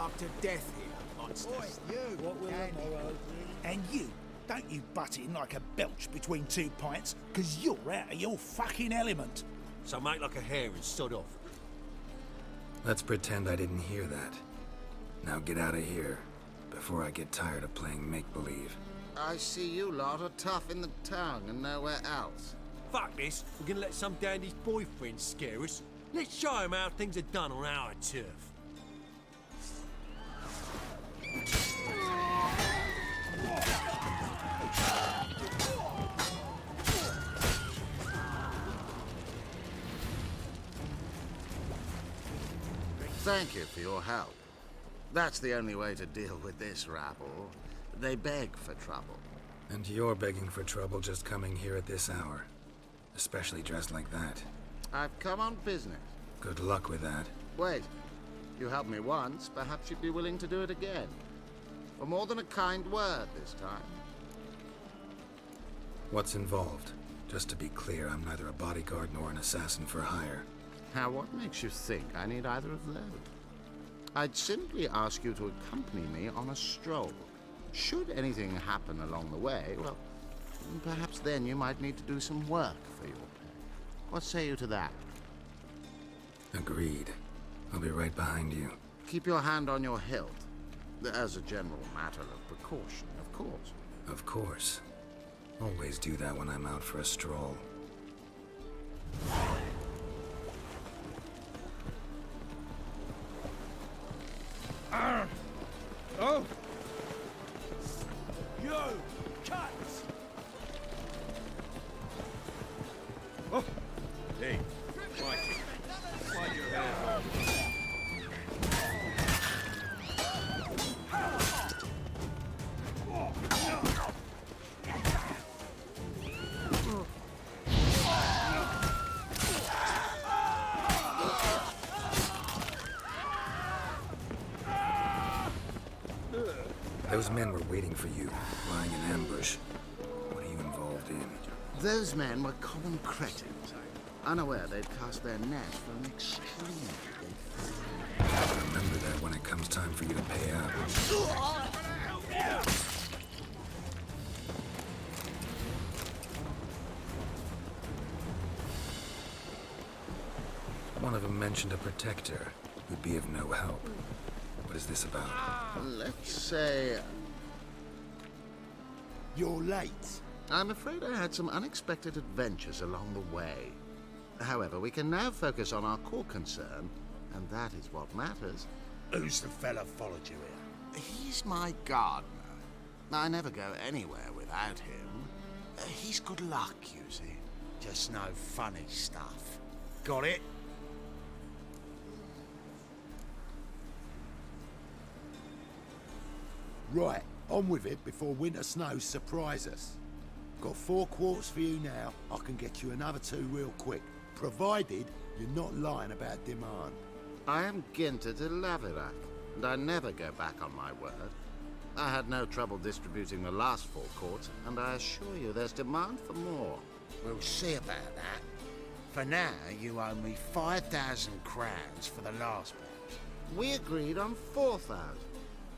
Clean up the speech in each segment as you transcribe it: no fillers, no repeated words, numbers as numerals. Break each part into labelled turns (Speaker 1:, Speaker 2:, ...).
Speaker 1: starved to death here, monsters.
Speaker 2: Oi, you!
Speaker 3: What will tomorrow bring?
Speaker 2: And you, don't you butt in like a belch between 2 pints, because you're out of your fucking element.
Speaker 1: So make like a hare and sod off.
Speaker 4: Let's pretend I didn't hear that. Now get out of here, before I get tired of playing make-believe.
Speaker 5: I see you lot are tough in the tongue and nowhere else.
Speaker 1: Fuck this, we're gonna let some dandy's boyfriend scare us. Let's show him how things are done on our turf.
Speaker 5: Thank you for your help. That's the only way to deal with this rabble. They beg for trouble.
Speaker 4: And you're begging for trouble just coming here at this hour. Especially dressed like that.
Speaker 5: I've come on business.
Speaker 4: Good luck with that.
Speaker 5: Wait. You helped me once, perhaps you'd be willing to do it again. For more than a kind word this time.
Speaker 4: What's involved? Just to be clear, I'm neither a bodyguard nor an assassin for hire.
Speaker 5: Now, what makes you think I need either of those? I'd simply ask you to accompany me on a stroll. Should anything happen along the way, well, perhaps then you might need to do some work for your pay. What say you to that?
Speaker 4: Agreed. I'll be right behind you.
Speaker 5: Keep your hand on your hilt. As a general matter of precaution, of course.
Speaker 4: Of course. Always do that when I'm out for a stroll.
Speaker 3: Oh!
Speaker 2: You, cunts!
Speaker 3: Oh!
Speaker 1: Hey, Mikey, slide your hair.
Speaker 4: Those men were waiting for you, lying in ambush. What are you involved in?
Speaker 5: Those men were common cretins, unaware they'd cast their net for an extremely big fish.
Speaker 4: Remember that when it comes time for you to pay up. One of them mentioned a protector who'd be of no help. What is this about?
Speaker 5: Let's say...
Speaker 2: You're late.
Speaker 5: I'm afraid I had some unexpected adventures along the way. However, we can now focus on our core concern, and that is what matters.
Speaker 2: Who's the fella followed you here?
Speaker 5: He's my gardener. I never go anywhere without him. He's good luck, you see.
Speaker 2: Just no funny stuff. Got it? Right, on with it before winter snows surprise us. Got 4 quarts for you now. I can get you another 2 real quick, provided you're not lying about demand.
Speaker 5: I am Ginter de Laverack, and I never go back on my word. I had no trouble distributing the last 4 quarts, and I assure you there's demand for more.
Speaker 2: We'll see about that. For now, you owe me 5,000 crowns for the last batch.
Speaker 5: We agreed on 4,000,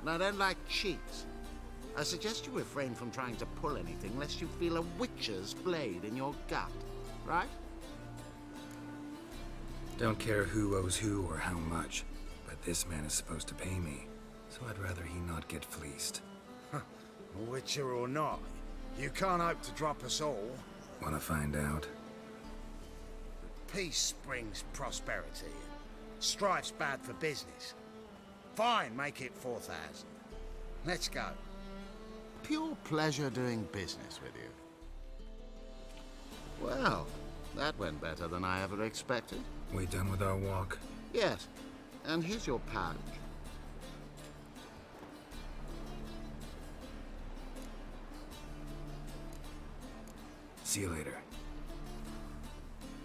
Speaker 5: and I don't like cheats. I suggest you refrain from trying to pull anything lest you feel a witch's blade in your gut, right?
Speaker 4: Don't care who owes who or how much, but this man is supposed to pay me, so I'd rather he not get fleeced.
Speaker 2: Witcher or not, you can't hope to drop us all.
Speaker 4: Wanna find out?
Speaker 2: Peace brings prosperity. Strife's bad for business. Fine, make it 4,000. Let's go.
Speaker 5: Pure pleasure doing business with you. Well, that went better than I ever expected.
Speaker 4: We done with our walk?
Speaker 5: Yes, and here's your pouch.
Speaker 4: See you later.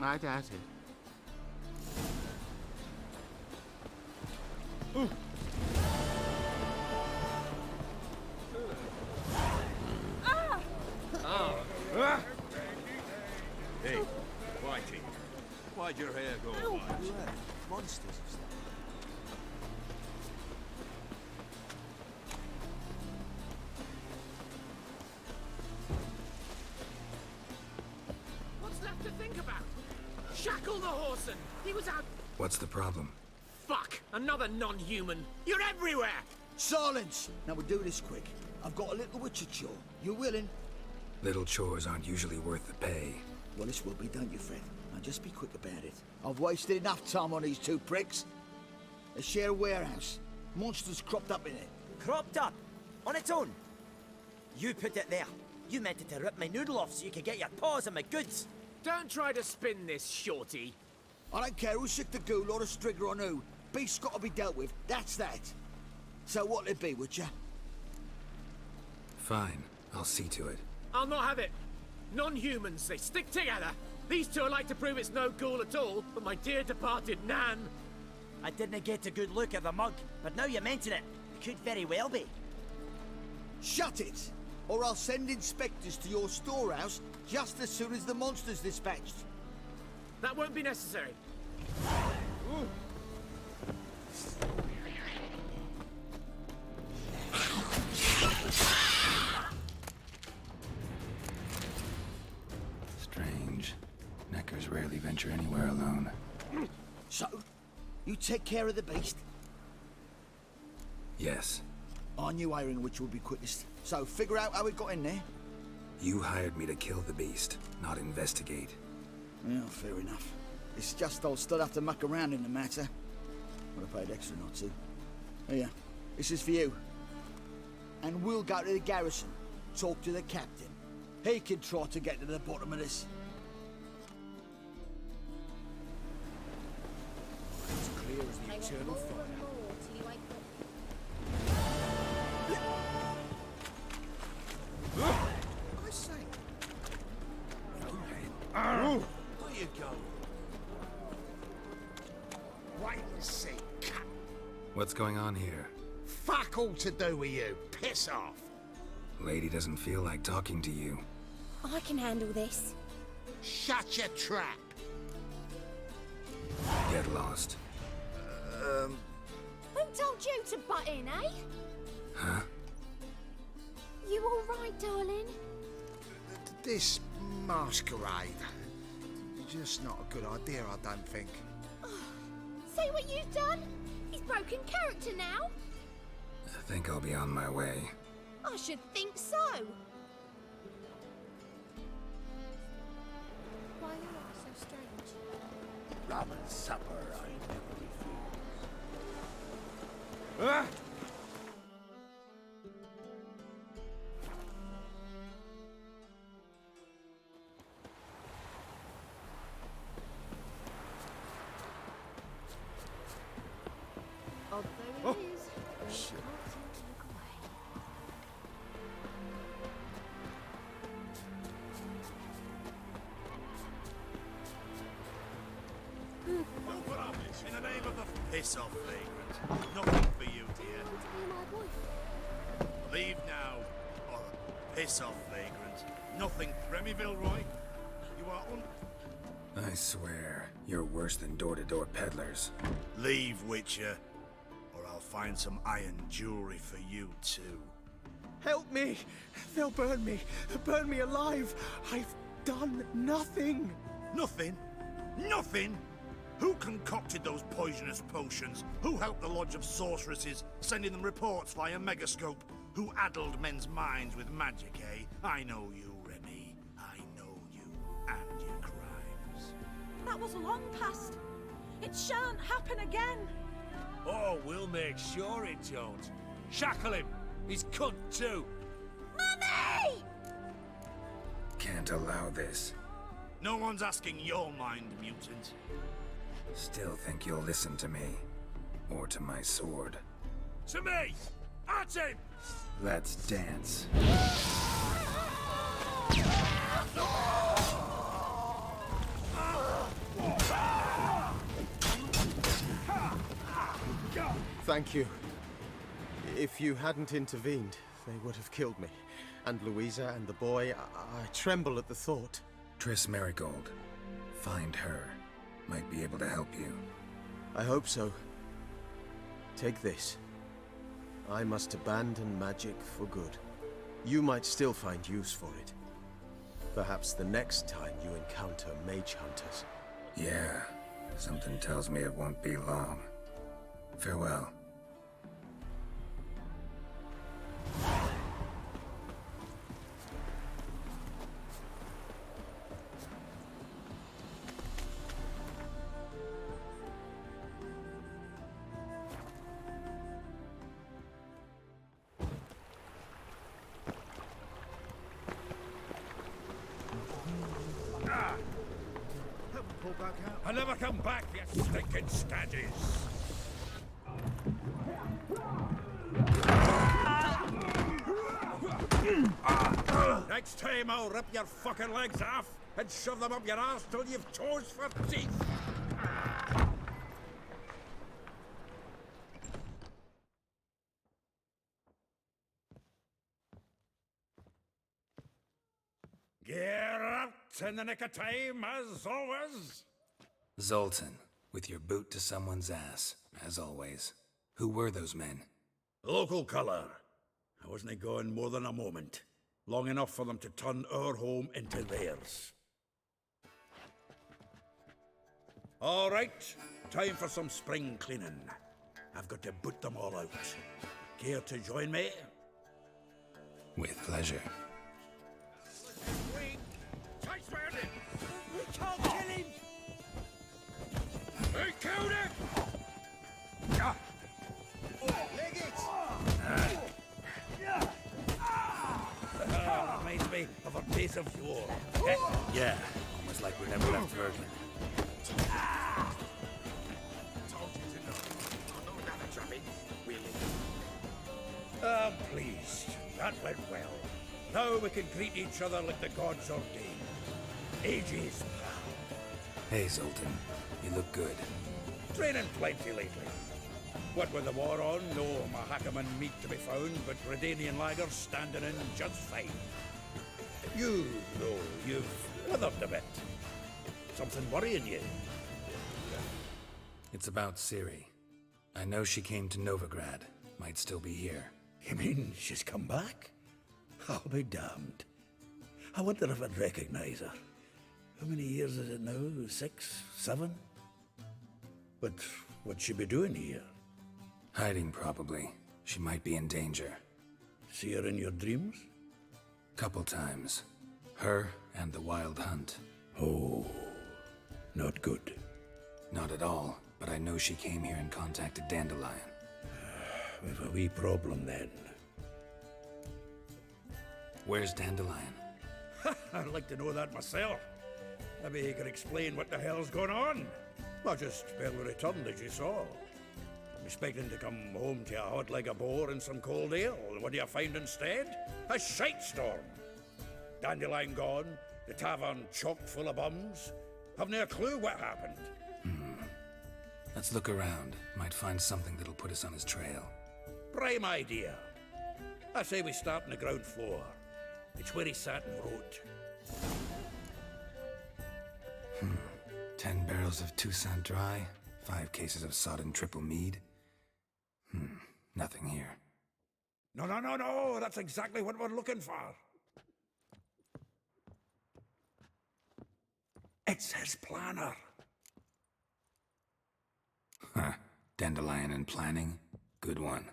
Speaker 5: I doubt it.
Speaker 1: Hey, Whitey, why'd your hair go white?
Speaker 2: Monsters.
Speaker 6: Kill the Horson! He was out...
Speaker 4: What's the problem?
Speaker 6: Fuck! Another non-human! You're everywhere!
Speaker 7: Silence! Now we'll do this quick. I've got a little witcher chore. You willing?
Speaker 4: Little chores aren't usually worth the pay.
Speaker 7: Well, this will be, don't you, Fred? Now just be quick about it. I've wasted enough time on these two pricks. They share a warehouse. Monsters cropped up in it.
Speaker 8: Cropped up? On its own? You put it there. You meant it to rip my noodle off so you could get your paws on my goods.
Speaker 6: Don't try to spin this, shorty.
Speaker 7: I don't care who sick the ghoul or the strigger on who. Beast's got to be dealt with. That's that. So what'll it be, Witcher?
Speaker 4: Fine, I'll see to it.
Speaker 6: I'll not have it. Non-humans, they stick together. These two like to prove it's no ghoul at all, but my dear departed Nan...
Speaker 8: I didn't get a good look at the mug, but now you mention it, it could very well be.
Speaker 7: Shut it! Or I'll send inspectors to your storehouse just as soon as the monster's dispatched.
Speaker 6: That won't be necessary.
Speaker 4: Strange. Neckers rarely venture anywhere alone.
Speaker 7: So, you take care of the beast.
Speaker 4: Yes.
Speaker 7: I knew hiring which would be quickest. So figure out how it got in there.
Speaker 4: You hired me to kill the beast, not investigate.
Speaker 7: Yeah, fair enough. It's just I'll still have to muck around in the matter. Would have paid extra not to. Here, this is for you. And we'll go to the garrison, talk to the captain. He can try to get to the bottom of this.
Speaker 1: It's clear as the eternal fire. I say. Where you going?
Speaker 2: Wait and see, cut.
Speaker 4: What's going on here?
Speaker 2: Fuck all to do with you. Piss off.
Speaker 4: Lady doesn't feel like talking to you.
Speaker 9: I can handle this.
Speaker 2: Shut your trap.
Speaker 4: Get lost.
Speaker 9: Who told you to butt in, eh?
Speaker 4: Huh?
Speaker 9: You all right, darling?
Speaker 2: This masquerade. Just not a good idea, I don't think.
Speaker 9: See what you've done? He's broken character now.
Speaker 4: I think I'll be on my way.
Speaker 9: I should think so. Why are you all so strange?
Speaker 2: Rum and supper, I never refuse.
Speaker 3: Ah!
Speaker 9: Although it is, we can't seem to look away.
Speaker 1: Open up, in the name of the piss off, vagrant. Nothing for you, dear.
Speaker 9: Want to be my boyfriend?
Speaker 1: Leave now, or piss off, vagrant. Nothing, Remyville Roy. You are
Speaker 4: I swear, you're worse than door-to-door peddlers.
Speaker 1: Leave, Witcher, or I'll find some iron jewelry for you too.
Speaker 3: Help me! They'll burn me! Burn me alive! I've done nothing!
Speaker 1: Nothing? Nothing? Who concocted those poisonous potions? Who helped the Lodge of Sorceresses, sending them reports via megascope? Who addled men's minds with magic, eh? I know you, Remy. I know you and your crimes.
Speaker 10: That was long past. It shan't happen again.
Speaker 1: Oh, we'll make sure it don't. Shackle him! He's cunt too!
Speaker 9: Mummy!
Speaker 4: Can't allow this.
Speaker 1: No one's asking your mind, mutant.
Speaker 4: Still think you'll listen to me. Or to my sword.
Speaker 1: To me! At him!
Speaker 4: Let's dance.
Speaker 3: Thank you. If you hadn't intervened, they would have killed me. And Louisa and the boy, I tremble at the thought.
Speaker 4: Triss Marigold. Find her. Might be able to help you.
Speaker 3: I hope so. Take this. I must abandon magic for good. You might still find use for it. Perhaps the next time you encounter mage hunters.
Speaker 4: Yeah, something tells me it won't be long. Farewell.
Speaker 1: I never come back, you stinking staggies! Next time I'll rip your fucking legs off and shove them up your arse till you've toes for teeth! Get out in the nick of time, as always!
Speaker 4: Zoltan, with your boot to someone's ass, as always. Who were those men?
Speaker 1: Local colour. I wasn't gone more than a moment. Long enough for them to turn our home into theirs. All right, time for some spring cleaning. I've got to boot them all out. Care to join me?
Speaker 4: With pleasure.
Speaker 1: Wait! Chase it!
Speaker 8: We can't kill him!
Speaker 1: We killed him!
Speaker 7: Leg it!
Speaker 1: Reminds me of a piece of war.
Speaker 4: Yeah, almost like we never left Virgin.
Speaker 1: I'm pleased. That went well. Now we can greet each other like the gods ordained. Ages, pal.
Speaker 4: Hey, Zoltan. You look good.
Speaker 1: Training plenty lately. What with the war on, no Mahakaman meat to be found, but Redanian lagers standing in just fine. You, though, you've withered a bit. Something worrying you?
Speaker 4: It's about Ciri. I know she came to Novigrad. Might still be here.
Speaker 1: You mean she's come back? I'll be damned. I wonder if I'd recognize her. How many years is it now? 6, 7? But what'd she be doing here?
Speaker 4: Hiding, probably. She might be in danger.
Speaker 1: See her in your dreams?
Speaker 4: Couple times. Her and the Wild Hunt.
Speaker 1: Oh, not good.
Speaker 4: Not at all, but I know she came here and contacted Dandelion.
Speaker 1: We've a wee problem then.
Speaker 4: Where's Dandelion?
Speaker 1: I'd like to know that myself. Maybe he can explain what the hell's going on. I just barely returned, as you saw. I'm expecting to come home to a hot leg of boar and some cold ale. What do you find instead? A shite storm. Dandelion gone, the tavern chock full of bums. Haven't a clue what happened.
Speaker 4: Let's look around. Might find something that'll put us on his trail.
Speaker 1: Prime idea. I say we start on the ground floor. It's where he sat and wrote.
Speaker 4: 10 barrels of Toussaint Dry, 5 cases of sodden triple mead. Nothing here.
Speaker 1: No, that's exactly what we're looking for. It's his planner.
Speaker 4: Huh. Dandelion and planning? Good one.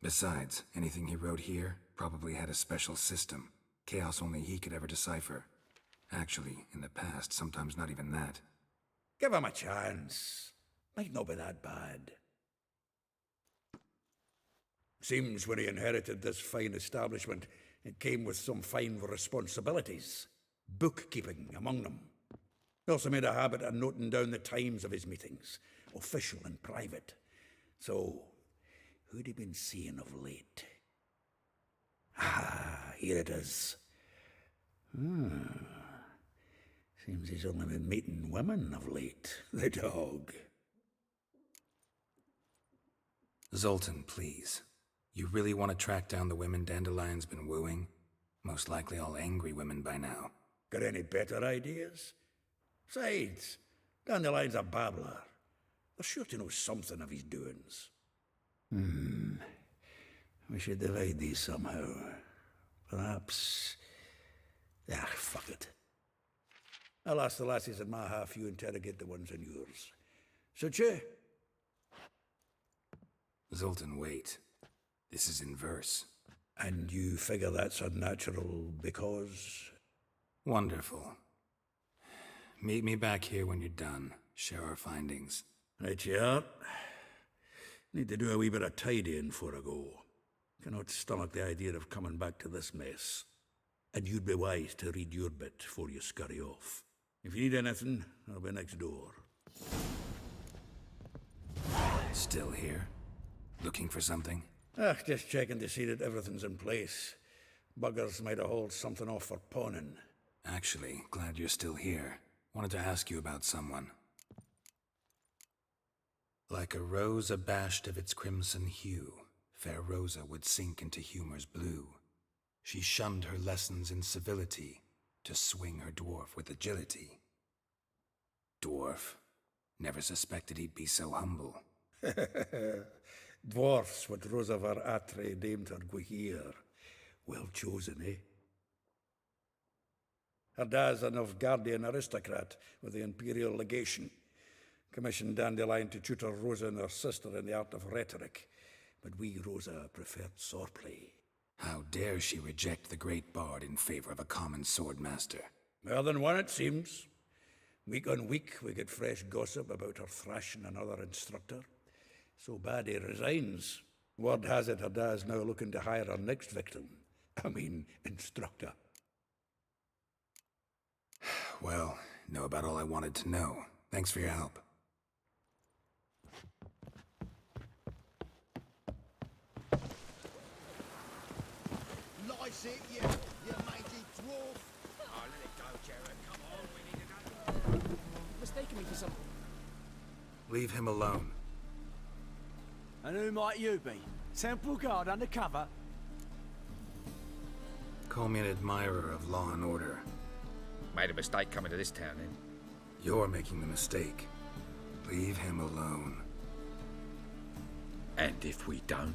Speaker 4: Besides, anything he wrote here probably had a special system. Chaos only he could ever decipher. Actually, in the past, sometimes not even that.
Speaker 1: Give him a chance. Might not be that bad. Seems when he inherited this fine establishment, it came with some fine responsibilities. Bookkeeping among them. He also made a habit of noting down the times of his meetings, official and private. So, who'd he been seeing of late? Ah, here it is. Seems he's only been meeting women of late, the dog.
Speaker 4: Zoltan, please. You really want to track down the women Dandelion's been wooing? Most likely all angry women by now.
Speaker 1: Got any better ideas? Besides, Dandelion's a babbler. They're sure to know something of his doings. We should divide these somehow. Perhaps... fuck it.
Speaker 11: I'll ask the lassies in my half, you interrogate the ones in yours. Suit you?
Speaker 4: Zoltan, wait. This is in verse.
Speaker 11: And you figure that's unnatural because...
Speaker 4: Wonderful. Meet me back here when you're done. Share our findings.
Speaker 11: Right you are. Need to do a wee bit of tidying before I go. Cannot stomach the idea of coming back to this mess. And you'd be wise to read your bit before you scurry off. If you need anything, I'll be next door.
Speaker 4: Still here? Looking for something?
Speaker 11: Just checking to see that everything's in place. Buggers might have hauled something off for pawning.
Speaker 4: Actually, glad you're still here. Wanted to ask you about someone. Like a rose abashed of its crimson hue, fair Rosa would sink into humor's blue. She shunned her lessons in civility, to swing her dwarf with agility. Dwarf. Never suspected he'd be so humble.
Speaker 11: Dwarfs what Rosa var Atre named her Guihir. Well chosen, eh? Her dad's a Novgardian aristocrat with the Imperial Legation. Commissioned Dandelion to tutor Rosa and her sister in the art of rhetoric. But we, Rosa, preferred swordplay.
Speaker 4: How dare she reject the great bard in favor of a common swordmaster?
Speaker 11: More than one, it seems. Week on week, we get fresh gossip about her thrashing another instructor. So bad he resigns. Word has it her dad's now looking to hire her next victim. Instructor.
Speaker 4: Well, know about all I wanted to know. Thanks for your help.
Speaker 2: Lice it, you mighty dwarf!
Speaker 6: Oh, let it go, Jared. Come on, we need another. You've mistaken me for some...
Speaker 4: Leave him alone.
Speaker 12: And who might you be? Temple Guard undercover?
Speaker 4: Call me an admirer of law and order.
Speaker 6: Made a mistake coming to this town, then.
Speaker 4: You're making the mistake. Leave him alone.
Speaker 6: And if we don't?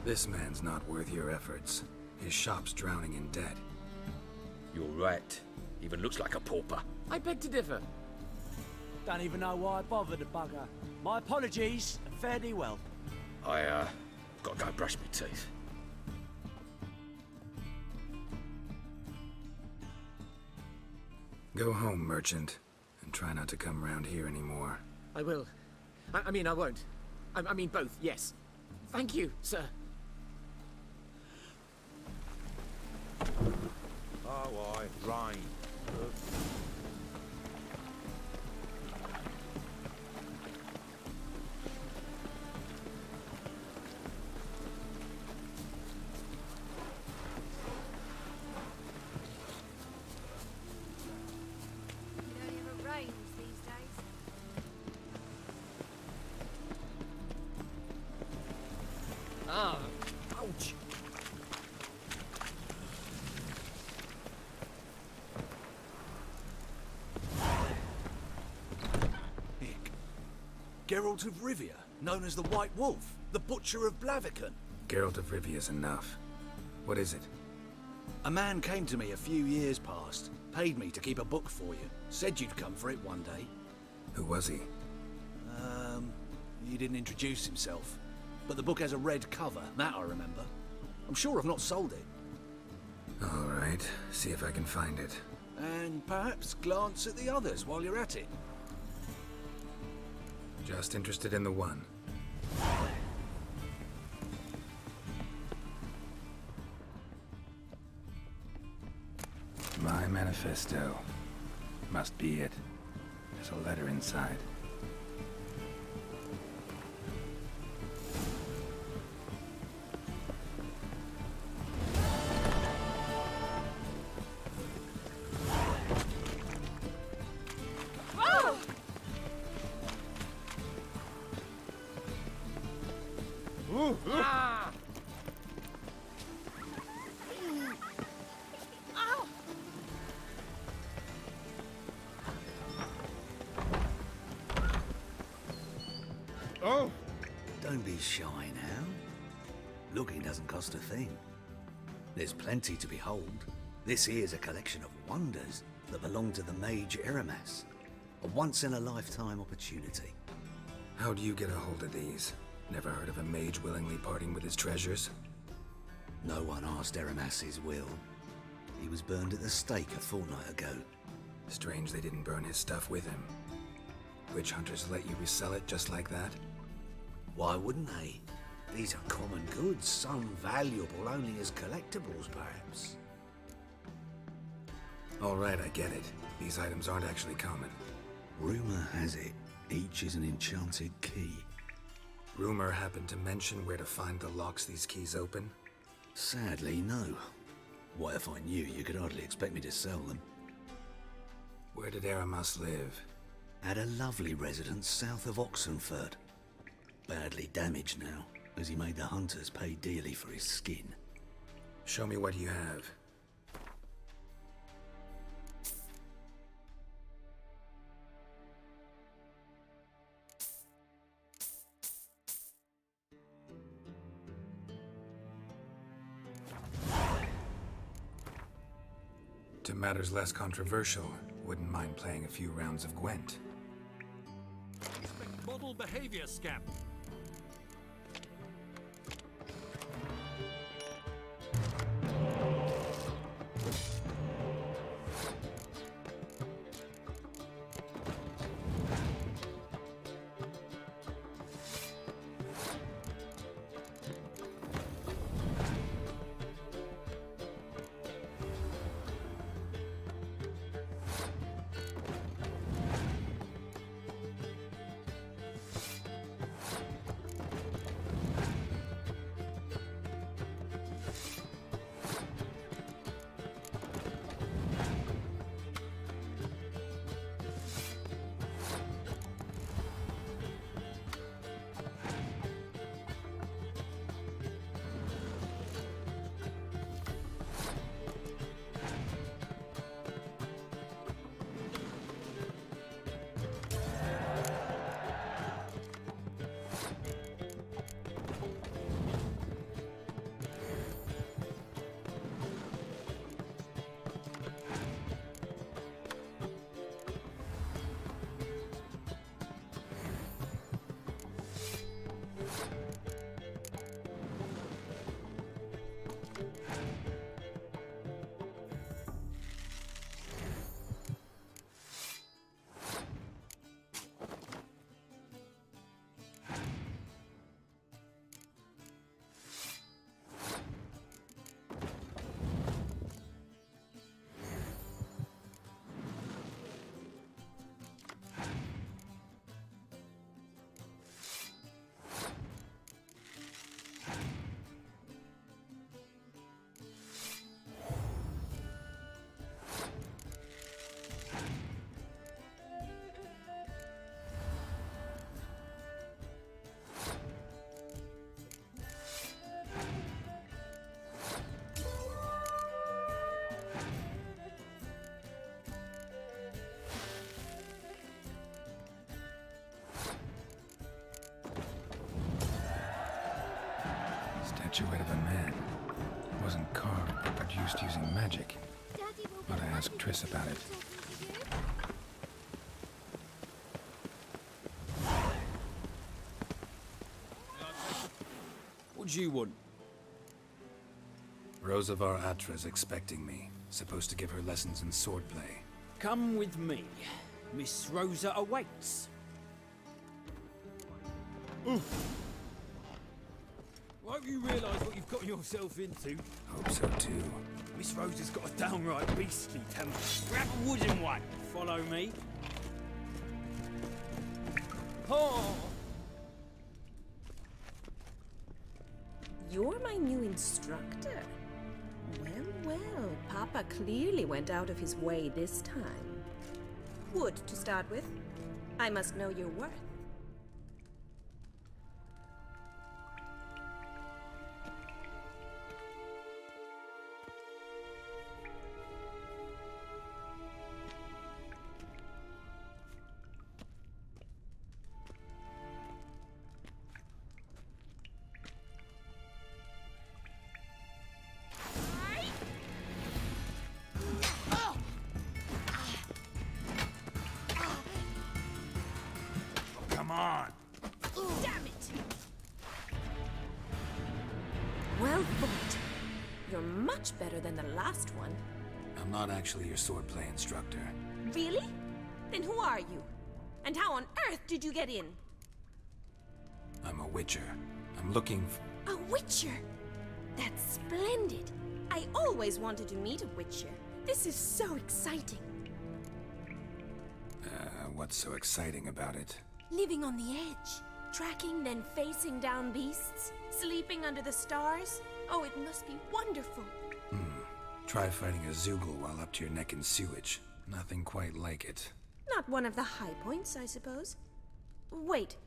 Speaker 4: This man's not worth your efforts. His shop's drowning in debt.
Speaker 6: You're right. Even looks like a pauper. I beg to differ.
Speaker 12: Don't even know why I bothered the bugger. My apologies, and fare thee well.
Speaker 6: I, gotta go brush my teeth.
Speaker 4: Go home, merchant, and try not to come round here anymore.
Speaker 6: I will. I mean, I won't. I mean both, yes. Thank you, sir.
Speaker 1: Oh, right.
Speaker 9: It only ever rains these days.
Speaker 6: Ah, ouch.
Speaker 13: Geralt of Rivia, known as the White Wolf, the Butcher of Blaviken.
Speaker 4: Geralt of Rivia's enough. What is it?
Speaker 13: A man came to me a few years past, paid me to keep a book for you, said you'd come for it one day.
Speaker 4: Who was he?
Speaker 13: He didn't introduce himself, but the book has a red cover, that I remember. I'm sure I've not sold it.
Speaker 4: All right, see if I can find it.
Speaker 13: And perhaps glance at the others while you're at it.
Speaker 4: Just interested in the one. My manifesto. Must be it. There's a letter inside.
Speaker 6: Ah!
Speaker 9: Ow!
Speaker 13: Oh! Don't be shy now. Looking doesn't cost a thing. There's plenty to behold. This here's a collection of wonders that belong to the mage Eramas. A once-in-a-lifetime opportunity.
Speaker 4: How do you get a hold of these? Never heard of a mage willingly parting with his treasures?
Speaker 13: No one asked Eramas his will. He was burned at the stake a fortnight ago.
Speaker 4: Strange they didn't burn his stuff with him. Witch hunters let you resell it just like that?
Speaker 13: Why wouldn't they? These are common goods, some valuable only as collectibles, perhaps.
Speaker 4: All right, I get it. These items aren't actually common.
Speaker 13: Rumor has it, each is an enchanted key.
Speaker 4: Rumor happened to mention where to find the locks these keys open?
Speaker 13: Sadly, no. What if I knew? You could hardly expect me to sell them.
Speaker 4: Where did Eramas live?
Speaker 13: At a lovely residence south of Oxenford. Badly damaged now, as he made the hunters pay dearly for his skin.
Speaker 4: Show me what you have. To matters less controversial, wouldn't mind playing a few rounds of Gwent.
Speaker 14: Model behavior scam.
Speaker 4: Statuette of a man. Wasn't carved, but produced using magic. Ought to ask Triss about it.
Speaker 14: What do you want?
Speaker 4: Rosavar Atra's expecting me. Supposed to give her lessons in swordplay.
Speaker 12: Come with me. Miss Rosa awaits.
Speaker 14: Won't you realise what you've got yourself into?
Speaker 4: Hope so too.
Speaker 12: Miss Rosa's got a downright beastly temper. Grab a wooden one. Follow me. Oh!
Speaker 15: You're my new instructor. Well, well, Papa clearly went out of his way this time. Wood, to start with. I must know your worth. void. You're much better than the last one.
Speaker 4: I'm not actually your swordplay instructor.
Speaker 15: Really? Then who are you? And how on earth did you get in?
Speaker 4: I'm a witcher. I'm looking
Speaker 15: A witcher? That's splendid. I always wanted to meet a witcher. This is so exciting.
Speaker 4: What's so exciting about it?
Speaker 15: Living on the edge. Tracking, then facing down beasts. Sleeping under the stars. Oh, it must be wonderful.
Speaker 4: Try fighting a Zoogle while up to your neck in sewage. Nothing quite like it.
Speaker 15: Not one of the high points, I suppose. Wait,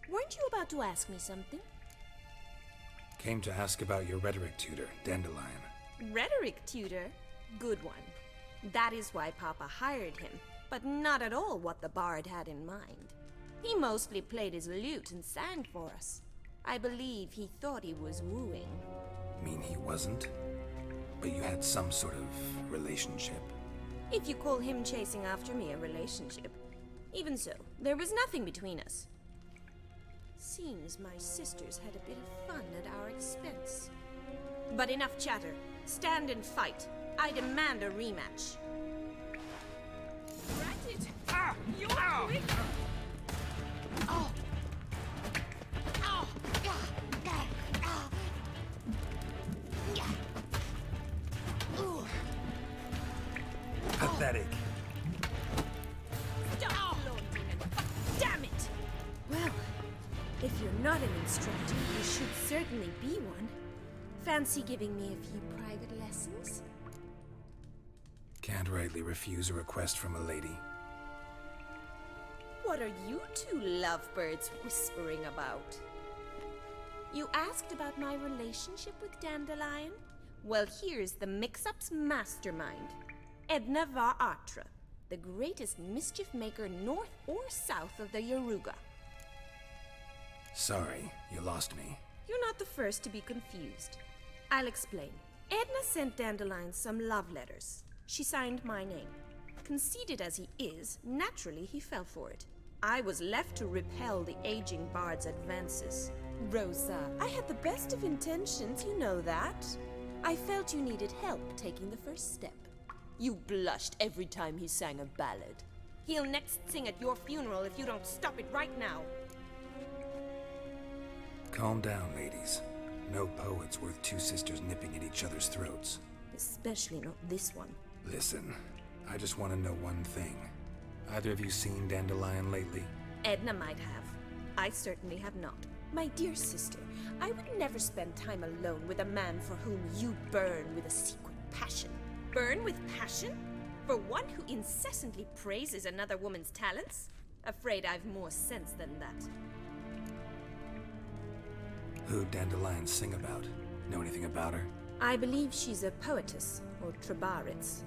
Speaker 15: weren't you about to ask me something?
Speaker 4: Came to ask about your rhetoric tutor, Dandelion.
Speaker 15: Rhetoric tutor? Good one. That is why Papa hired him, but not at all what the bard had in mind. He mostly played his lute and sang for us. I believe he thought he was wooing.
Speaker 4: Mean he wasn't? But you had some sort of relationship.
Speaker 15: If you call him chasing after me a relationship. Even so, there was nothing between us. Seems my sisters had a bit of fun at our expense. But enough chatter. Stand and fight. I demand a rematch.
Speaker 10: Granted. You're quick.
Speaker 15: Oh.
Speaker 4: Pathetic.
Speaker 15: Stop, damn it! Well, if you're not an instructor, you should certainly be one. Fancy giving me a few private lessons?
Speaker 4: Can't rightly refuse a request from a lady.
Speaker 15: What are you two lovebirds whispering about? You asked about my relationship with Dandelion? Well, here's the mix-up's mastermind. Edna var Atra, the greatest mischief maker north or south of the Yaruga.
Speaker 4: Sorry, you lost me.
Speaker 15: You're not the first to be confused. I'll explain. Edna sent Dandelion some love letters. She signed my name. Conceited as he is, naturally he fell for it. I was left to repel the aging bard's advances. Rosa, I had the best of intentions, you know that. I felt you needed help taking the first step. You blushed every time he sang a ballad. He'll next sing at your funeral if you don't stop it right now.
Speaker 4: Calm down, ladies. No poet's worth two sisters nipping at each other's throats.
Speaker 15: Especially not this one.
Speaker 4: Listen, I just want to know one thing. Either of you seen Dandelion lately?
Speaker 15: Edna might have. I certainly have not. My dear sister, I would never spend time alone with a man for whom you burn with a secret passion. Burn with passion? For one who incessantly praises another woman's talents? Afraid I've more sense than that.
Speaker 4: Who'd Dandelion sing about? Know anything about her?
Speaker 15: I believe she's a poetess, or trabaritz.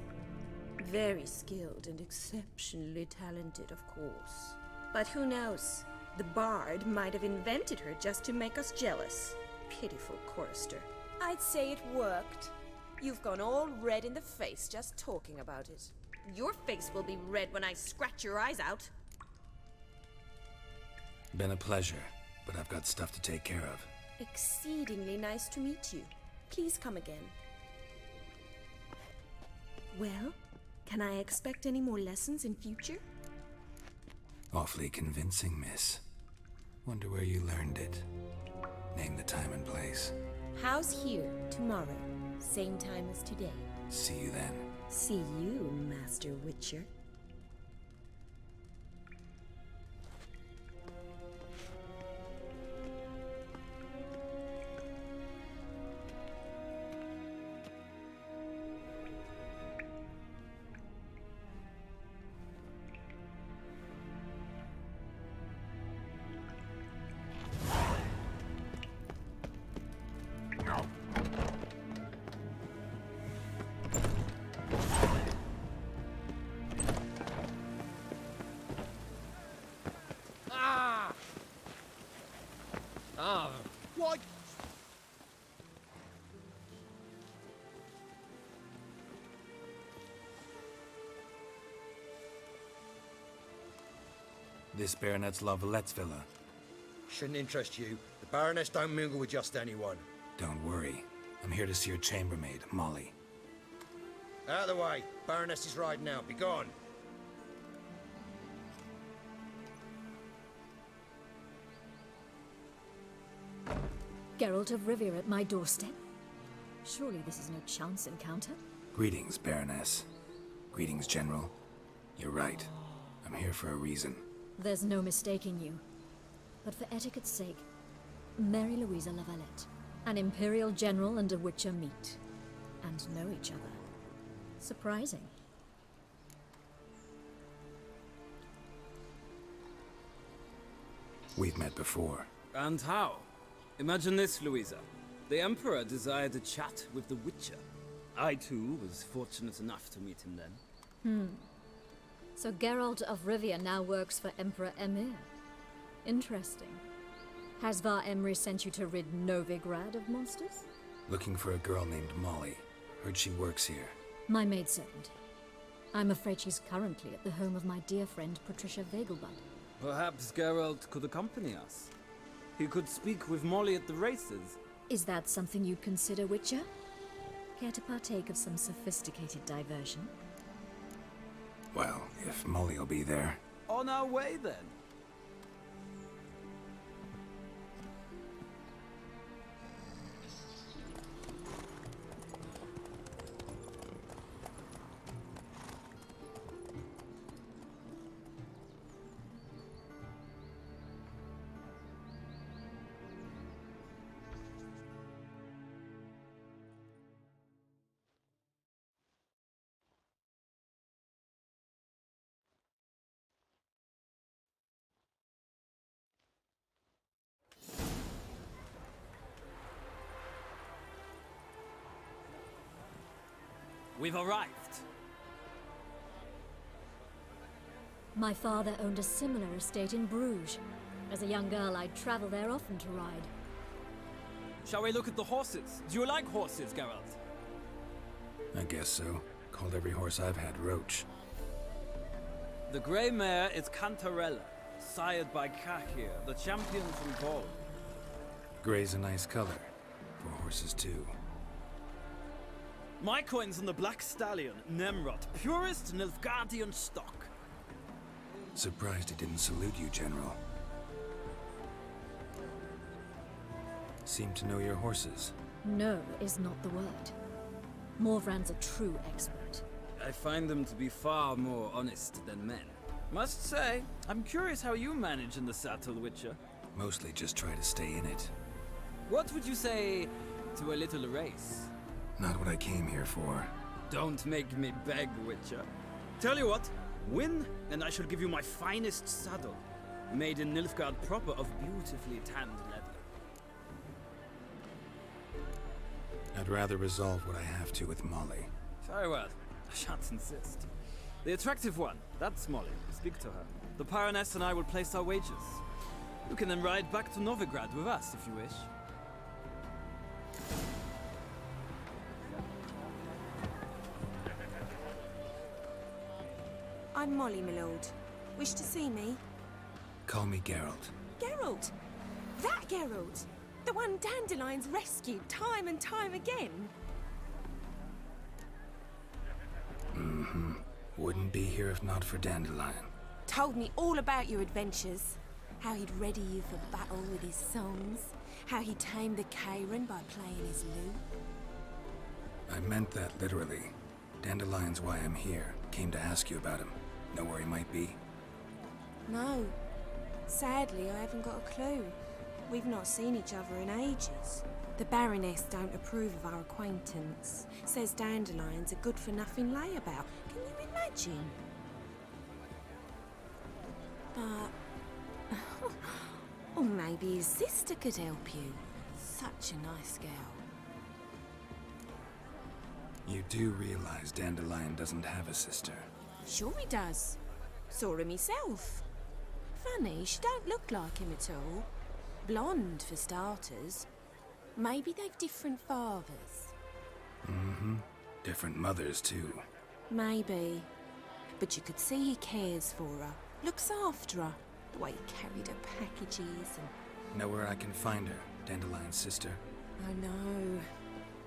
Speaker 15: Very skilled and exceptionally talented, of course. But who knows? The bard might have invented her just to make us jealous. Pitiful chorister. I'd say it worked. You've gone all red in the face just talking about it. Your face will be red when I scratch your eyes out.
Speaker 4: Been a pleasure, but I've got stuff to take care of.
Speaker 15: Exceedingly nice to meet you. Please come again. Well, can I expect any more lessons in future?
Speaker 4: Awfully convincing, miss. Wonder where you learned it. Name the time and place.
Speaker 15: House here, tomorrow. Same time as today.
Speaker 4: See you then.
Speaker 15: See you, Master Witcher.
Speaker 7: What?
Speaker 4: This Baronet's La Vallette's villa.
Speaker 16: Shouldn't interest you. The Baroness don't mingle with just anyone.
Speaker 4: Don't worry. I'm here to see your chambermaid, Molly.
Speaker 6: Out of the way. Baroness is riding out. Be gone.
Speaker 16: Geralt of Rivia at my doorstep? Surely this is no chance encounter?
Speaker 4: Greetings, Baroness. Greetings, General. You're right. I'm here for a reason.
Speaker 16: There's no mistaking you. But for etiquette's sake, Mary Louisa Lavalette, an Imperial General and a Witcher meet, and know each other. Surprising.
Speaker 4: We've met before.
Speaker 17: And how? Imagine this, Louisa. The Emperor desired a chat with the Witcher. I, too, was fortunate enough to meet him then.
Speaker 16: So Geralt of Rivia now works for Emperor Emir. Interesting. Has Var Emry sent you to rid Novigrad of monsters?
Speaker 4: Looking for a girl named Molly. Heard she works here.
Speaker 16: My maidservant. I'm afraid she's currently at the home of my dear friend Patricia Vegelbud.
Speaker 17: Perhaps Geralt could accompany us. He could speak with Molly at the races.
Speaker 16: Is that something you'd consider, Witcher? Care to partake of some sophisticated diversion?
Speaker 4: Well, if Molly'll be there.
Speaker 17: On our way, then. We've arrived.
Speaker 16: My father owned a similar estate in Bruges. As a young girl, I'd travel there often to ride.
Speaker 17: Shall we look at the horses? Do you like horses, Geralt?
Speaker 4: I guess so. Called every horse I've had Roach.
Speaker 17: The grey mare is Cantarella, sired by Kahir, the champion from Gaul.
Speaker 4: Gray's a nice color. For horses, too.
Speaker 17: My coin's on the Black Stallion, Nemrod, purest Nilfgaardian stock.
Speaker 4: Surprised he didn't salute you, General. Seem to know your horses.
Speaker 16: No is not the word. Morvran's a true expert.
Speaker 17: I find them to be far more honest than men. Must say, I'm curious how you manage in the saddle, Witcher.
Speaker 4: Mostly just try to stay in it.
Speaker 17: What would you say to a little race?
Speaker 4: Not what I came here for.
Speaker 17: Don't make me beg, Witcher. Tell you what, win, and I shall give you my finest saddle. Made in Nilfgaard proper of beautifully tanned leather.
Speaker 4: I'd rather resolve what I have to with Molly.
Speaker 17: Very well. I shan't insist. The attractive one, that's Molly. Speak to her. The Baroness and I will place our wages. You can then ride back to Novigrad with us if you wish.
Speaker 15: I'm Molly, my lord. Wish to see me?
Speaker 4: Call me Geralt.
Speaker 15: Geralt! That Geralt! The one Dandelion's rescued time and time again!
Speaker 4: Mm-hmm. Wouldn't be here if not for Dandelion.
Speaker 15: Told me all about your adventures. How he'd ready you for battle with his songs. How he tamed the Kairan by playing his lute.
Speaker 4: I meant that literally. Dandelion's why I'm here. Came to ask you about him. Know where he might be?
Speaker 15: No. Sadly, I haven't got a clue. We've not seen each other in ages. The Baroness don't approve of our acquaintance. Says Dandelion's a good-for-nothing layabout. Can you imagine? But... or maybe his sister could help you. Such a nice girl.
Speaker 4: You do realize Dandelion doesn't have a sister.
Speaker 15: Sure he does. Saw her myself. Funny, she don't look like him at all. Blonde, for starters. Maybe they've different fathers.
Speaker 4: Mm-hmm. Different mothers, too.
Speaker 15: Maybe. But you could see he cares for her. Looks after her. The way he carried her packages and...
Speaker 4: Know where I can find her, Dandelion's sister?
Speaker 15: I know.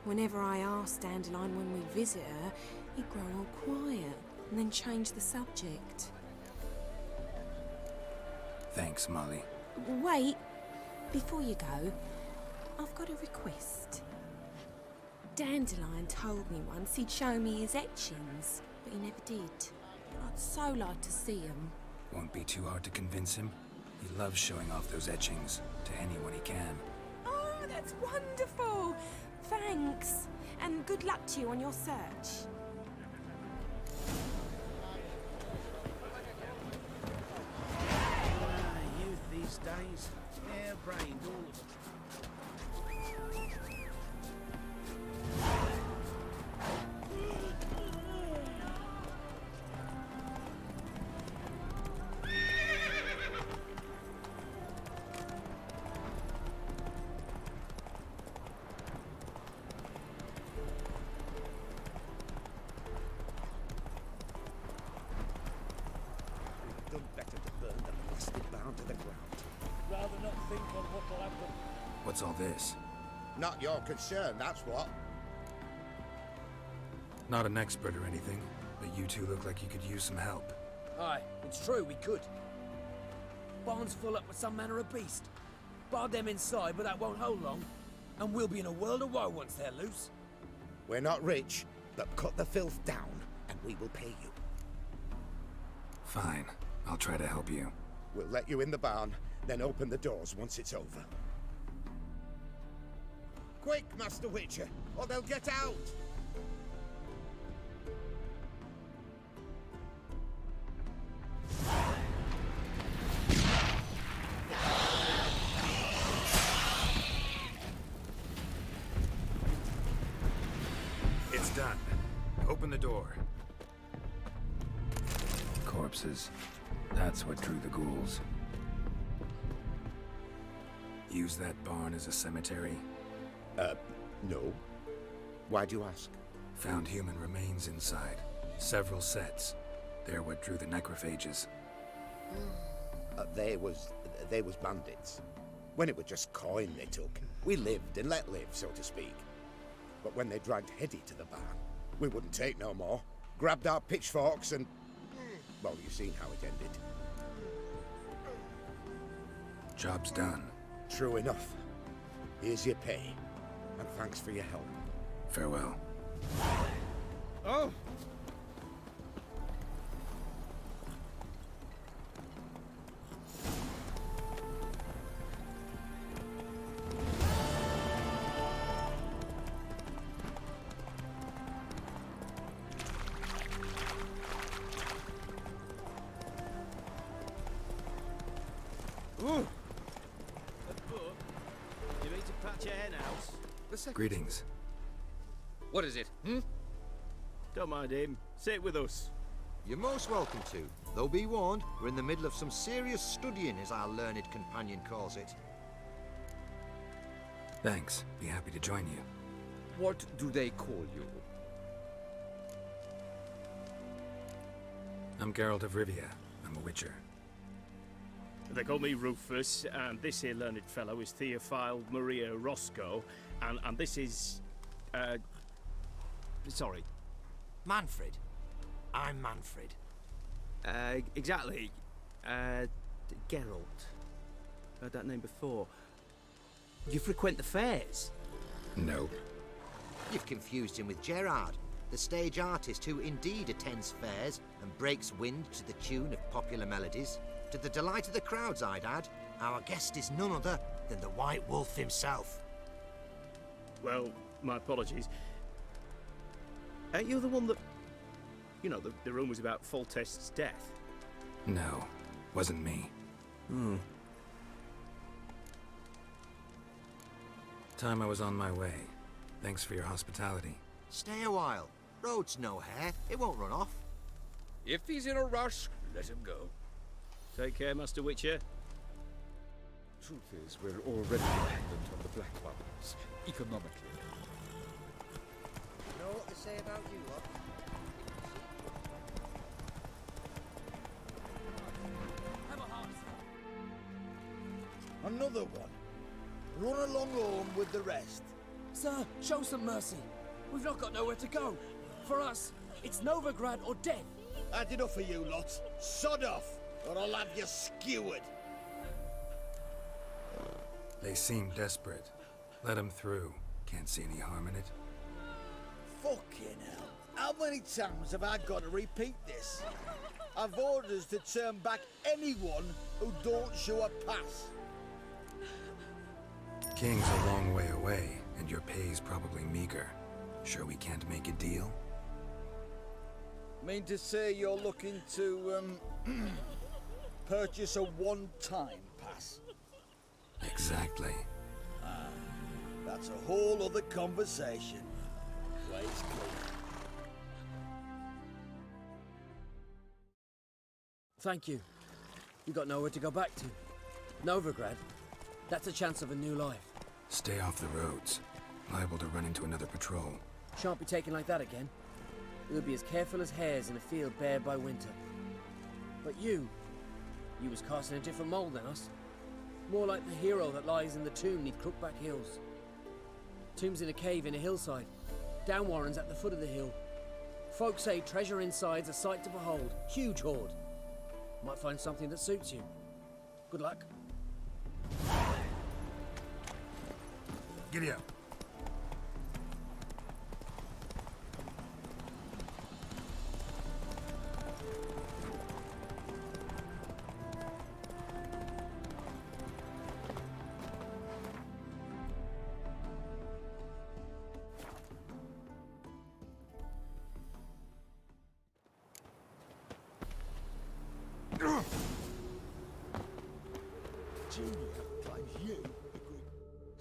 Speaker 15: Whenever I ask Dandelion when we visit her, he'd grow all quiet and then change the subject.
Speaker 4: Thanks, Molly.
Speaker 15: Wait, before you go, I've got a request. Dandelion told me once he'd show me his etchings, but he never did. I'd so like to see them.
Speaker 4: Won't be too hard to convince him. He loves showing off those etchings to anyone he can.
Speaker 15: Oh, that's wonderful! Thanks, and good luck to you on your search.
Speaker 1: Youth these days, harebrained, all of them.
Speaker 18: Done better to burn the blasted barn to the ground.
Speaker 14: Rather not think on what will happen.
Speaker 4: What's all this?
Speaker 2: Not your concern, that's what.
Speaker 4: Not an expert or anything, but you two look like you could use some help.
Speaker 14: Aye, it's true, we could. Barn's full up with some manner of beast. Bar them inside, but that won't hold long. And we'll be in a world of woe once they're loose.
Speaker 18: We're not rich, but cut the filth down, and we will pay you.
Speaker 4: Fine. I'll try to help you.
Speaker 18: We'll let you in the barn, then open the doors once it's over. Quick, Master Witcher, or they'll get out!
Speaker 4: It's done. Open the door. Corpses. That's what drew the ghouls. Use that barn as a cemetery?
Speaker 18: No. Why'd you ask?
Speaker 4: Found human remains inside. Several sets. They're what drew the necrophages.
Speaker 18: They was bandits. When it was just coin they took, we lived and let live, so to speak. But when they dragged Hetty to the barn, we wouldn't take no more. Grabbed our pitchforks and... well, you've seen how it ended.
Speaker 4: Job's done.
Speaker 18: True enough. Here's your pay. And thanks for your help.
Speaker 4: Farewell.
Speaker 18: Oh!
Speaker 6: Ooh. You need to patch your hen house.
Speaker 4: Greetings.
Speaker 6: What is it, Don't mind him. Sit with us.
Speaker 19: You're most welcome to. Though be warned, we're in the middle of some serious studying, as our learned companion calls it.
Speaker 4: Thanks. Be happy to join you.
Speaker 20: What do they call you?
Speaker 4: I'm Geralt of Rivia. I'm a witcher.
Speaker 6: They call me Rufus, and this here learned fellow is Theophile Maria Roscoe, and this is... sorry.
Speaker 8: Manfred. I'm Manfred.
Speaker 6: Exactly. Geralt. Heard that name before. You frequent the fairs?
Speaker 4: No.
Speaker 19: You've confused him with Gerard, the stage artist who indeed attends fairs and breaks wind to the tune of popular melodies. To the delight of the crowds, I'd add. Our guest is none other than the White Wolf himself.
Speaker 6: Well, my apologies. Ain't you the one that... you know, the rumours about Foltest's death?
Speaker 4: No. Wasn't me. Time I was on my way. Thanks for your hospitality.
Speaker 19: Stay a while. Road's no hair. It won't run off.
Speaker 20: If he's in a rush, let him go.
Speaker 6: Take care, Master Witcher.
Speaker 20: Truth is, we're already dependent on the Black Ones, economically.
Speaker 19: You know what they say about you lot?
Speaker 7: Another one. Run along home with the rest.
Speaker 14: Sir, show some mercy. We've not got nowhere to go. For us, it's Novigrad or death.
Speaker 7: Had enough of you lot. Sod off, or I'll have you skewered.
Speaker 4: They seem desperate. Let them through. Can't see any harm in it.
Speaker 7: Fucking hell. How many times have I got to repeat this? I've orders to turn back anyone who don't show a pass.
Speaker 4: King's a long way away, and your pay's probably meager. Sure we can't make a deal?
Speaker 7: Mean to say you're looking to, purchase a one-time pass?
Speaker 4: Exactly.
Speaker 7: That's a whole other conversation. Ways clear.
Speaker 14: Thank you. We got nowhere to go back to. Novigrad, that's a chance of a new life.
Speaker 4: Stay off the roads. Liable to run into another patrol.
Speaker 14: Shan't be taken like that again. We'll be as careful as hares in a field bared by winter. But you was cast in a different mould than us. More like the hero that lies in the tomb neath Crookback Hills. Tomb's in a cave in a hillside. Down Warren's at the foot of the hill. Folk say treasure inside's a sight to behold. Huge hoard. Might find something that suits you. Good luck.
Speaker 4: Giddy up.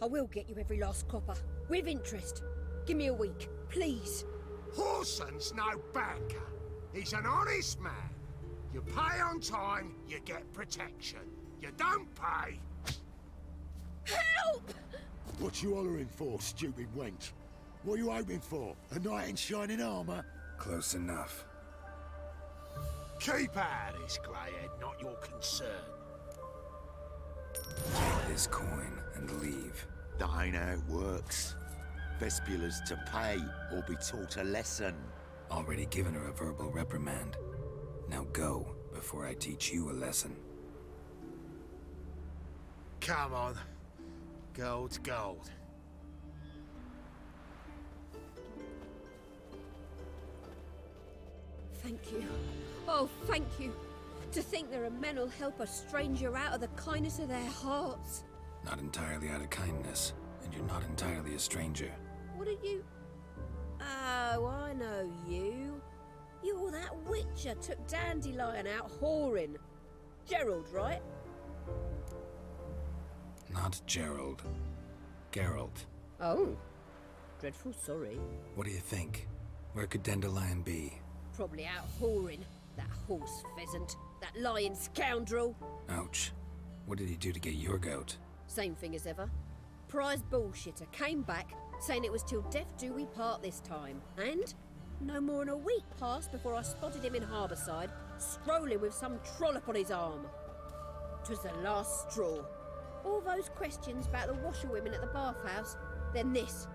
Speaker 21: I will get you every last copper, with interest. Give me a week, please.
Speaker 22: Horson's no banker. He's an honest man. You pay on time, you get protection. You don't pay...
Speaker 21: Help!
Speaker 2: What you hollering for, stupid wench? What you hoping for? A knight in shining armour?
Speaker 4: Close enough.
Speaker 22: Keep out of this, greyhead, not your concern.
Speaker 4: Take this coin and leave.
Speaker 2: That ain't how it works. Vespula's to pay or be taught a lesson.
Speaker 4: Already given her a verbal reprimand. Now go, before I teach you a lesson.
Speaker 22: Come on. Gold's gold.
Speaker 21: Thank you. Oh, thank you. To think there are men who'll help a stranger out of the kindness of their hearts.
Speaker 4: Not entirely out of kindness, and you're not entirely a stranger.
Speaker 21: What are you... Oh, I know you. You're that witcher took Dandelion out whoring. Gerald, right?
Speaker 4: Not Gerald. Geralt.
Speaker 21: Oh. Dreadful sorry.
Speaker 4: What do you think? Where could Dandelion be?
Speaker 21: Probably out whoring. That horse pheasant. That lying scoundrel.
Speaker 4: Ouch. What did he do to get your goat?
Speaker 21: Same thing as ever. Prize bullshitter came back, saying it was till death do we part this time. And no more than a week passed before I spotted him in Harbourside, strolling with some trollop on his arm. 'Twas the last straw. All those questions about the washerwomen at the bathhouse, then this.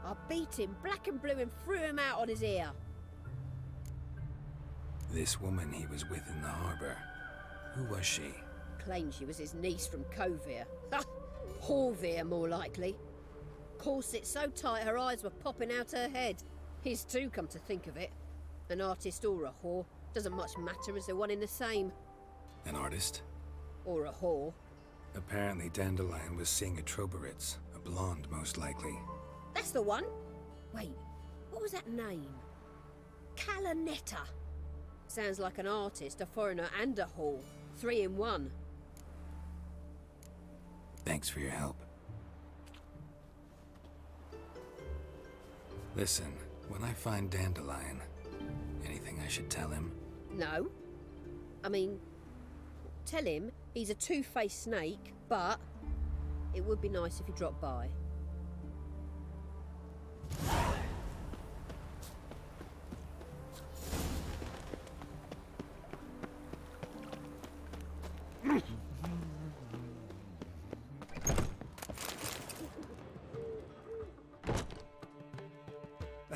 Speaker 21: I beat him black and blue and threw him out on his ear.
Speaker 4: This woman he was with in the harbour. Who was she?
Speaker 21: Claimed she was his niece from Kovir. Ha! Horvir, more likely. Corset so tight her eyes were popping out her head. His too, come to think of it. An artist or a whore. Doesn't much matter as they're one in the same.
Speaker 4: An artist?
Speaker 21: Or a whore.
Speaker 4: Apparently Dandelion was seeing a Troberitz. A blonde, most likely.
Speaker 21: That's the one. Wait, what was that name? Calanetta. Sounds like an artist, a foreigner and a whore. 3 in 1.
Speaker 4: Thanks for your help. Listen, when I find Dandelion, anything I should tell him?
Speaker 21: No. I mean, tell him he's a two-faced snake, but it would be nice if he dropped by.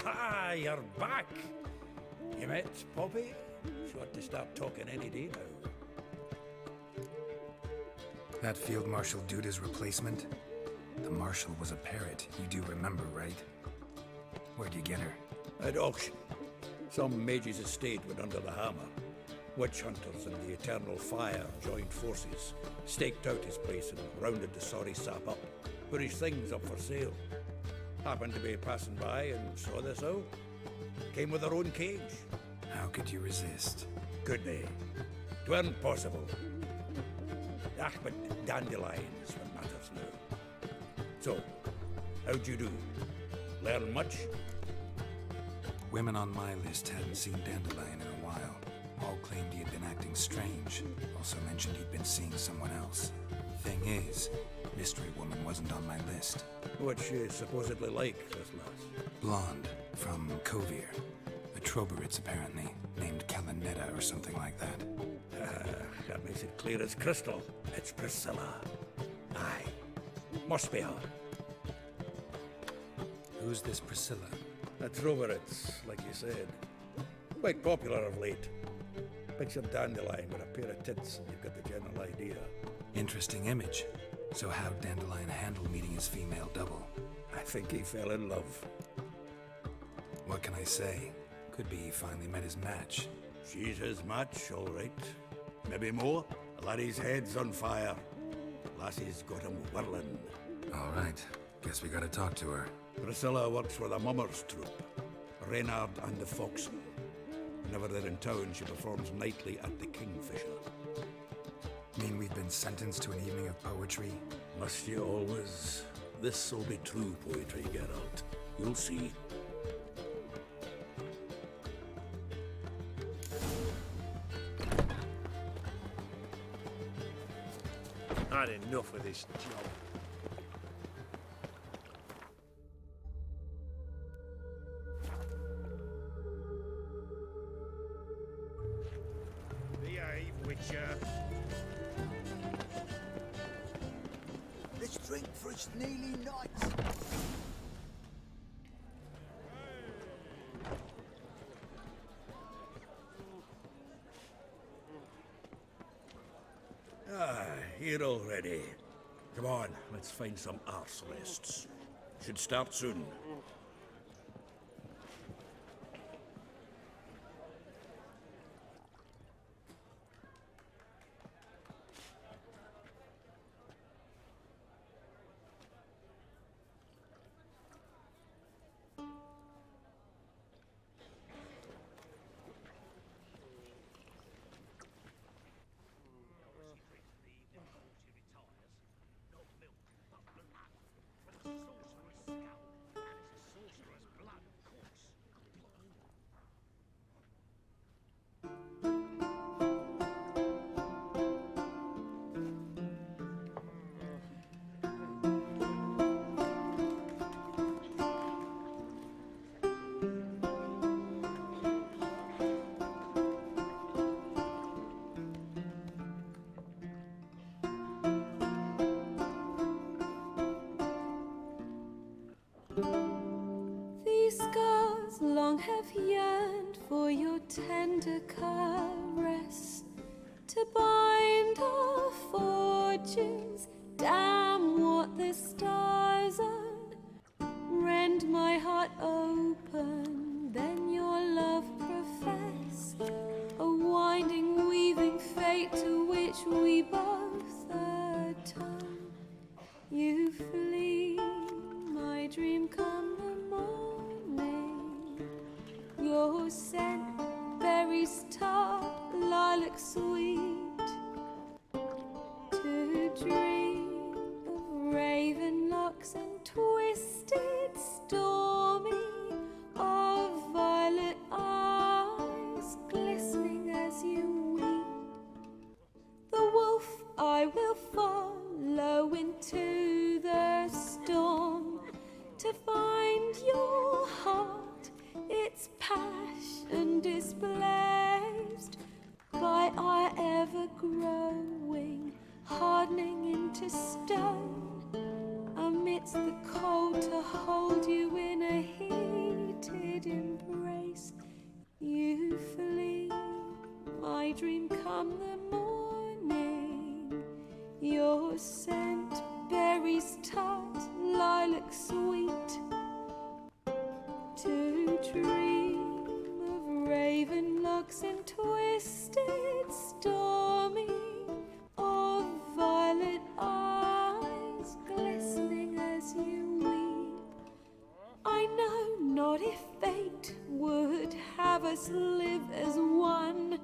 Speaker 11: Ah, you're back. You met Poppy? She ought to start talking any day now.
Speaker 4: That Field Marshal Duda's replacement? The Marshal was a parrot, you do remember, right? Where'd you get her?
Speaker 11: At auction. Some mage's estate went under the hammer. Witch hunters and the Eternal Fire joined forces, staked out his place and rounded the sorry sap up, put his things up for sale. Happened to be passing by and saw this out. Came with her own cage.
Speaker 4: How could you resist?
Speaker 11: Could they? It weren't possible. Ah, but dandelions what matters now. So, how'd you do? Learn much?
Speaker 4: Women on my list hadn't seen Dandelion in a while. All claimed he had been acting strange. Also mentioned he'd been seeing someone else. Thing is, Mystery Woman wasn't on my list.
Speaker 11: What's she supposedly like, this lass?
Speaker 4: Blonde, from Kovir. A Troberitz, apparently, named Kalanetta or something like that.
Speaker 11: That makes it clear as crystal. It's Priscilla. Aye. Must be her.
Speaker 4: Who's this Priscilla?
Speaker 11: A Troberitz, like you said. Quite popular of late. Picture Dandelion with a pair of tits and you've got the general idea.
Speaker 4: Interesting image. So how'd Dandelion handle meeting his female double?
Speaker 11: I think he fell in love.
Speaker 4: What can I say? Could be he finally met his match.
Speaker 11: She's his match, all right. Maybe more. The laddie's head's on fire. Lassie's got him whirling.
Speaker 4: All right. Guess we gotta talk to her.
Speaker 11: Priscilla works for the Mummers troupe. Reynard and the Foxen. Whenever they're in town, she performs nightly at the Kingfisher.
Speaker 4: Mean we've been sentenced to an evening of poetry?
Speaker 11: Must you always? This'll be true poetry, Geralt. You'll see.
Speaker 6: I'd enough of this job. Behave, Witcher.
Speaker 7: Let's drink for its nearly night.
Speaker 11: Here already. Come on, let's find some arse rests. Should start soon.
Speaker 3: These scars long have yearned for your tender caress, to bind our fortunes. Damn what the stars are. Rend my heart open, then your love profess. A winding, weaving fate to which we both atone. You flee, my dream come the morning. Your scent, berries tart, lilac sweet. To dream of raven locks and twisted, stormy, of violet eyes glistening as you weep. The wolf I will follow into the storm to find your heart, its passion displaced by our come the morning. Your scent, berries tart, lilac sweet. To dream of raven locks and twisted stormy, of violet eyes glistening as you weep. I know not if fate would have us live as one,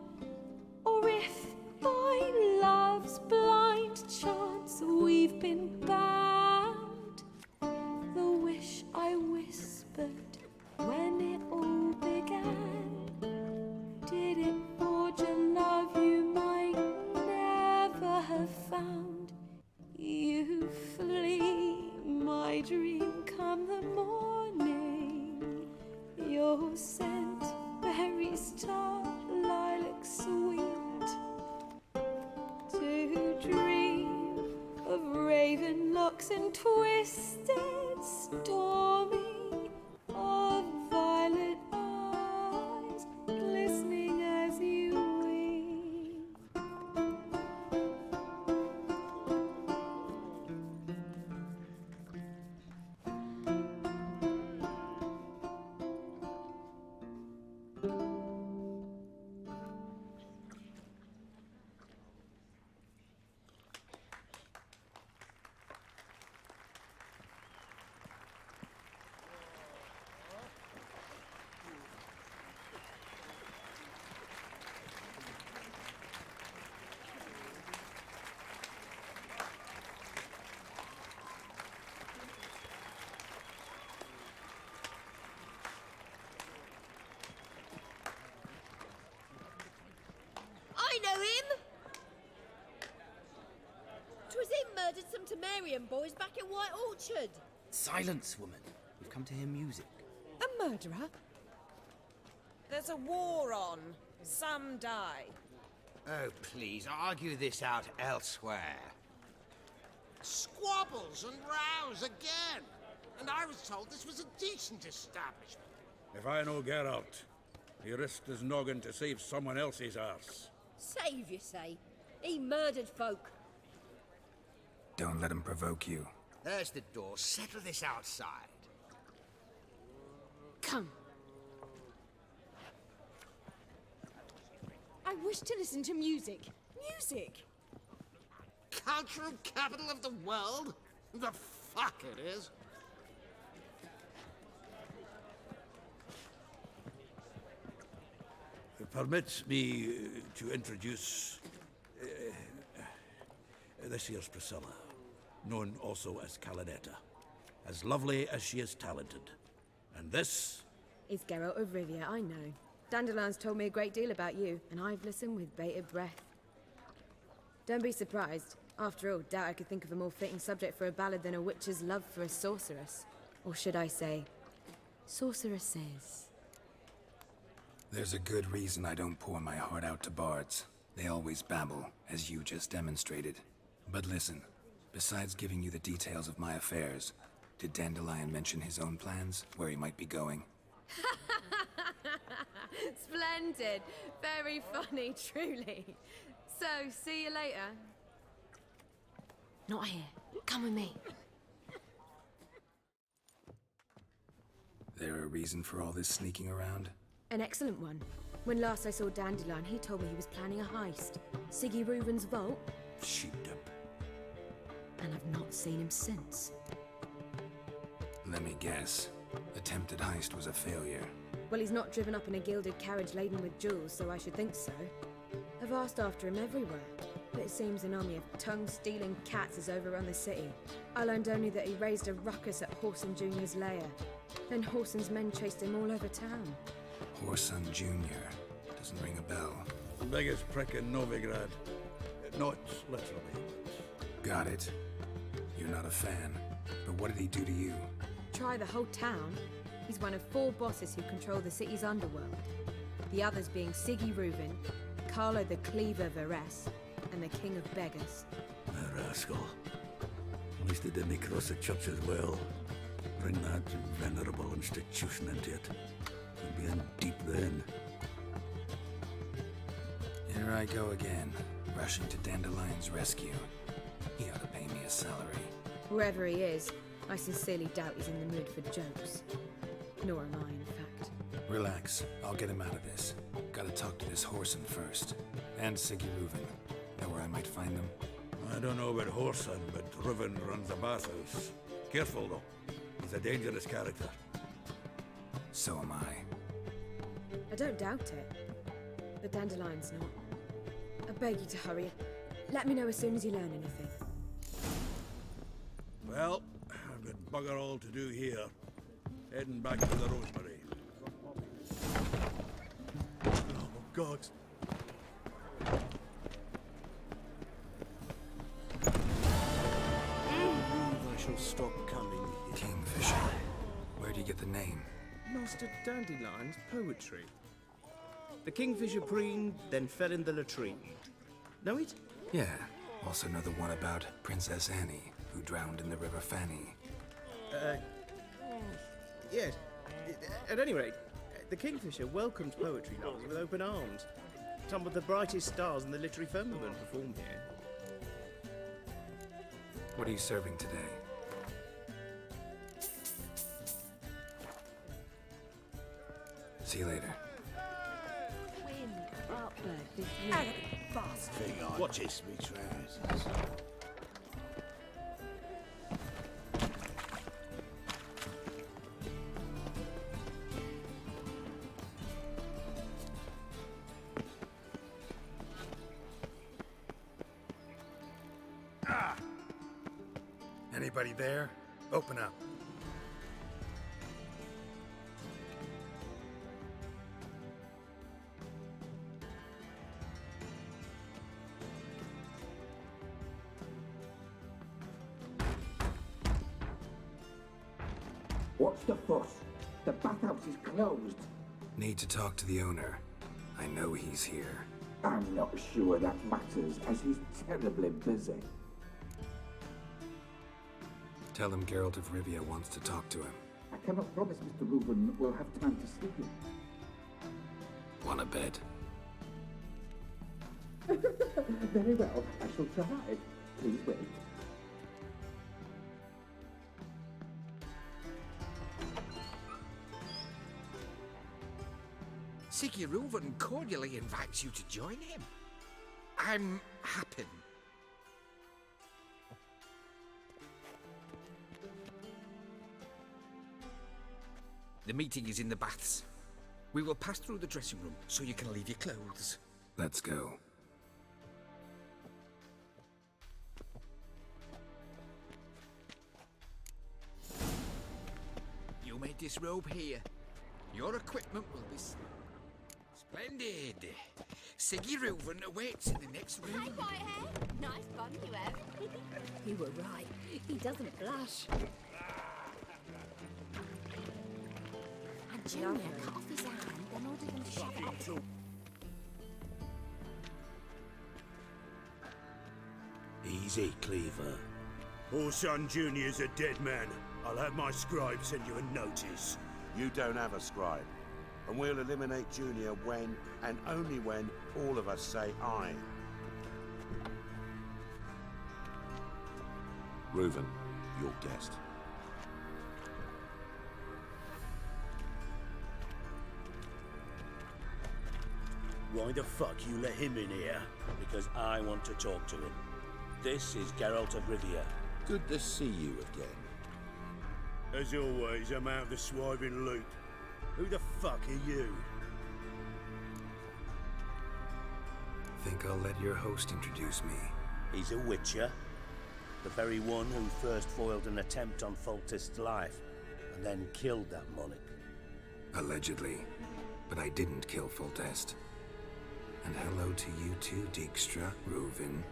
Speaker 3: or if by love's blind chance we've been bound. The wish I whispered when it all began, did it forge a love you might never have found? You flee, my dream, come the morning. Your scent, berries tart, lilac sweet. To dream of raven locks and twisted stormy, of violet eyes glistening as you weep.
Speaker 21: I know him! 'Twas him murdered some Temerian boys back in White Orchard.
Speaker 12: Silence, woman. We've come to hear music.
Speaker 10: A murderer? There's a war on. Some die.
Speaker 19: Oh, please, argue this out elsewhere.
Speaker 22: Squabbles and rows again. And I was told this was a decent establishment.
Speaker 11: If I know Geralt, he risked his noggin to save someone else's arse.
Speaker 21: Save, you say? He murdered folk.
Speaker 4: Don't let him provoke you.
Speaker 19: There's the door. Settle this outside.
Speaker 10: Come. I wish to listen to music. Music!
Speaker 22: Cultural capital of the world? The fuck it is.
Speaker 11: Permit me to introduce... this here's Priscilla, known also as Calinetta. As lovely as she is talented. And this...
Speaker 5: It's Geralt of Rivia, I know. Dandelion's told me a great deal about you, and I've listened with bated breath. Don't be surprised. After all, doubt I could think of a more fitting subject for a ballad than a witch's love for a sorceress. Or should I say, sorceresses.
Speaker 4: There's a good reason I don't pour my heart out to bards. They always babble, as you just demonstrated. But listen, besides giving you the details of my affairs, did Dandelion mention his own plans, where he might be going?
Speaker 5: Splendid. Very funny, truly. So, see you later. Not here. Come with me.
Speaker 4: There a reason for all this sneaking around?
Speaker 5: An excellent one. When last I saw Dandelion, he told me he was planning a heist. Siggy Reuven's vault.
Speaker 11: Sheeped up.
Speaker 5: And I've not seen him since.
Speaker 4: Let me guess. Attempted heist was a failure.
Speaker 5: Well, he's not driven up in a gilded carriage laden with jewels, so I should think so. I've asked after him everywhere, but it seems an army of tongue-stealing cats has overrun the city. I learned only that he raised a ruckus at Whoreson Jr.'s lair. Then Whoreson's men chased him all over town.
Speaker 4: Whoreson Jr. Doesn't ring a bell.
Speaker 11: The biggest prick in Novigrad. Not literally.
Speaker 4: Got it. You're not a fan. But what did he do to you?
Speaker 5: Try the whole town. He's one of 4 bosses who control the city's underworld. The others being Siggy Reuven, Carlo the Cleaver Varese, and the King of Beggars.
Speaker 11: A rascal. At least he didn't cross the church as well. Bring that venerable institution into it. We'd be in deep then.
Speaker 4: You're There I go again, rushing to Dandelion's rescue. He ought to pay me a salary.
Speaker 5: Whoever he is, I sincerely doubt he's in the mood for jokes. Nor am I, in fact.
Speaker 4: Relax, I'll get him out of this. Gotta talk to this Whoreson first. And Siggy Reuven. Know where I might find them?
Speaker 11: I don't know about Whoreson, but Reuven runs a bathhouse. Careful, though. He's a dangerous character.
Speaker 4: So am I.
Speaker 5: I don't doubt it. But Dandelion's not. I beg you to hurry. Let me know as soon as you learn anything.
Speaker 11: Well, I've got bugger all to do here. Heading back to the Rosemary.
Speaker 6: Oh, God.
Speaker 20: I shall stop coming here.
Speaker 4: Kingfisher. Where do you get the name?
Speaker 6: Master Dandelion's poetry. The kingfisher preened, then fell in the latrine. Know it?
Speaker 4: Yeah. Also know the one about Princess Annie, who drowned in the River Fanny.
Speaker 6: Yes. At any rate, the kingfisher welcomes poetry lovers with open arms. Some of the brightest stars in the literary firmament perform here.
Speaker 4: What are you serving today? See you later.
Speaker 22: Thing on. Watch this, me trousers.
Speaker 4: Anybody there? Open up.
Speaker 9: What's the fuss? The bathhouse is closed.
Speaker 4: Need to talk to the owner. I know he's here.
Speaker 9: I'm not sure that matters, as he's terribly busy.
Speaker 4: Tell him Geralt of Rivia wants to talk to him.
Speaker 9: I cannot promise Mr. Reuven will have time to see him.
Speaker 4: Want a bed?
Speaker 9: Very well, I shall try. Please wait.
Speaker 13: Siggy Reuven cordially invites you to join him. I'm happy. The meeting is in the baths. We will pass through the dressing room so you can leave your clothes.
Speaker 4: Let's go.
Speaker 13: You made this robe here. Your equipment will be splendid. Siggy Reuven awaits in the next room.
Speaker 21: Hey, Whitehair. Nice bum you have. You were right. He doesn't blush. And Junior cut off his hand, then ordered him to shove it up.
Speaker 22: Easy, Cleaver. Whoreson Jr.'s a dead man. I'll have my scribe send you a notice.
Speaker 23: You don't have a scribe. And we'll eliminate Junior when, and only when, all of us say aye.
Speaker 24: Reuven, your guest.
Speaker 22: Why the fuck you let him in here? Because I want to talk to him. This is Geralt of Rivia.
Speaker 24: Good to see you again.
Speaker 22: As always, I'm out of the swiving loot. Who the fuck are you?
Speaker 4: Think I'll let your host introduce me.
Speaker 22: He's a witcher. The very one who first foiled an attempt on Foltest's life, and then killed that monarch.
Speaker 4: Allegedly. But I didn't kill Foltest. And hello to you too, Dijkstra, Reuven,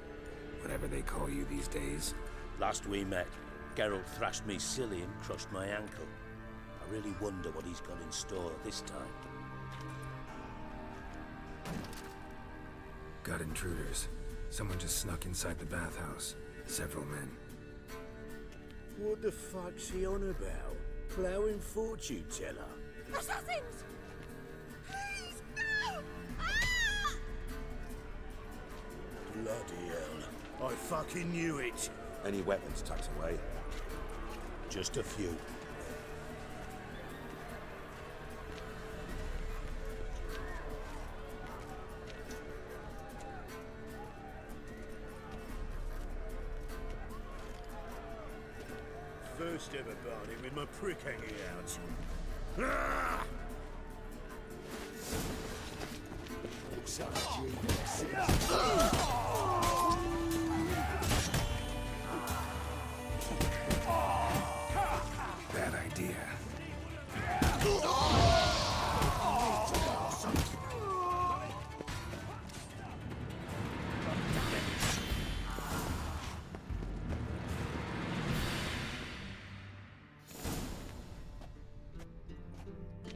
Speaker 4: whatever they call you these days.
Speaker 22: Last we met, Geralt thrashed me silly and crushed my ankle. I really wonder what he's got in store this time.
Speaker 4: Got intruders. Someone just snuck inside the bathhouse. Several men.
Speaker 22: What the fuck's he on about? Plowing fortune teller?
Speaker 10: Assassins! Please, no!
Speaker 1: Bloody hell. I fucking knew it.
Speaker 23: Any weapons tucked away?
Speaker 1: Just a few. First ever barney with my prick hanging out. Ah!
Speaker 4: Bad idea.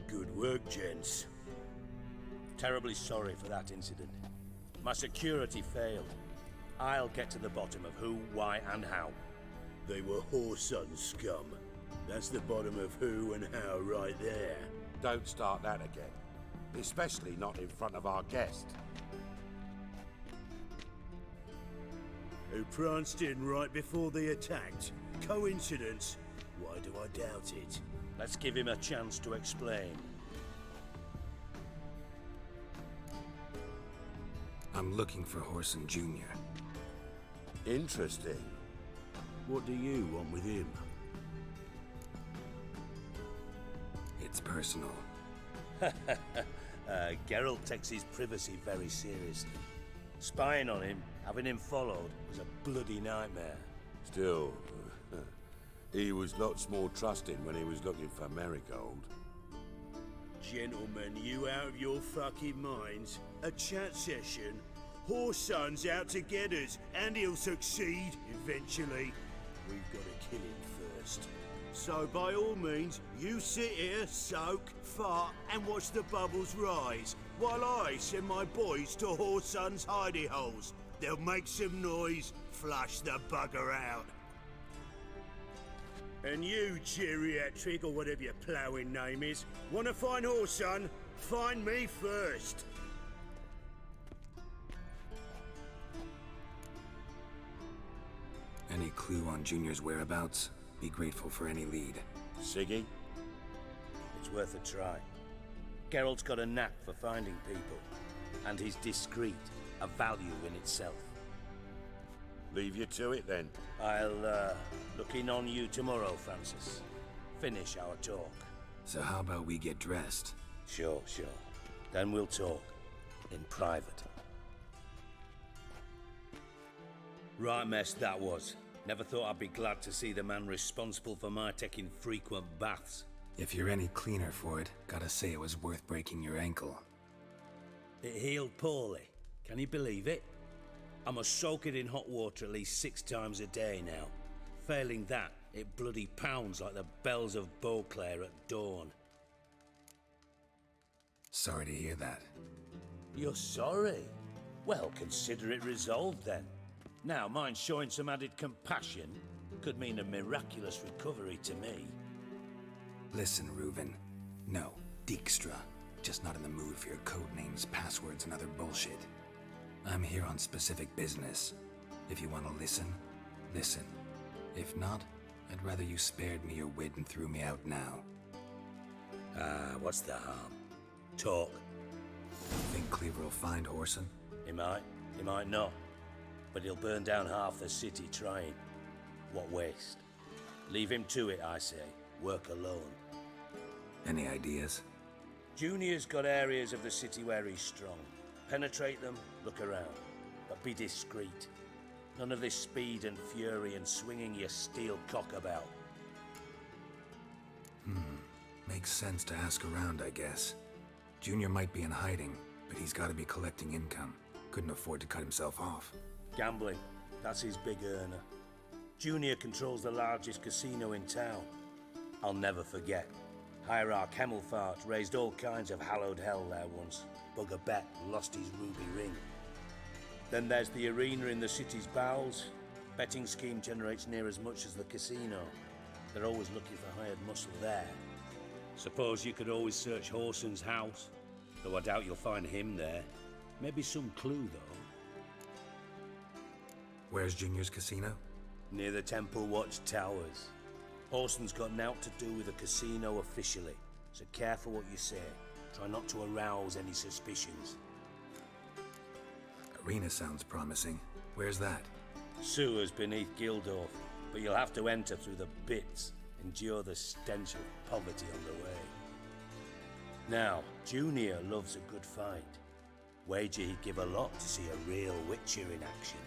Speaker 1: Good work, gents.
Speaker 15: Terribly sorry for that incident. My security failed. I'll get to the bottom of who, why, and how.
Speaker 1: They were whoreson scum. That's the bottom of who and how right there.
Speaker 23: Don't start that again. Especially not in front of our guest.
Speaker 1: Who pranced in right before they attacked. Coincidence? Why do I doubt it?
Speaker 15: Let's give him a chance to explain.
Speaker 4: I'm looking for Horson Jr.
Speaker 23: Interesting.
Speaker 1: What do you want with him?
Speaker 4: It's personal.
Speaker 15: Geralt takes his privacy very seriously. Spying on him, having him followed, was a bloody nightmare.
Speaker 23: Still, he was lots more trusting when he was looking for Marigold.
Speaker 1: Gentlemen, you out of your fucking minds? A chat session? Whoreson's out to get us, and he'll succeed eventually. We've got to kill him first. So by all means, you sit here, soak, fart, and watch the bubbles rise, while I send my boys to Whoreson's hidey holes. They'll make some noise, flush the bugger out. And you, geriatric, or whatever your ploughing name is, want to find Whoreson? Find me first.
Speaker 4: Any clue on Junior's whereabouts? Be grateful for any lead.
Speaker 23: Siggy?
Speaker 15: It's worth a try. Geralt's got a knack for finding people, and he's discreet, a value in itself.
Speaker 23: Leave you to it then.
Speaker 15: I'll look in on you tomorrow, Francis. Finish our talk.
Speaker 4: So how about we get dressed?
Speaker 15: Sure. Then we'll talk. In private. Right mess that was. Never thought I'd be glad to see the man responsible for my taking frequent baths.
Speaker 4: If you're any cleaner for it, gotta say it was worth breaking your ankle.
Speaker 15: It healed poorly. Can you believe it? I must soak it in hot water at least 6 times a day now. Failing that, it bloody pounds like the bells of Beauclair at dawn.
Speaker 4: Sorry to hear that.
Speaker 15: You're sorry? Well, consider it resolved then. Now, mind showing some added compassion could mean a miraculous recovery to me.
Speaker 4: Listen, Reuven. No, Dijkstra. Just not in the mood for your code names, passwords, and other bullshit. I'm here on specific business. If you want to listen, listen. If not, I'd rather you spared me your wit and threw me out now.
Speaker 15: What's the harm? Talk.
Speaker 4: Think Cleaver will find Horson?
Speaker 15: He might not. But he'll burn down half the city trying. What waste. Leave him to it, I say. Work alone.
Speaker 4: Any ideas?
Speaker 15: Junior's got areas of the city where he's strong. Penetrate them, look around. But be discreet. None of this speed and fury and swinging your steel cock about.
Speaker 4: Makes sense to ask around, I guess. Junior might be in hiding, but he's gotta be collecting income. Couldn't afford to cut himself off.
Speaker 15: Gambling. That's his big earner. Junior controls the largest casino in town. I'll never forget. Hierarch Hemmelfart raised all kinds of hallowed hell there once. Bugger bet lost his ruby ring. Then there's the arena in the city's bowels. Betting scheme generates near as much as the casino. They're always looking for hired muscle there. Suppose you could always search Whoreson's house, though I doubt you'll find him there. Maybe some clue, though.
Speaker 4: Where's Junior's casino?
Speaker 15: Near the Temple Watch Towers. Horson's got naught to do with the casino officially, so careful what you say. Try not to arouse any suspicions.
Speaker 4: Arena sounds promising. Where's that?
Speaker 15: Sewers beneath Gildorf, but you'll have to enter through the bits, endure the stench of poverty on the way. Now, Junior loves a good fight. Wager he'd give a lot to see a real Witcher in action.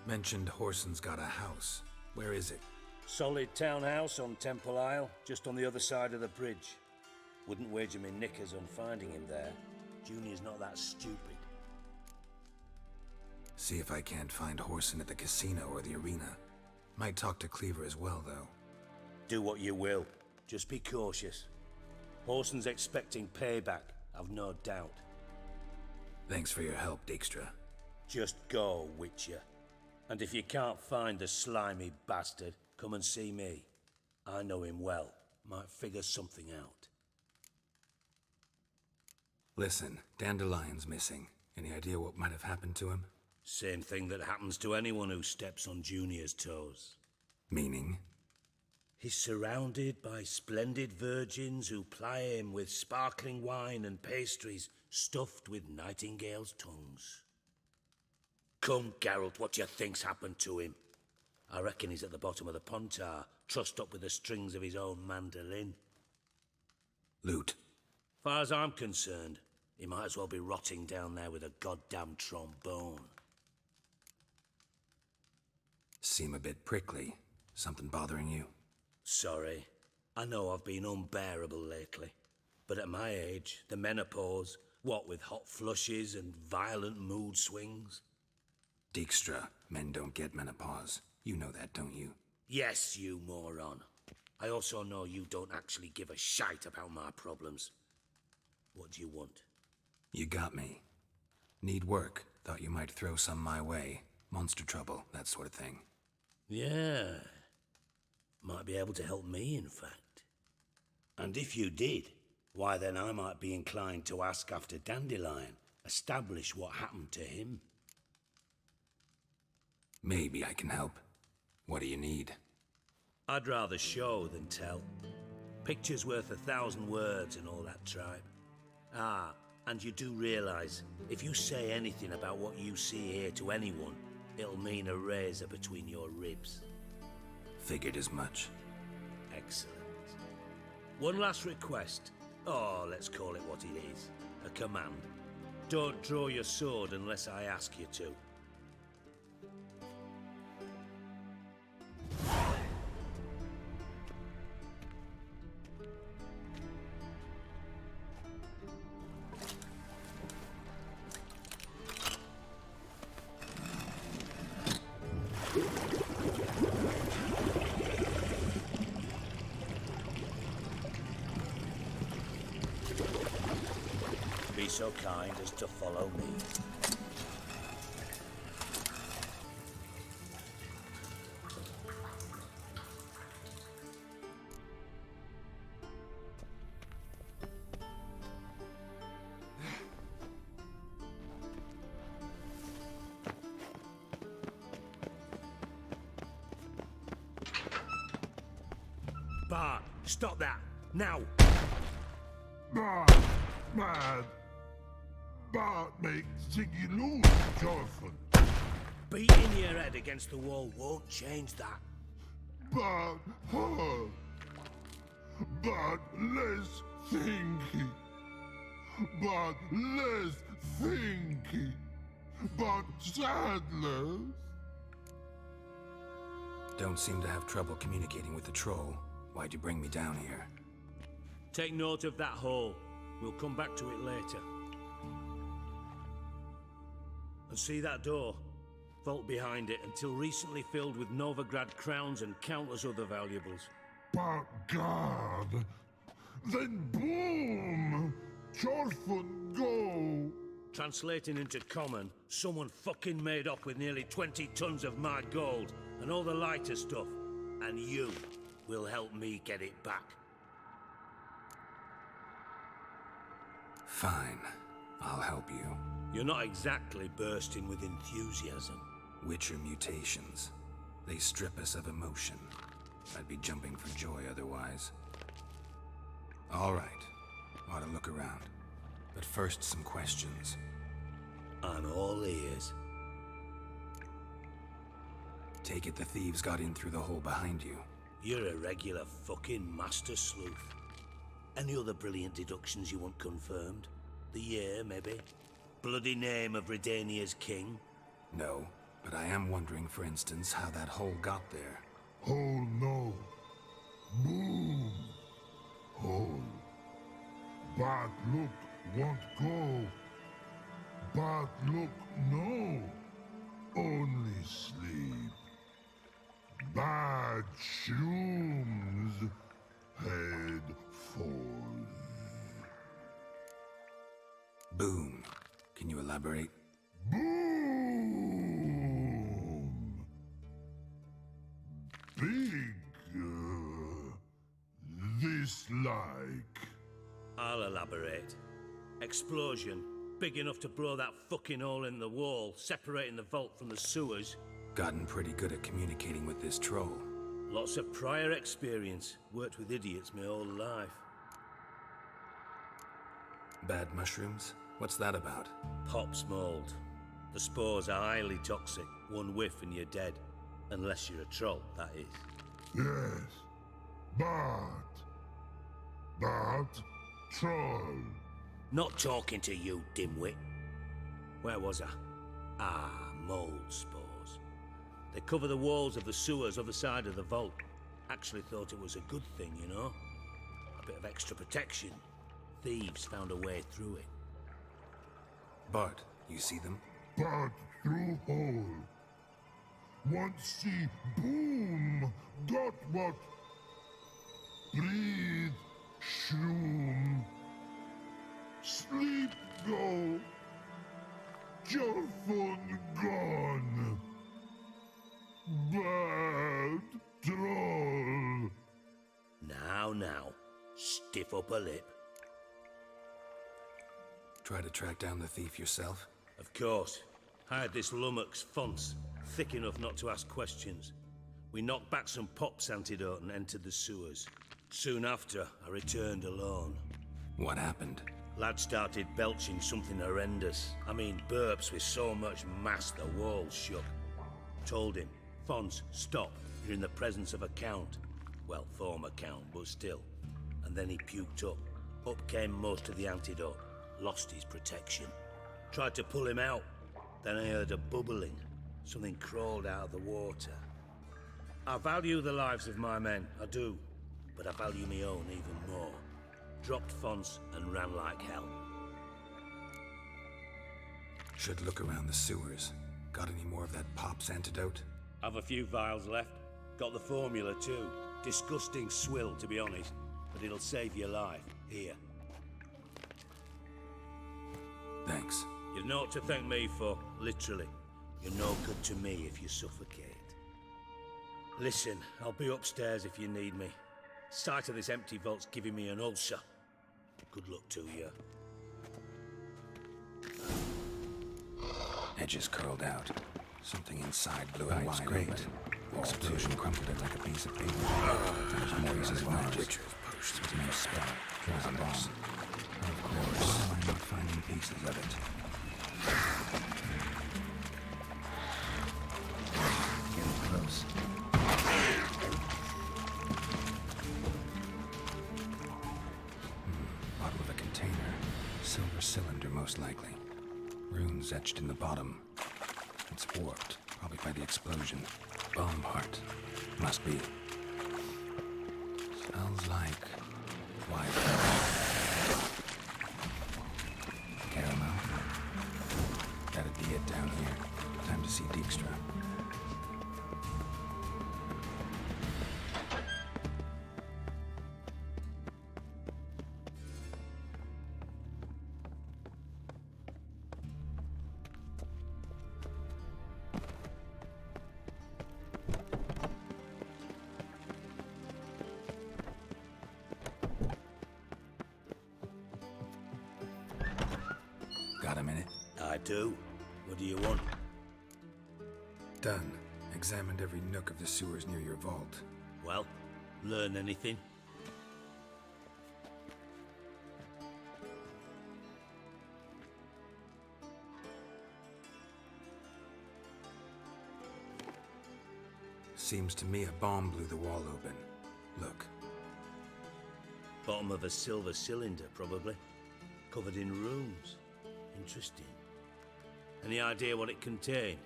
Speaker 4: Mentioned Horson's got a house. Where is it?
Speaker 15: Solid townhouse on Temple Isle, just on the other side of the bridge. Wouldn't wager me knickers on finding him there. Junior's not that stupid.
Speaker 4: See if I can't find Horson at the casino or the arena. Might talk to Cleaver as well, though.
Speaker 15: Do what you will. Just be cautious. Horson's expecting payback, I've no doubt.
Speaker 4: Thanks for your help, Dijkstra.
Speaker 15: Just go, Witcher. And if you can't find the slimy bastard, come and see me. I know him well. Might figure something out.
Speaker 4: Listen, Dandelion's missing. Any idea what might have happened to him?
Speaker 15: Same thing that happens to anyone who steps on Junior's toes.
Speaker 4: Meaning?
Speaker 15: He's surrounded by splendid virgins who ply him with sparkling wine and pastries stuffed with nightingales' tongues. Come, Geralt, what do you think's happened to him? I reckon he's at the bottom of the Pontar, trussed up with the strings of his own mandolin.
Speaker 4: Loot.
Speaker 15: Far as I'm concerned, he might as well be rotting down there with a goddamn trombone.
Speaker 4: Seem a bit prickly. Something bothering you?
Speaker 15: Sorry. I know I've been unbearable lately. But at my age, the menopause, what with hot flushes and violent mood swings?
Speaker 4: Dijkstra, men don't get menopause. You know that, don't you?
Speaker 15: Yes, you moron. I also know you don't actually give a shite about my problems. What do you want?
Speaker 4: You got me. Need work. Thought you might throw some my way. Monster trouble, that sort of thing.
Speaker 15: Yeah. Might be able to help me, in fact. And if you did, why then I might be inclined to ask after Dandelion, establish what happened to him.
Speaker 4: Maybe I can help. What do you need?
Speaker 15: I'd rather show than tell. Picture's worth 1,000 words and all that tribe. Ah, and you do realize, if you say anything about what you see here to anyone, it'll mean a razor between your ribs.
Speaker 4: Figured as much.
Speaker 15: Excellent. One last request. Oh, let's call it what it is. A command. Don't draw your sword unless I ask you to. Be so kind as to follow me. Bart, stop that! Now!
Speaker 8: Bart, man! Bart makes Ziggy lose, Jonathan.
Speaker 15: Beating your head against the wall won't change that.
Speaker 8: Bart hurt. Bart less thinky. Bart less thinky. Bart sadness.
Speaker 4: Don't seem to have trouble communicating with the troll. Why'd you bring me down here?
Speaker 15: Take note of that hole. We'll come back to it later. And see that door? Vault behind it, until recently filled with Novigrad crowns and countless other valuables.
Speaker 8: But God, then boom! Chorford go!
Speaker 15: Translating into common, someone fucking made off with nearly 20 tons of my gold and all the lighter stuff. And you will help me get it back.
Speaker 4: Fine. I'll help you.
Speaker 15: You're not exactly bursting with enthusiasm.
Speaker 4: Witcher mutations. They strip us of emotion. I'd be jumping for joy otherwise. All right. Ought to look around. But first, some questions.
Speaker 15: I'm all ears.
Speaker 4: Take it the thieves got in through the hole behind you.
Speaker 15: You're a regular fucking master sleuth. Any other brilliant deductions you want confirmed? The year, maybe? Bloody name of Redania's king?
Speaker 4: No, but I am wondering, for instance, how that hole got there.
Speaker 8: Hole no. Boom. Hole. Bad look won't go. Bad look no. Only sleep. Bad shrooms. Head falls.
Speaker 4: Boom. Can you elaborate?
Speaker 8: Boom! Big. This like.
Speaker 15: I'll elaborate. Explosion. Big enough to blow that fucking hole in the wall, separating the vault from the sewers.
Speaker 4: Gotten pretty good at communicating with this troll.
Speaker 15: Lots of prior experience. Worked with idiots my whole life.
Speaker 4: Bad mushrooms? What's that about?
Speaker 15: Pop's mold. The spores are highly toxic. One whiff and you're dead. Unless you're a troll, that is.
Speaker 8: Yes. But troll.
Speaker 15: Not talking to you, dimwit. Where was I? Ah, mold spores. They cover the walls of the sewers other side of the vault. Actually thought it was a good thing, you know? A bit of extra protection. Thieves found a way through it.
Speaker 4: Bart, you see them?
Speaker 8: But through hole. Want see boom. Got what? Breathe. Shroom. Sleep go. Your phone gone. Bad troll.
Speaker 15: Now. Stiff upper lip.
Speaker 4: Try to track down the thief yourself?
Speaker 15: Of course. Hired this lummox, Fonce, thick enough not to ask questions. We knocked back some Pop's antidote and entered the sewers. Soon after, I returned alone.
Speaker 4: What happened?
Speaker 15: Lad started belching something horrendous. I mean, burps with so much mass the walls shook. Told him, Fonce, stop. You're in the presence of a count. Well, former count, but still. And then he puked up. Up came most of the antidote. Lost his protection. Tried to pull him out. Then I heard a bubbling. Something crawled out of the water. I value the lives of my men, I do. But I value my own even more. Dropped Fonce and ran like hell.
Speaker 4: Should look around the sewers. Got any more of that Pop's antidote?
Speaker 15: Have a few vials left. Got the formula too. Disgusting swill, to be honest. But it'll save your life. Here.
Speaker 4: Thanks.
Speaker 15: You've naught to thank me for, literally. You're no good to me if you suffocate. Listen, I'll be upstairs if you need me. Sight of this empty vault's giving me an ulcer. Good luck to you.
Speaker 4: Edges curled out. Something inside blew out wide open. Explosion crumpled it like a piece of paper. There's more pieces of magic. There's no spell. There's a bomb. Of course, I'm not finding pieces of it. Getting close. Bottom of a container. Silver cylinder, most likely. Runes etched in the bottom. It's warped, probably by the explosion. Bomb heart. Must be. Smells like wildfire. Caramel. That'd be it down here. Time to see Dijkstra.
Speaker 1: I do. What do you want?
Speaker 4: Done. Examined every nook of the sewers near your vault.
Speaker 1: Well, learn anything?
Speaker 4: Seems to me a bomb blew the wall open. Look.
Speaker 1: Bottom of a silver cylinder, probably. Covered in runes. Interesting. Any idea what it contained?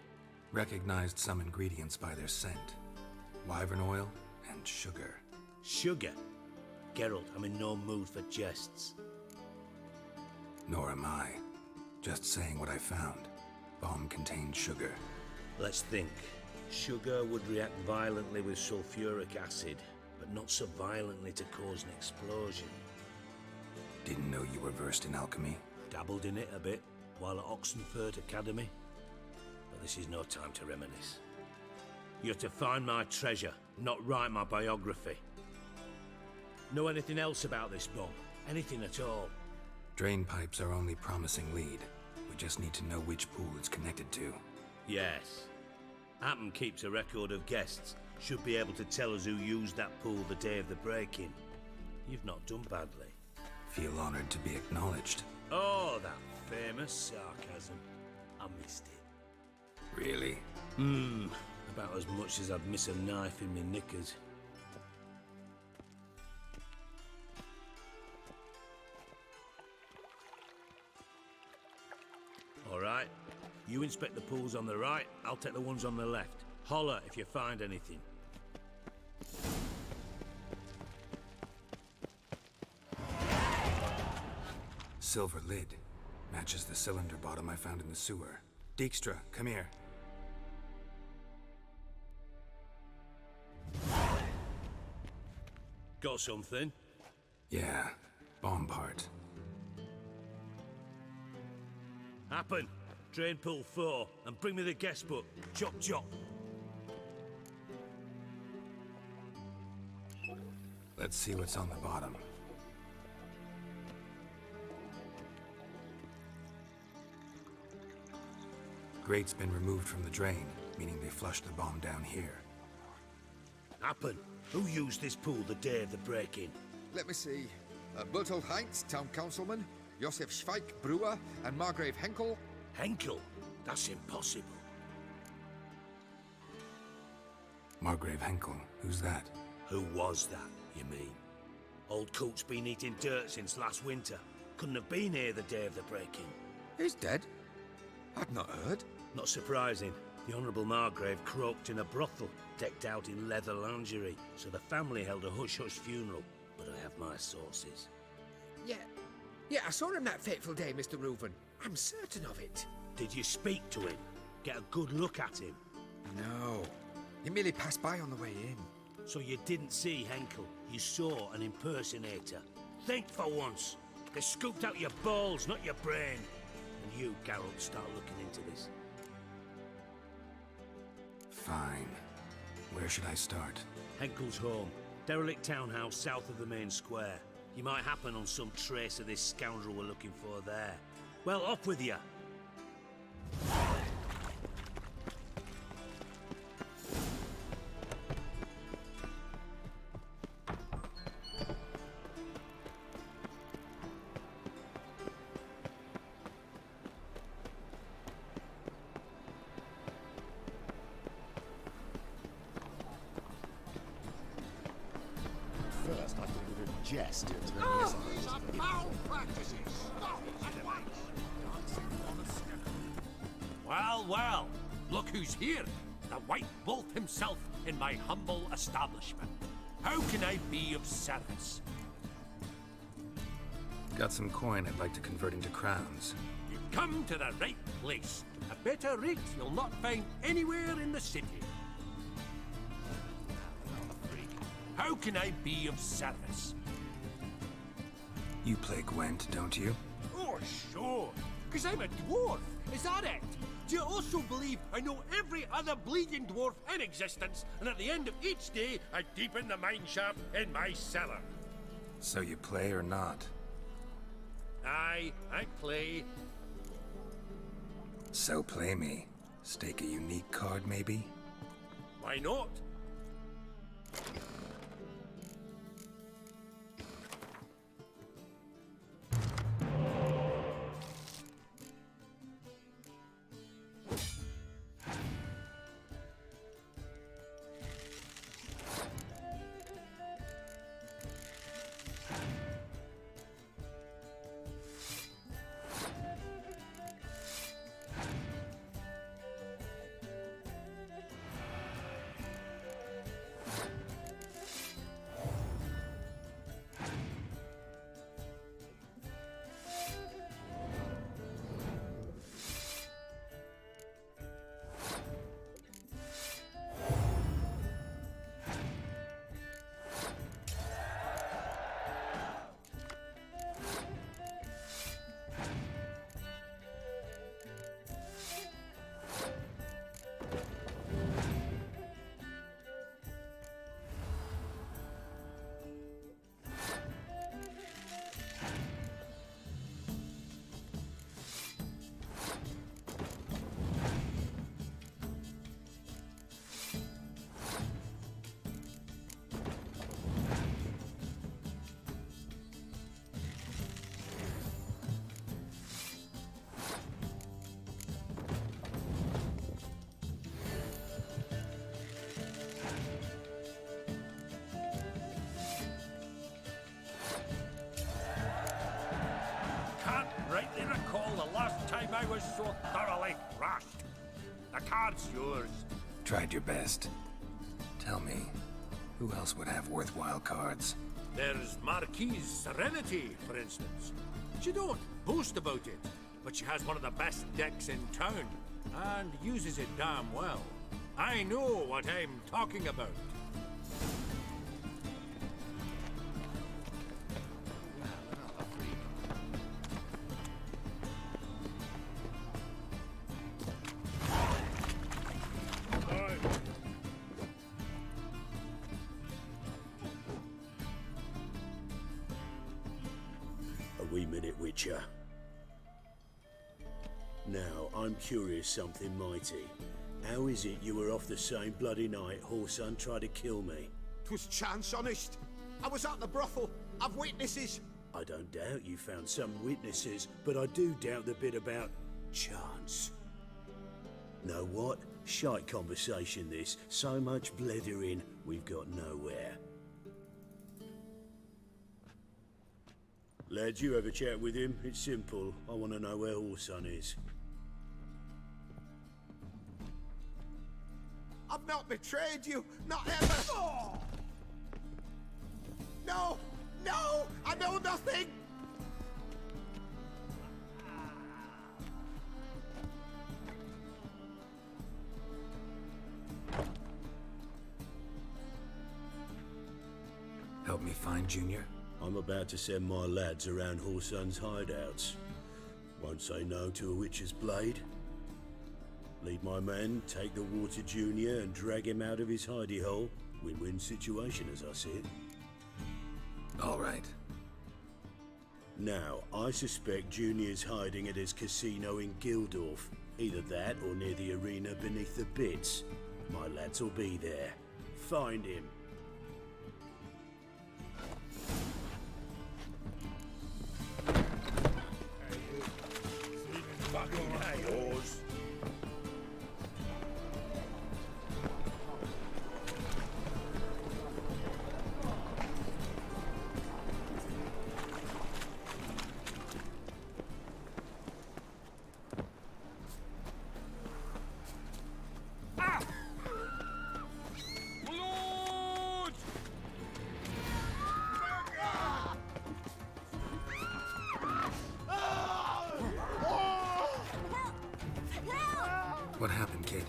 Speaker 4: Recognized some ingredients by their scent. Wyvern oil and sugar.
Speaker 1: Sugar? Geralt, I'm in no mood for jests.
Speaker 4: Nor am I. Just saying what I found. Bomb contained sugar.
Speaker 1: Let's think. Sugar would react violently with sulfuric acid, but not so violently to cause an explosion.
Speaker 4: Didn't know you were versed in alchemy.
Speaker 1: Dabbled in it a bit, while at Oxenford Academy. But this is no time to reminisce. You're to find my treasure, not write my biography. Know anything else about this bomb? Anything at all?
Speaker 4: Drain pipes are only promising lead. We just need to know which pool it's connected to.
Speaker 1: Yes. Appen keeps a record of guests. Should be able to tell us who used that pool the day of the break-in. You've not done badly.
Speaker 4: Feel honored to be acknowledged.
Speaker 1: Oh, that famous sarcasm. I missed it.
Speaker 4: Really?
Speaker 1: About as much as I'd miss a knife in my knickers. All right. You inspect the pools on the right, I'll take the ones on the left. Holler if you find anything.
Speaker 4: Silver lid. Matches the cylinder bottom I found in the sewer. Dijkstra, come here.
Speaker 1: Got something?
Speaker 4: Yeah, bomb part.
Speaker 1: Happen. Drain pool 4, and bring me the guest book. Chop chop.
Speaker 4: Let's see what's on the bottom. Grate's been removed from the drain, meaning they flushed the bomb down here.
Speaker 1: Happen. Who used this pool the day of the break-in?
Speaker 13: Let me see. Bertolt Heinz, town councilman, Josef Schweik, brewer, and Margrave Henkel.
Speaker 1: Henkel? That's impossible.
Speaker 4: Margrave Henkel, who's that?
Speaker 1: Who was that, you mean? Old coot's been eating dirt since last winter. Couldn't have been here the day of the break-in.
Speaker 13: He's dead? I'd not heard.
Speaker 1: Not surprising. The Honourable Margrave croaked in a brothel, decked out in leather lingerie, so the family held a hush-hush funeral. But I have my sources.
Speaker 14: Yeah, I saw him that fateful day, Mr. Reuven. I'm certain of it.
Speaker 1: Did you speak to him? Get a good look at him?
Speaker 14: No. He merely passed by on the way in.
Speaker 1: So you didn't see Henkel? You saw an impersonator? Think for once. They scooped out your balls, not your brain. And you, Geralt, start looking into this.
Speaker 4: Fine. Where should I start?
Speaker 1: Henkel's home. Derelict townhouse south of the main square. You might happen on some trace of this scoundrel we're looking for there. Well, off with you.
Speaker 2: First, I thought it was a jest.
Speaker 22: These are foul practices. Stop at once.
Speaker 16: Well, well, look who's here. The White Wolf himself in my humble establishment. How can I be of service?
Speaker 4: Got some coin I'd like to convert into crowns.
Speaker 16: You've come to the right place. A better rate you'll not find anywhere in the city. How can I be of service?
Speaker 4: You play Gwent, don't you?
Speaker 16: Oh, sure. Because I'm a dwarf. Is that it? Do you also believe I know every other bleeding dwarf in existence, and at the end of each day, I deepen the mineshaft in my cellar?
Speaker 4: So you play or not?
Speaker 16: Aye, I play.
Speaker 4: So play me. Stake a unique card, maybe?
Speaker 16: Why not? Rightly recall the last time I was so thoroughly thrashed. The card's yours.
Speaker 4: Tried your best. Tell me, who else would have worthwhile cards?
Speaker 16: There's Marquise Serenity, for instance. She don't boast about it, but she has one of the best decks in town, and uses it damn well. I know what I'm talking about.
Speaker 1: Witcher. Now, I'm curious something mighty. How is it you were off the same bloody night Whoreson tried to kill me?
Speaker 22: 'Twas chance, honest. I was at the brothel. I've witnesses.
Speaker 1: I don't doubt you found some witnesses, but I do doubt the bit about chance. Know what? Shite conversation this. So much blethering, we've got nowhere. Lads, you have a chat with him. It's simple. I want to know where Whoreson is.
Speaker 22: I've not betrayed you. Not ever. Oh! No! No! I know nothing!
Speaker 4: Help me find Junior?
Speaker 1: I'm about to send my lads around Whoreson's hideouts. Won't say no to a witch's blade. Lead my men, take the Water Junior and drag him out of his hidey hole. Win-win situation as I see it.
Speaker 4: All right.
Speaker 1: Now, I suspect Junior's hiding at his casino in Gildorf. Either that or near the arena beneath the bits. My lads will be there. Find him.
Speaker 16: Fucking yours.
Speaker 4: What happened, kid?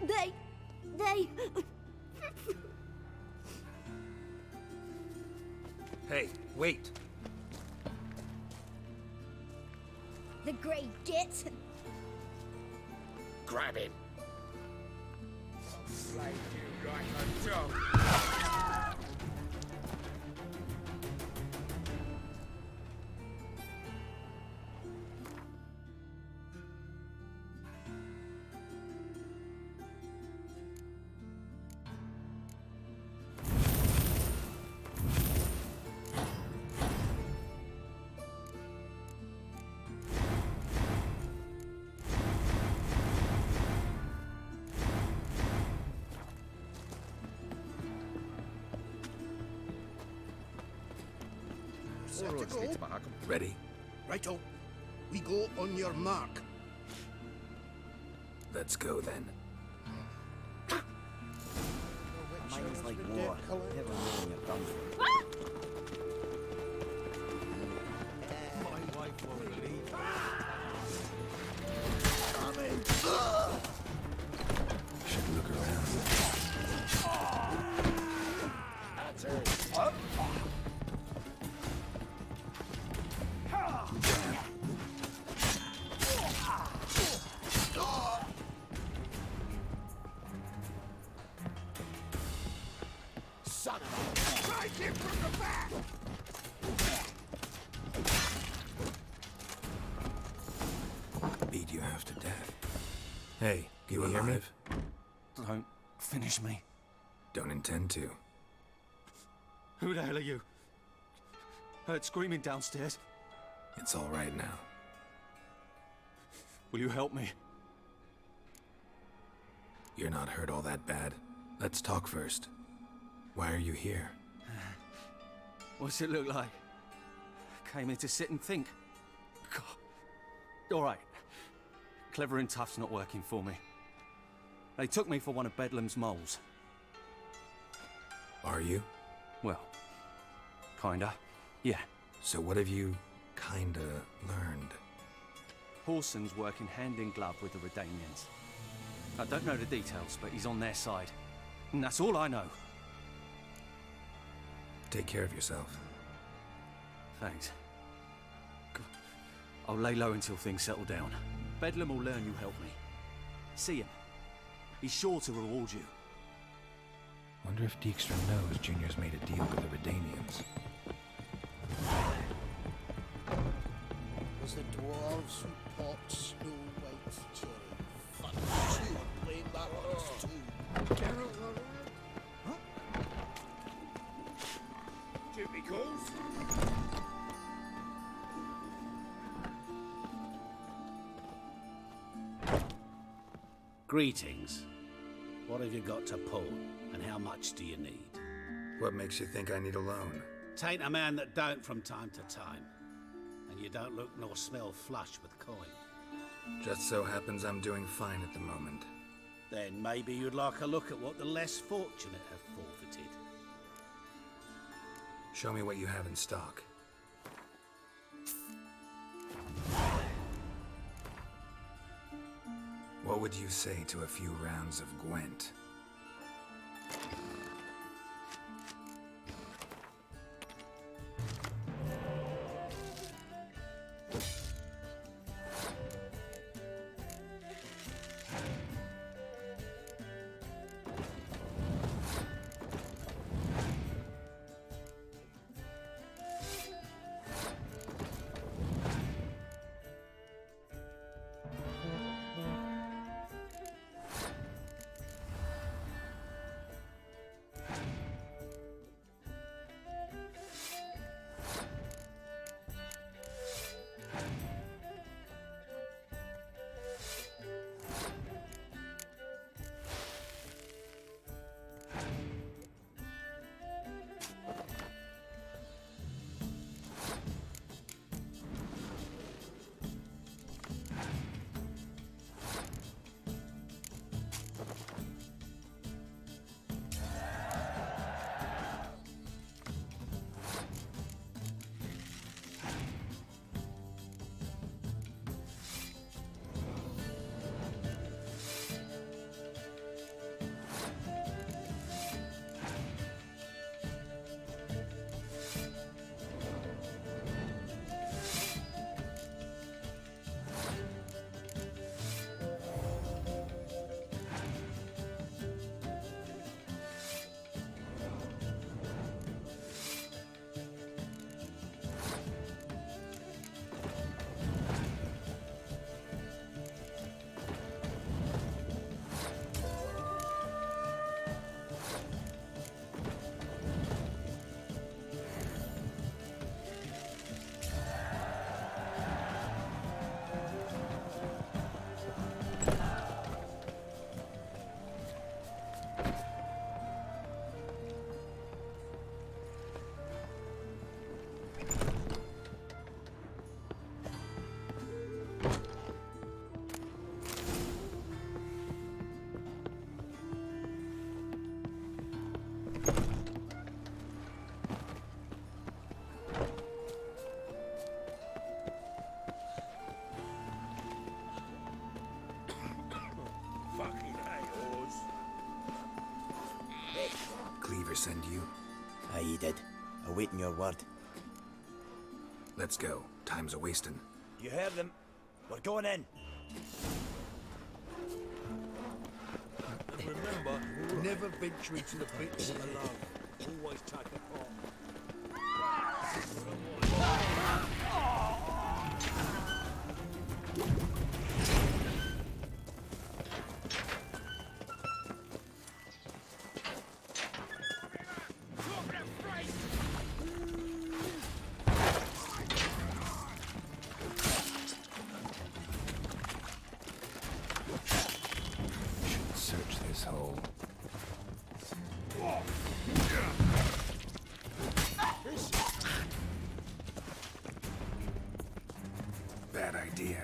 Speaker 21: They...
Speaker 4: Hey, wait!
Speaker 21: The Grey Git.
Speaker 13: Grab him. I'll slay you like a dog.
Speaker 3: Set to go.
Speaker 4: Ready?
Speaker 3: Righto. We go on your mark.
Speaker 4: Let's go then.
Speaker 12: Mine's like war. Never knowing your thumbs.
Speaker 3: My wife will leave.
Speaker 4: Should look around.
Speaker 3: That's it. Son of a... Strike him from the back!
Speaker 4: Beat you half to death. Hey, you hear me?
Speaker 12: Don't finish me.
Speaker 4: Don't intend to.
Speaker 12: Who the hell are you? Heard screaming downstairs.
Speaker 4: It's all right now.
Speaker 12: Will you help me?
Speaker 4: You're not hurt all that bad. Let's talk first. Why are you here?
Speaker 12: What's it look like? Came here to sit and think. God. All right. Clever and tough's not working for me. They took me for one of Bedlam's moles.
Speaker 4: Are you?
Speaker 12: Well, kinda. Yeah.
Speaker 4: So what have you kinda learned?
Speaker 12: Horson's working hand in glove with the Redanians. I don't know the details, but he's on their side. And that's all I know.
Speaker 4: Take care of yourself.
Speaker 12: Thanks. God. I'll lay low until things settle down. Bedlam will learn you helped me. See him. He's sure to reward you.
Speaker 4: Wonder if Dijkstra knows Junior's made a deal with the Redanians.
Speaker 3: Was the dwarves who popped Snow White's cherry. Fun too, and blame that on us too. Huh?
Speaker 1: Jimmy calls.
Speaker 7: Greetings. What have you got to pull, and how much do you need?
Speaker 4: What makes you think I need a loan?
Speaker 7: Tain't a man that don't from time to time. And you don't look nor smell flush with coin.
Speaker 4: Just so happens I'm doing fine at the moment.
Speaker 7: Then maybe you'd like a look at what the less fortunate have forfeited.
Speaker 4: Show me what you have in stock. What would you say to a few rounds of Gwent?
Speaker 1: Fucking A-Oars.
Speaker 4: Cleaver send you?
Speaker 5: Aye, he did. Awaiting your word.
Speaker 4: Let's go. Time's a-wasting.
Speaker 5: You heard them. We're going in.
Speaker 16: And remember, never venture into the pits alone. Always take a pot.
Speaker 4: Should search this hole. Bad idea.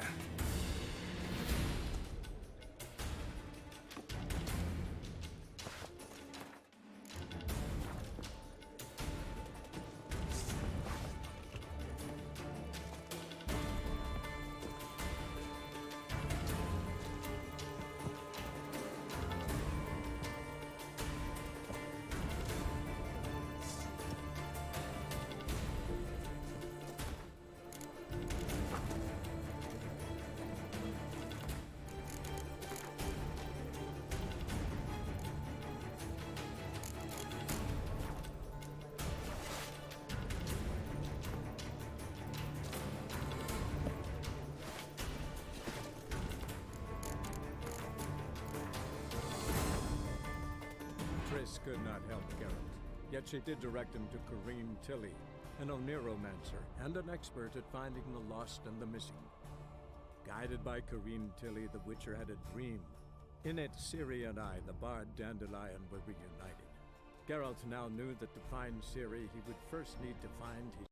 Speaker 17: Triss could not help Geralt, yet she did direct him to Corrine Tilly, an Oniromancer and an expert at finding the lost and the missing. Guided by Corrine Tilly, the Witcher had a dream. In it, Ciri and I, the bard Dandelion, were reunited. Geralt now knew that to find Ciri, he would first need to find his...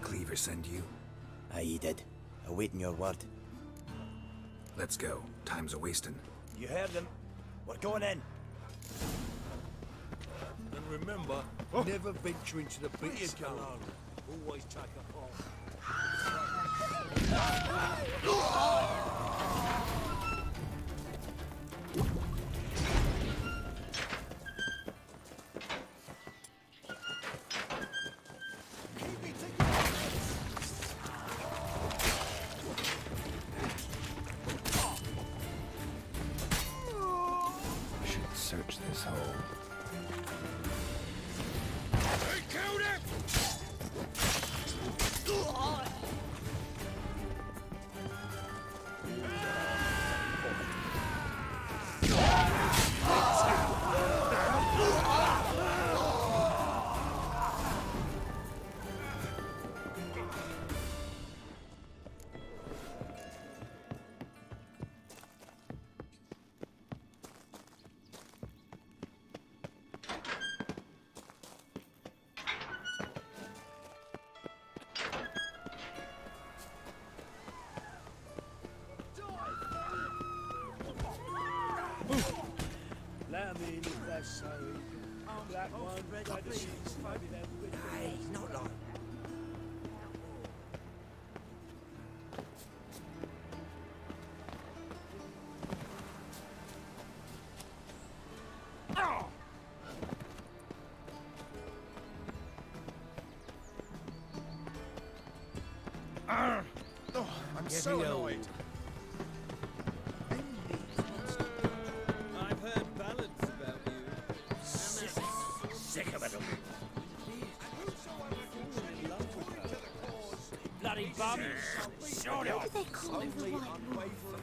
Speaker 4: Cleaver send you?
Speaker 5: Aye, he did. Awaiting your word.
Speaker 4: Let's go. Time's a-wasting.
Speaker 5: You heard them. We're going in.
Speaker 16: And remember, never venture into the pits alone. Always take a pot.
Speaker 4: Should search this hole.
Speaker 16: Hey, killed it!
Speaker 1: Let me in if that's so. That one, like the sheets, maybe they'll...
Speaker 5: Aye, not long.
Speaker 16: I'm so annoyed.
Speaker 18: I've heard ballads about you.
Speaker 1: Sick of it all.
Speaker 18: Fallen in love with her.
Speaker 11: bloody bums! Shut up!
Speaker 21: What do they call it? The White Wolf?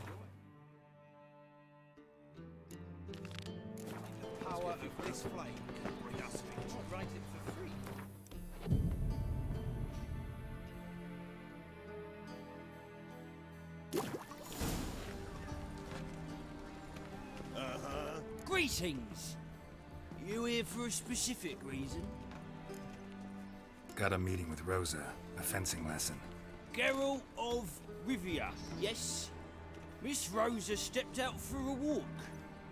Speaker 3: Power of this flame can bring us victory. Write it for free.
Speaker 11: Greetings! You here for a specific reason?
Speaker 4: Got a meeting with Rosa, a fencing lesson.
Speaker 11: Geralt of Rivia, yes? Miss Rosa stepped out for a walk.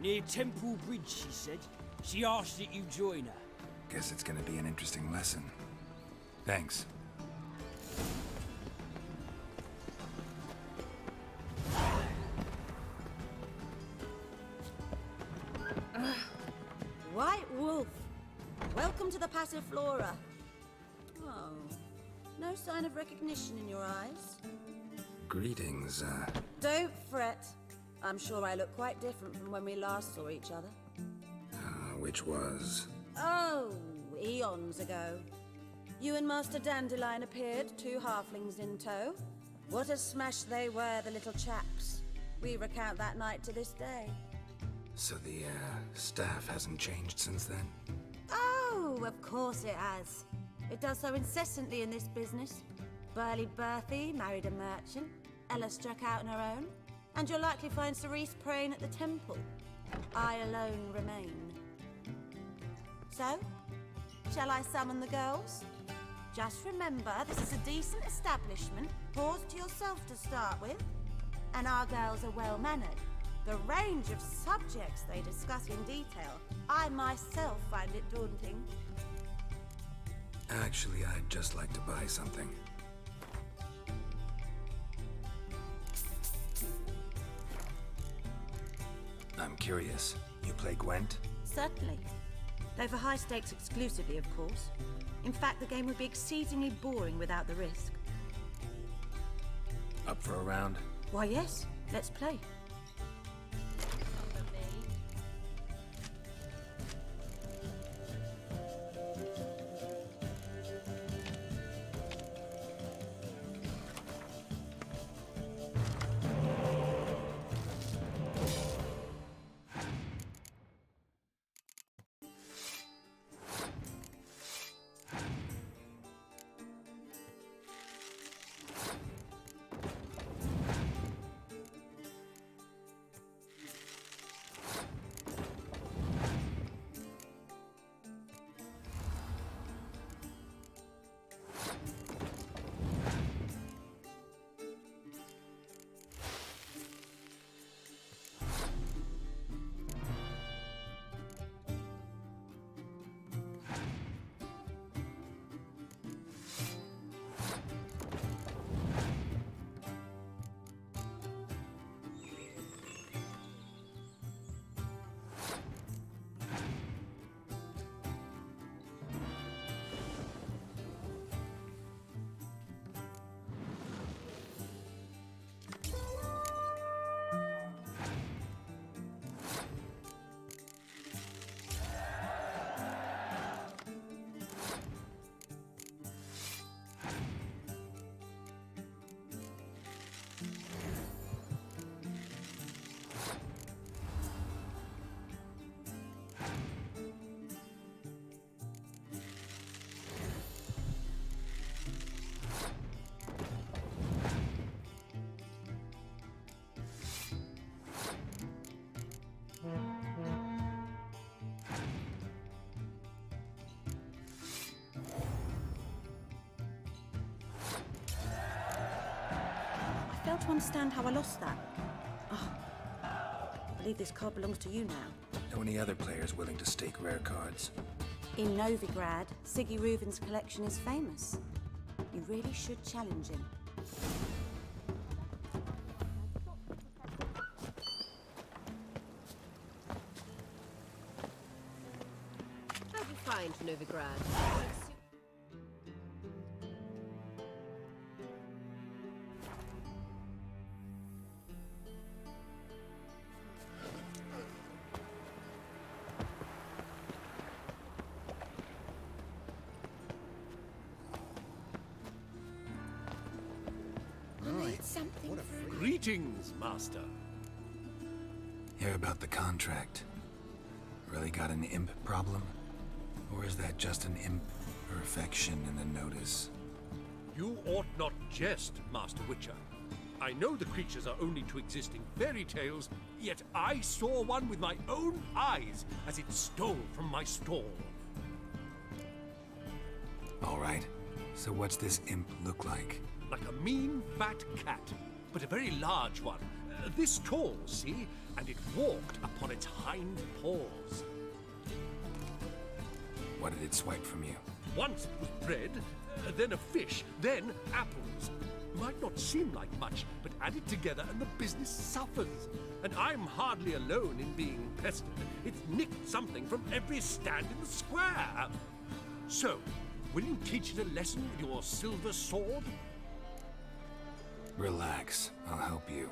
Speaker 11: Near Temple Bridge, she said. She asked that you join her.
Speaker 4: Guess it's gonna be an interesting lesson. Thanks.
Speaker 21: White Wolf, welcome to the Passiflora. Oh, no sign of recognition in your eyes?
Speaker 4: Greetings,
Speaker 21: Don't fret. I'm sure I look quite different from when we last saw each other.
Speaker 4: which was...
Speaker 21: Oh, eons ago. You and Master Dandelion appeared, two halflings in tow. What a smash they were, the little chaps. We recount that night to this day.
Speaker 4: So the, staff hasn't changed since then?
Speaker 21: Oh, of course it has. It does so incessantly in this business. Burly Berthy married a merchant. Ella struck out on her own. And you'll likely find Cerise praying at the temple. I alone remain. So, shall I summon the girls? Just remember, this is a decent establishment. Pause to yourself to start with. And our girls are well-mannered. The range of subjects they discuss in detail, I myself find it daunting.
Speaker 4: Actually, I'd just like to buy something. I'm curious. You play Gwent?
Speaker 21: Certainly. Though for high stakes exclusively, of course. In fact, the game would be exceedingly boring without the risk.
Speaker 4: Up for a round?
Speaker 21: Why, yes. Let's play. I fail to understand how I lost that. Oh, I believe this card belongs to you now.
Speaker 4: Know any other players willing to stake rare cards?
Speaker 21: In Novigrad, Siggy Reuven's collection is famous. You really should challenge him.
Speaker 18: How'd you find Novigrad?
Speaker 16: Greetings, Master.
Speaker 4: Hear about the contract. Really got an imp problem? Or is that just an imp perfection in the notice?
Speaker 16: You ought not jest, Master Witcher. I know the creatures are only to exist in fairy tales, yet I saw one with my own eyes as it stole from my stall.
Speaker 4: All right. So what's this imp look like?
Speaker 16: Like a mean, fat cat, but a very large one. This tall, see? And it walked upon its hind paws.
Speaker 4: What did it swipe from you?
Speaker 16: Once it was bread, then a fish, then apples. Might not seem like much, but add it together and the business suffers. And I'm hardly alone in being pestered. It's nicked something from every stand in the square. So, will you teach it a lesson with your silver sword?
Speaker 4: Relax, I'll help you.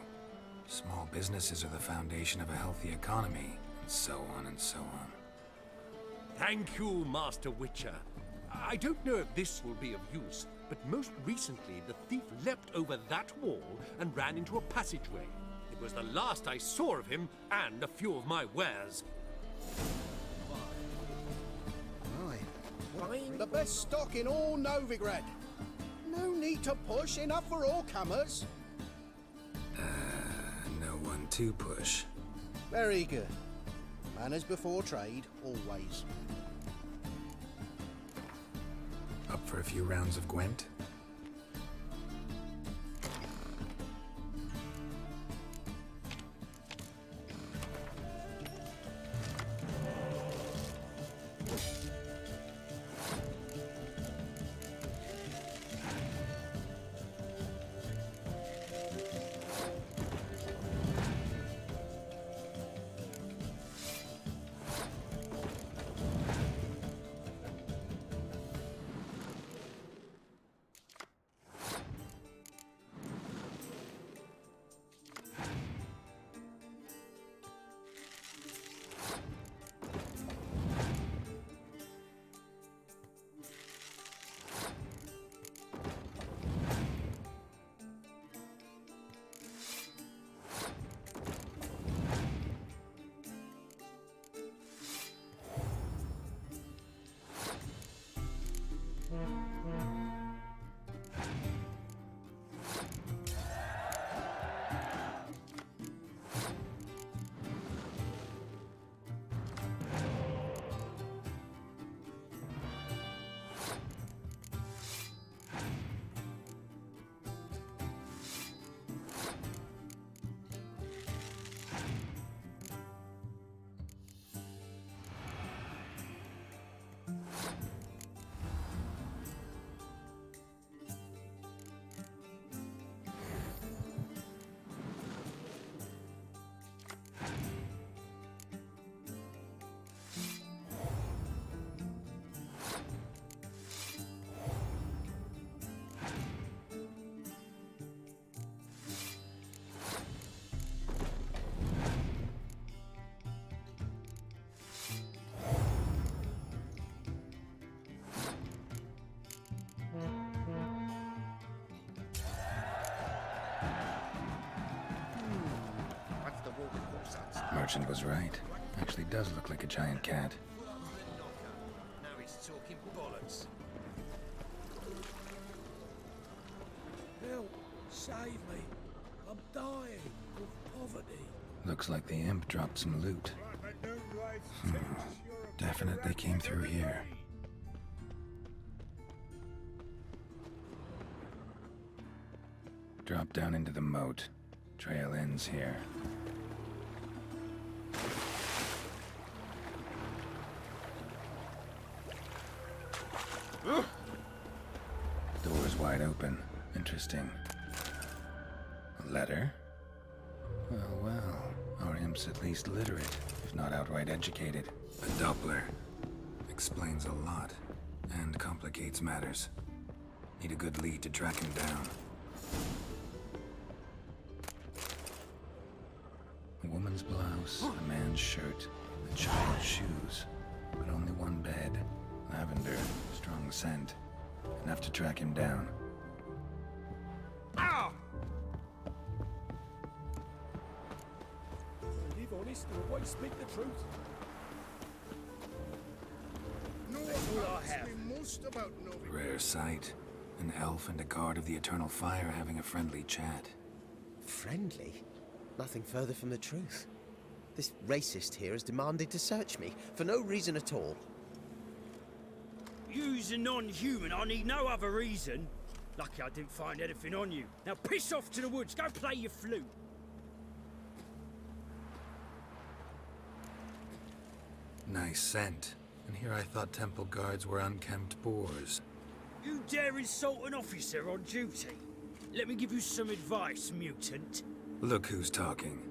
Speaker 4: Small businesses are the foundation of a healthy economy, and so on and so on.
Speaker 16: Thank you, Master Witcher. I don't know if this will be of use, but most recently the thief leapt over that wall and ran into a passageway. It was the last I saw of him and a few of my wares.
Speaker 3: Right. The best stock in all Novigrad. No need to push, enough for all comers.
Speaker 4: No one to push.
Speaker 3: Very good. Manners before trade, always.
Speaker 4: Up for a few rounds of Gwent? Merchant was right. Actually does look like a giant cat.
Speaker 13: Now he's talking bollocks.
Speaker 11: Help! Save me! I'm dying of poverty.
Speaker 4: Looks like the imp dropped some loot. Definitely came through here. Drop down into the moat. Trail ends here. Door's wide open. Interesting. A letter? Well, well. Our imp's at least literate, if not outright educated. A Doppler. Explains a lot, and complicates matters. Need a good lead to track him down. A woman's blouse, a man's shirt, a child's shoes. But only one bed. Lavender, strong scent. Enough to track him down.
Speaker 16: Ow! beast, or why speak the truth?
Speaker 22: No
Speaker 11: all I
Speaker 22: one asks
Speaker 11: have.
Speaker 22: me most about Novigrad.
Speaker 4: Rare sight. An elf and a guard of the Eternal Fire having a friendly chat.
Speaker 6: Friendly? Nothing further from the truth. This racist here has demanded to search me, for no reason at all.
Speaker 11: You's a non-human, I need no other reason. Lucky I didn't find anything on you. Now piss off to the woods, go play your flute.
Speaker 4: Nice scent. And here I thought temple guards were unkempt boors.
Speaker 11: You dare insult an officer on duty? Let me give you some advice, mutant.
Speaker 4: Look who's talking.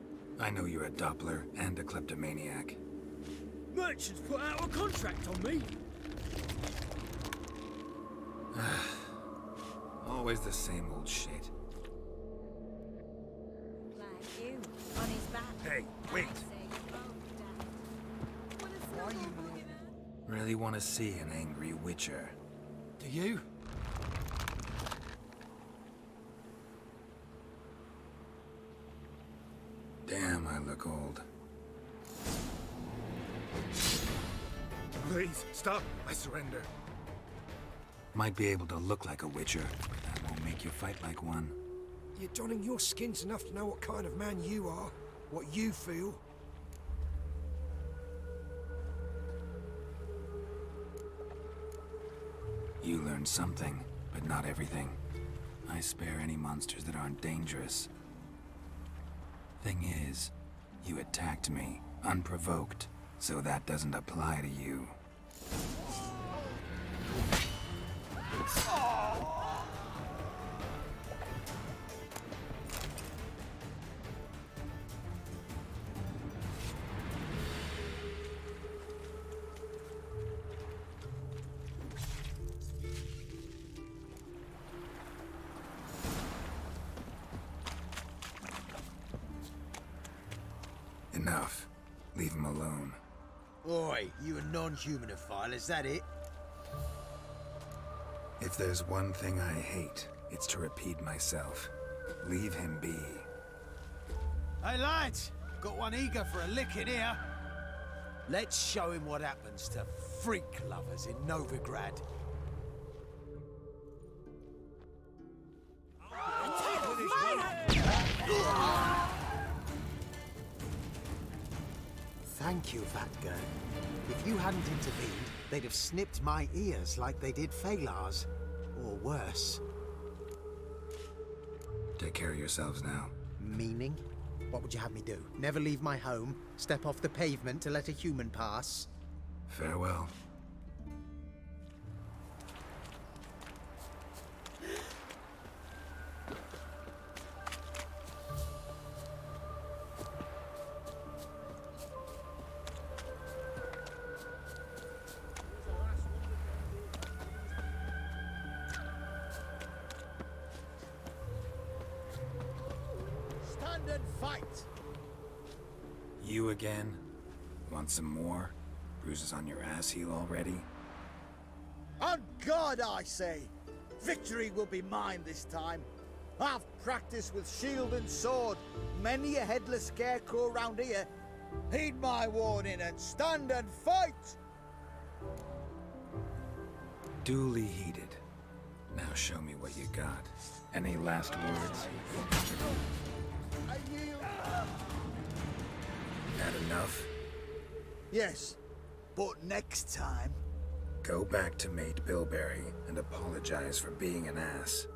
Speaker 4: I know you're a Doppler and a kleptomaniac.
Speaker 11: Merchants put out a contract on me.
Speaker 4: Always the same old shit.
Speaker 10: Like you, on his back.
Speaker 4: Hey, wait. Really want to see an angry witcher.
Speaker 12: Do you?
Speaker 4: Damn, I look old.
Speaker 16: Please, stop. I surrender.
Speaker 4: Might be able to look like a witcher, but that won't make you fight like one.
Speaker 16: You're donning your skins enough to know what kind of man you are, what you feel.
Speaker 4: You learned something, but not everything. I spare any monsters that aren't dangerous. Thing is, you attacked me, unprovoked, so that doesn't apply to you. Enough. Leave him alone.
Speaker 6: Oi, you a non-humanophile, is that it?
Speaker 4: If there's one thing I hate, it's to repeat myself. Leave him be.
Speaker 6: Hey lads, got one eager for a lick in here. Let's show him what happens to freak lovers in Novigrad. Thank you, Vatgern. If you hadn't intervened, they'd have snipped my ears like they did Phalar's. Or worse.
Speaker 4: Take care of yourselves now.
Speaker 6: Meaning? What would you have me do? Never leave my home? Step off the pavement to let a human pass?
Speaker 4: Farewell.
Speaker 22: Stand and fight!
Speaker 4: You again? Want some more? Bruises on your ass heel already?
Speaker 9: On God, I say! Victory will be mine this time. I've practiced with shield and sword. Many a headless scarecrow round here. Heed my warning and stand and fight!
Speaker 4: Duly heeded. Now show me what you got. Any last words?
Speaker 9: I yield.
Speaker 4: That enough?
Speaker 9: Yes, but next time.
Speaker 4: Go back to Mate Bilberry and apologize for being an ass.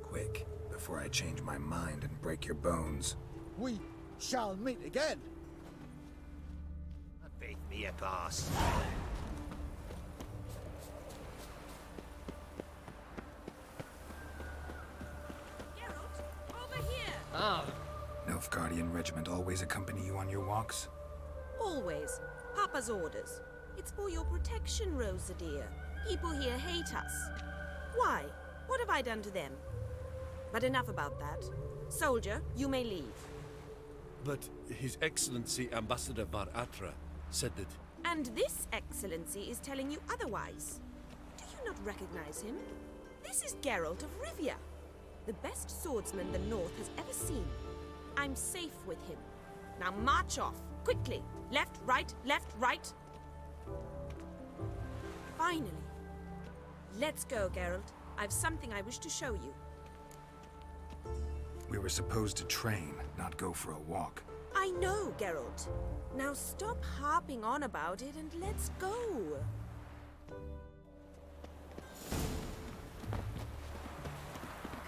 Speaker 4: Quick, before I change my mind and break your bones.
Speaker 9: We shall meet again.
Speaker 5: Beat me a pass.
Speaker 10: Over here!
Speaker 12: Ah.
Speaker 4: Nilfgaardian regiment always accompany you on your walks?
Speaker 19: Always. Papa's orders. It's for your protection, Rosa dear. People here hate us. Why? What have I done to them? But enough about that. Soldier, you may leave.
Speaker 20: But His Excellency Ambassador Var Atra said that...
Speaker 19: And this excellency is telling you otherwise. Do you not recognize him? This is Geralt of Rivia, the best swordsman the North has ever seen. I'm safe with him. Now march off. Quickly! Left, right, left, right! Finally. Let's go, Geralt. I've something I wish to show you.
Speaker 4: We were supposed to train, not go for a walk.
Speaker 19: I know, Geralt. Now stop harping on about it and let's go.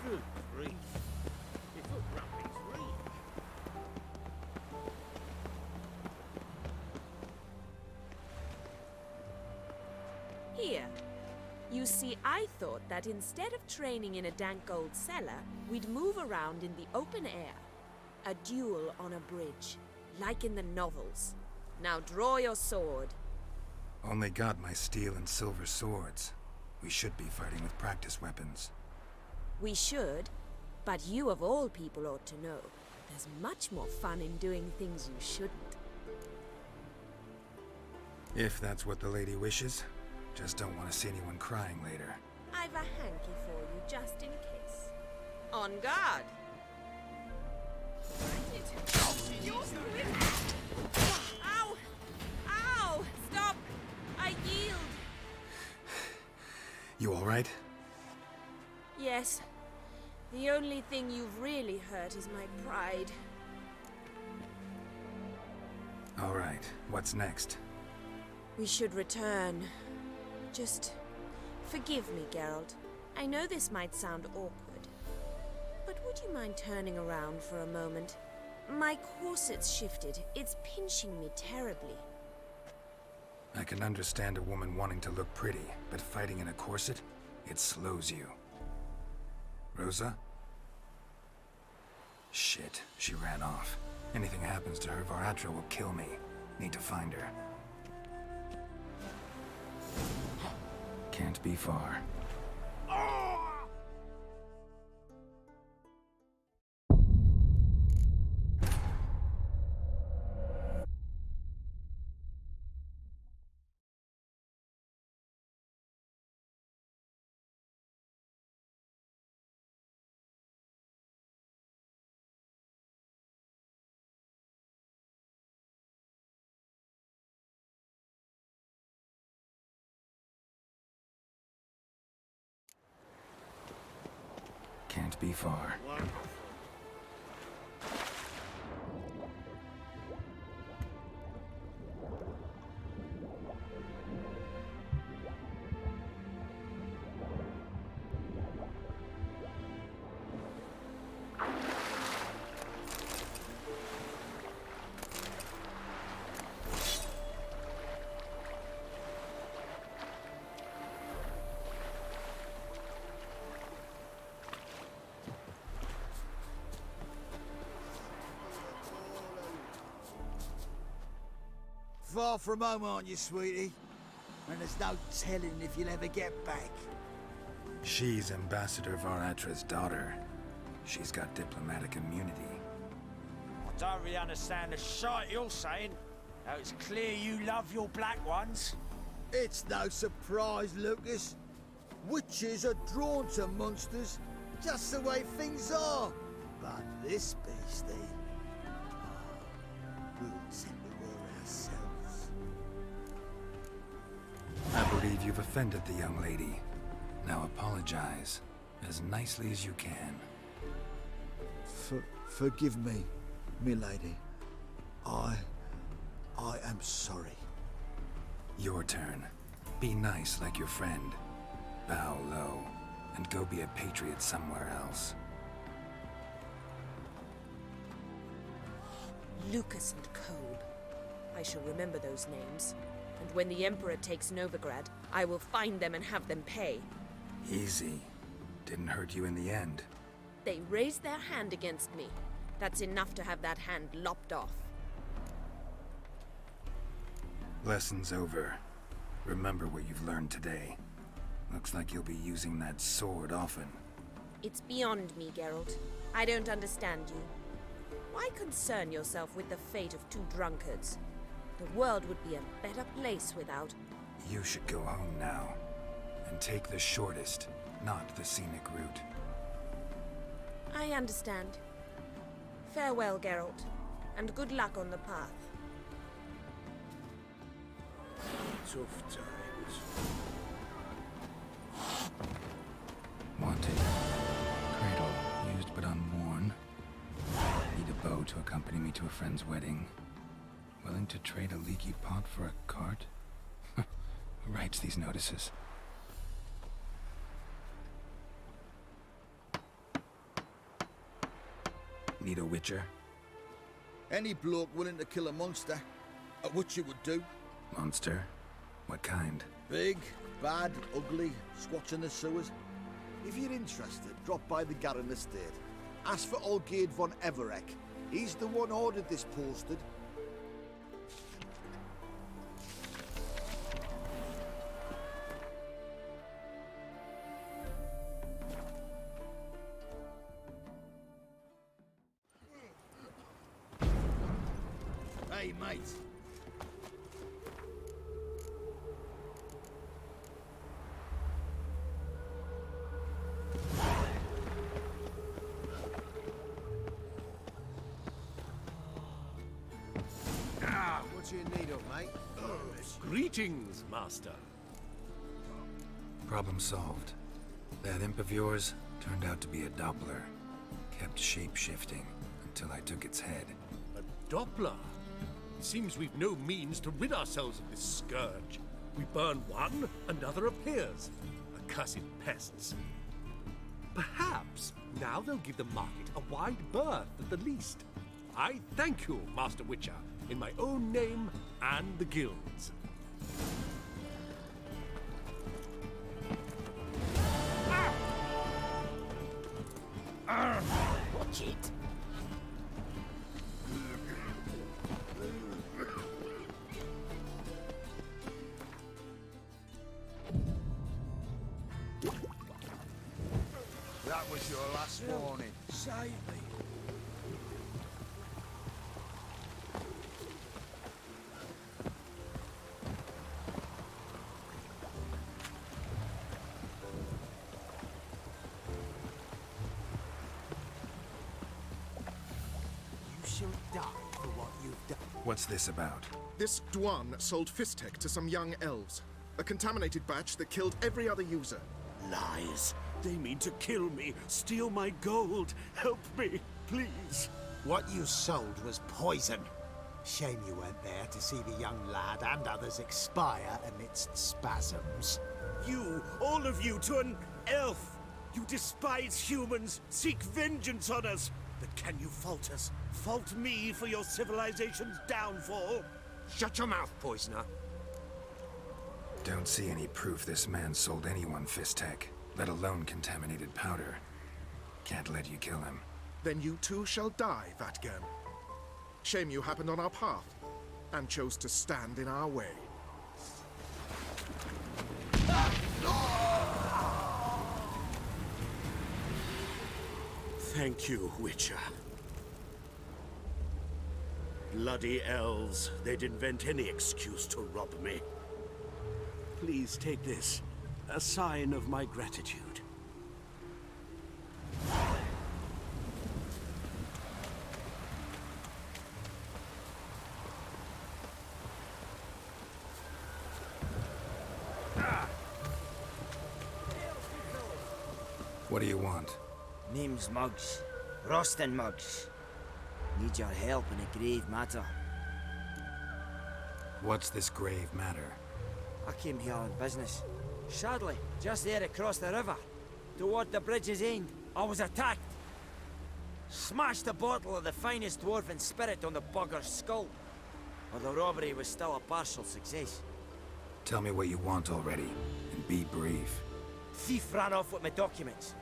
Speaker 11: Good grief. Your foot rubbing's reach.
Speaker 19: Here. You see, I thought that instead of training in a dank old cellar, we'd move around in the open air. A duel on a bridge, like in the novels. Now draw your sword.
Speaker 4: Only got my steel and silver swords. We should be fighting with practice weapons.
Speaker 19: We should, but you of all people ought to know. There's much more fun in doing things you shouldn't.
Speaker 4: If that's what the lady wishes. Just don't want to see anyone crying later.
Speaker 19: I've a hanky for you, just in case. On guard! Ow! Ow! Stop! I yield!
Speaker 4: You alright?
Speaker 19: Yes. The only thing you've really hurt is my pride.
Speaker 4: Alright, what's next?
Speaker 19: We should return. Just forgive me, Geralt. I know this might sound awkward, but would you mind turning around for a moment? My corset's shifted. It's pinching me terribly.
Speaker 4: I can understand a woman wanting to look pretty, but fighting in a corset, it slows you. Rosa? Shit, she ran off. Anything happens to her, Varatra will kill me. Need to find her. Can't be far. Can't be far.
Speaker 9: Far from home, aren't you, sweetie? And there's no telling if you'll ever get back.
Speaker 4: She's Ambassador Varatra's daughter. She's got diplomatic immunity.
Speaker 5: I don't really understand the shite you're saying. Now it's clear you love your black ones.
Speaker 9: It's no surprise, Lucas. Witches are drawn to monsters, just the way things are. But this beastie, we'll tend to her ourselves.
Speaker 4: I believe you've offended the young lady. Now apologize, as nicely as you can.
Speaker 9: Forgive me, milady. I am sorry.
Speaker 4: Your turn. Be nice like your friend. Bow low, and go be a patriot somewhere else.
Speaker 19: Lucas and Kolb. I shall remember those names. And when the Emperor takes Novigrad, I will find them and have them pay.
Speaker 4: Easy. Didn't hurt you in the end.
Speaker 19: They raised their hand against me. That's enough to have that hand lopped off.
Speaker 4: Lesson's over. Remember what you've learned today. Looks like you'll be using that sword often.
Speaker 19: It's beyond me, Geralt. I don't understand you. Why concern yourself with the fate of two drunkards? The world would be a better place without...
Speaker 4: You should go home now. And take the shortest, not the scenic route.
Speaker 19: I understand. Farewell, Geralt. And good luck on the path.
Speaker 1: Tough times.
Speaker 4: Wanted. Cradle, used but unworn. Need a bow to accompany me to a friend's wedding. Willing to trade a leaky pot for a cart? Who writes these notices? Need a witcher?
Speaker 9: Any bloke willing to kill a monster, a witcher would do.
Speaker 4: Monster? What kind?
Speaker 9: Big, bad, ugly, squats in the sewers. If you're interested, drop by the Garren estate. Ask for Olgerd von Everek. He's the one ordered this posted. Hey, mate.
Speaker 6: What do you need of, mate?
Speaker 20: Greetings, Master.
Speaker 4: Problem solved. That imp of yours turned out to be a Doppler. Kept shape-shifting until I took its head.
Speaker 20: A Doppler? It seems we've no means to rid ourselves of this scourge. We burn one, another appears. Accursed pests. Perhaps now they'll give the market a wide berth at the least. I thank you, Master Witcher, in my own name and the guild's.
Speaker 11: Watch it.
Speaker 9: That was your last warning.
Speaker 11: Save me.
Speaker 6: You shall die for what you've done.
Speaker 4: What's this about?
Speaker 8: This Dwan sold Fistek to some young elves. A contaminated batch that killed every other user.
Speaker 1: Lies. They mean to kill me, steal my gold. Help me, please.
Speaker 6: What you sold was poison. Shame you weren't there to see the young lad and others expire amidst spasms.
Speaker 1: You, all of you, to an elf. You despise humans, seek vengeance on us. But can you fault us? Fault me for your civilization's downfall?
Speaker 16: Shut your mouth, poisoner.
Speaker 4: Don't see any proof this man sold anyone Fistek, let alone contaminated powder. Can't let you kill him.
Speaker 8: Then you too shall die, Vatgern. Shame you happened on our path, and chose to stand in our way.
Speaker 1: Thank you, Witcher. Bloody elves. They'd invent any excuse to rob me. Please take this, a sign of my gratitude.
Speaker 4: What do you want?
Speaker 5: Name's Muggs. Rostin Muggs. Need your help in a grave matter.
Speaker 4: What's this grave matter?
Speaker 5: I came here on business. Sadly, just there across the river, toward the bridge's end, I was attacked. Smashed a bottle of the finest dwarven spirit on the bugger's skull. But the robbery was still a partial success.
Speaker 4: Tell me what you want already, and be brief.
Speaker 5: Thief ran off with my documents.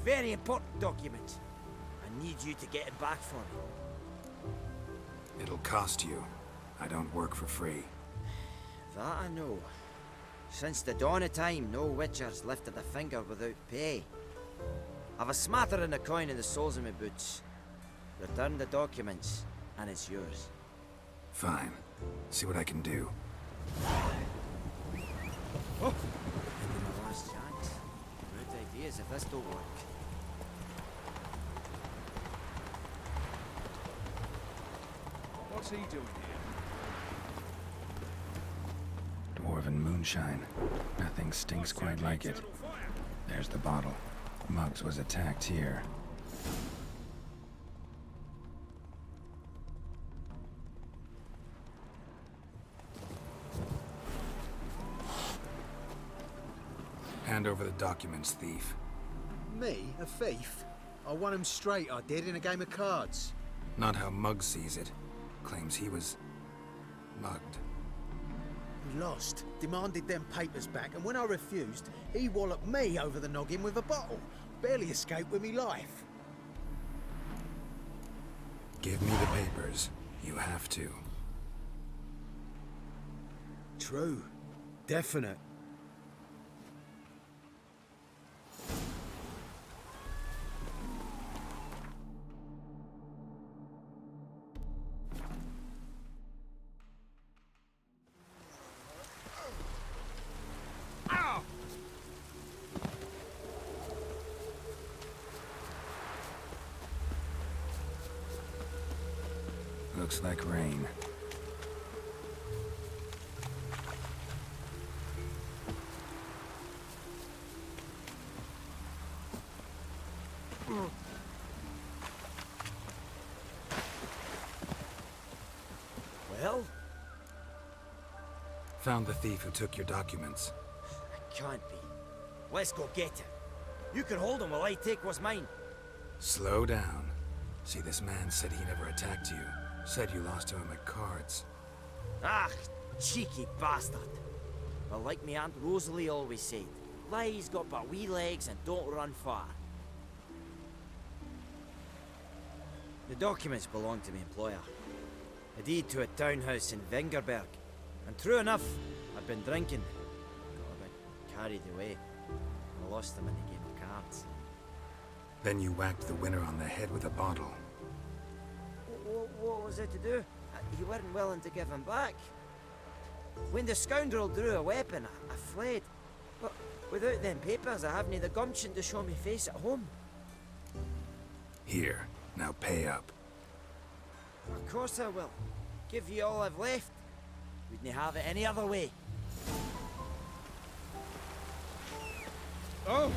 Speaker 5: Very important documents. I need you to get it back for me.
Speaker 4: It'll cost you. I don't work for free.
Speaker 5: That I know. Since the dawn of time, no witcher's lifted a finger without pay. I've a smattering of coin in the soles of my boots. Return the documents, and it's yours.
Speaker 4: Fine. See what I can do.
Speaker 5: Oh! Maybe my last chance. Good ideas if this don't work.
Speaker 15: What's he doing here?
Speaker 4: dwarven moonshine. Nothing stinks quite like it. There's the bottle. Muggs was attacked here. Hand over the documents, thief.
Speaker 6: Me? A thief? I won him straight, I did, in a game of cards.
Speaker 4: Not how Muggs sees it. Claims he was mugged.
Speaker 6: He lost, demanded them papers back, and when I refused, he walloped me over the noggin with a bottle. Barely escaped with me life.
Speaker 4: Give me the papers. You have to.
Speaker 6: True. Definite.
Speaker 4: Looks like rain.
Speaker 5: Well?
Speaker 4: Found the thief who took your documents.
Speaker 5: Can't be. Let's go get him. You can hold him while I take what's mine.
Speaker 4: Slow down. See, this man said he never attacked you. Said you lost to him at cards.
Speaker 5: Ah, cheeky bastard. Well, like me Aunt Rosalie always said, lies got but wee legs and don't run far. The documents belong to my employer. A deed to a townhouse in Wengerberg. And true enough, I've been drinking. Got a bit carried away. I lost them in the game of cards.
Speaker 4: Then you whacked the winner on the head with a bottle.
Speaker 5: What was I to do? You weren't willing to give him back. When the scoundrel drew a weapon, I fled. But without them papers, I haven't the gumption to show me face at home.
Speaker 4: Here, now pay up.
Speaker 5: Of course I will. Give you all I've left. Wouldn't have it any other way.
Speaker 11: Oh!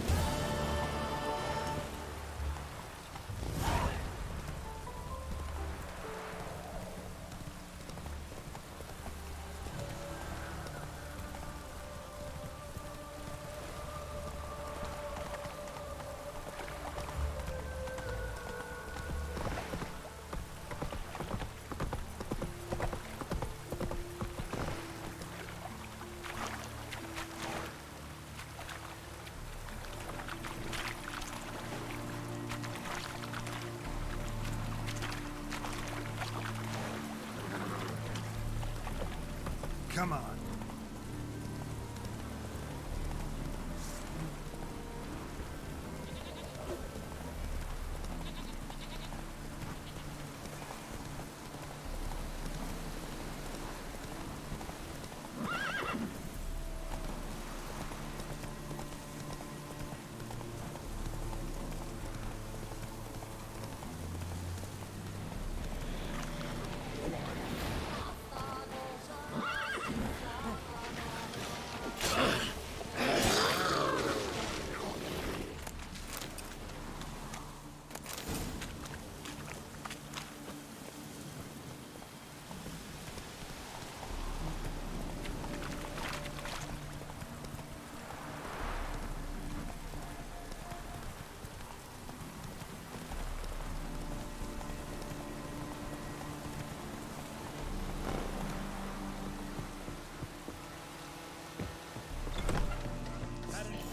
Speaker 2: Come on.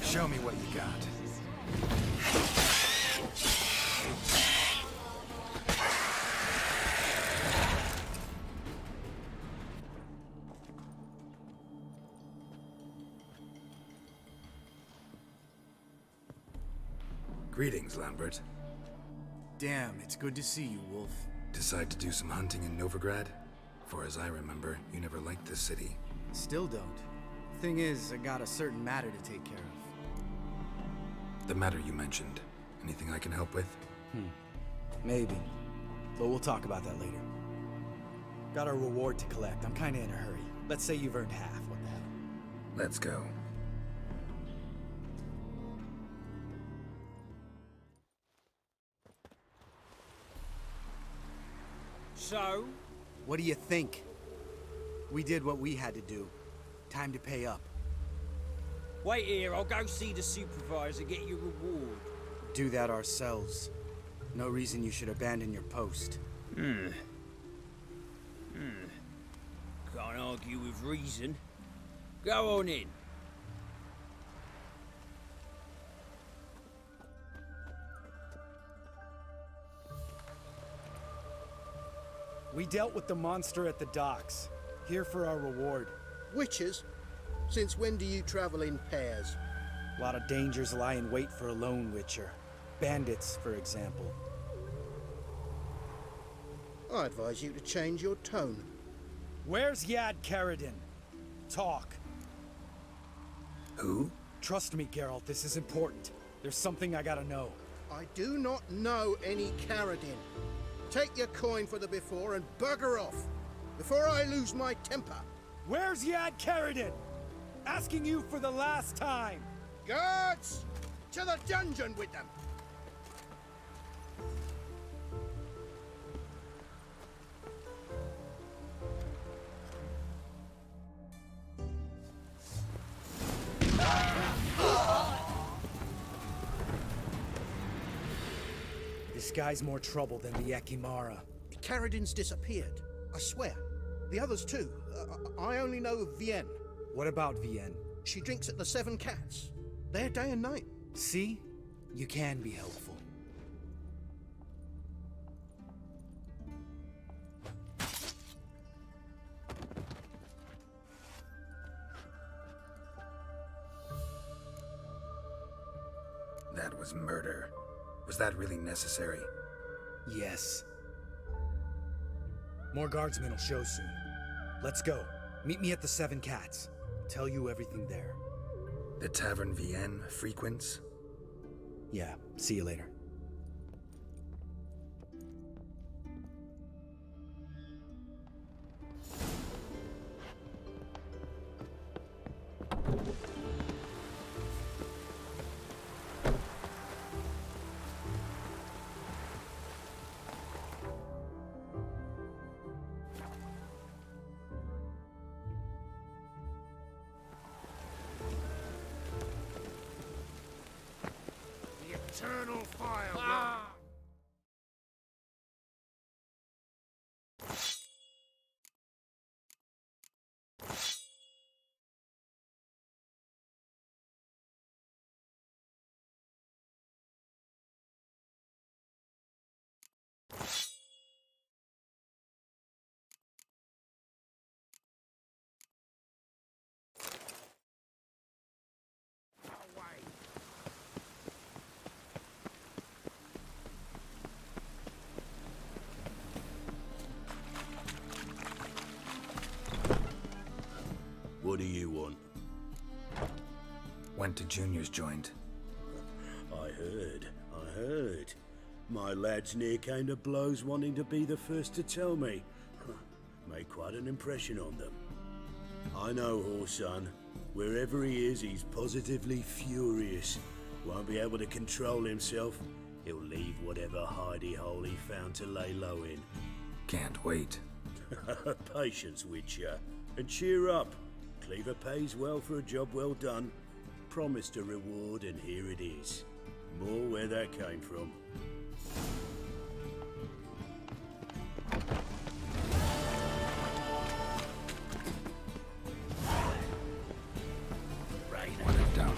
Speaker 2: Show me what you got.
Speaker 4: Greetings, Lambert.
Speaker 14: Damn, it's good to see you, Wolf.
Speaker 4: Decide to do some hunting in Novigrad? For as I remember, you never liked this city.
Speaker 14: Still don't. Thing is, I got a certain matter to take care of.
Speaker 4: The matter you mentioned. Anything I can help with?
Speaker 14: Maybe. But we'll talk about that later. Got a reward to collect. I'm kinda in a hurry. Let's say you've earned half. What the hell?
Speaker 4: Let's go.
Speaker 11: So?
Speaker 14: What do you think? We did what we had to do. Time to pay up.
Speaker 11: Wait here, I'll go see the supervisor, get your reward.
Speaker 14: Do that ourselves. No reason you should abandon your post.
Speaker 11: Can't argue with reason. Go on in.
Speaker 14: We dealt with the monster at the docks. Here for our reward.
Speaker 3: Witches? Since when do you travel in pairs?
Speaker 14: A lot of dangers lie in wait for a lone witcher. Bandits, for example.
Speaker 3: I advise you to change your tone.
Speaker 14: Where's Yad Karadin? Talk.
Speaker 4: Who?
Speaker 14: Trust me, Geralt, this is important. There's something I gotta know.
Speaker 3: I do not know any Karadin. Take your coin for the before and bugger off, before I lose my temper.
Speaker 14: Where's Yad Karadin? Asking you for the last time.
Speaker 3: Guards! To the dungeon with them!
Speaker 14: This guy's more trouble than the Ekimara.
Speaker 3: Karadin's disappeared, I swear. The others too. I only know of Vienne.
Speaker 14: What about Vienne?
Speaker 3: She drinks at the Seven Cats. There day and night.
Speaker 14: See? You can be helpful.
Speaker 4: That was murder. Was that really necessary?
Speaker 14: Yes. More guardsmen will show soon. Let's go. Meet me at the Seven Cats. Tell you everything there.
Speaker 4: The Tavern Vienne frequents?
Speaker 14: Yeah, see you later.
Speaker 22: Eternal fire.
Speaker 1: What do you want?
Speaker 4: Went to Junior's joint.
Speaker 1: I heard. My lads near came to blows wanting to be the first to tell me. Made quite an impression on them. I know Horson. Wherever he is, he's positively furious. Won't be able to control himself. He'll leave whatever hidey hole he found to lay low in.
Speaker 4: Can't wait.
Speaker 1: Patience, Witcher. And cheer up. Cleaver pays well for a job well done. Promised a reward, and here it is. More where that came from.
Speaker 4: What a dump.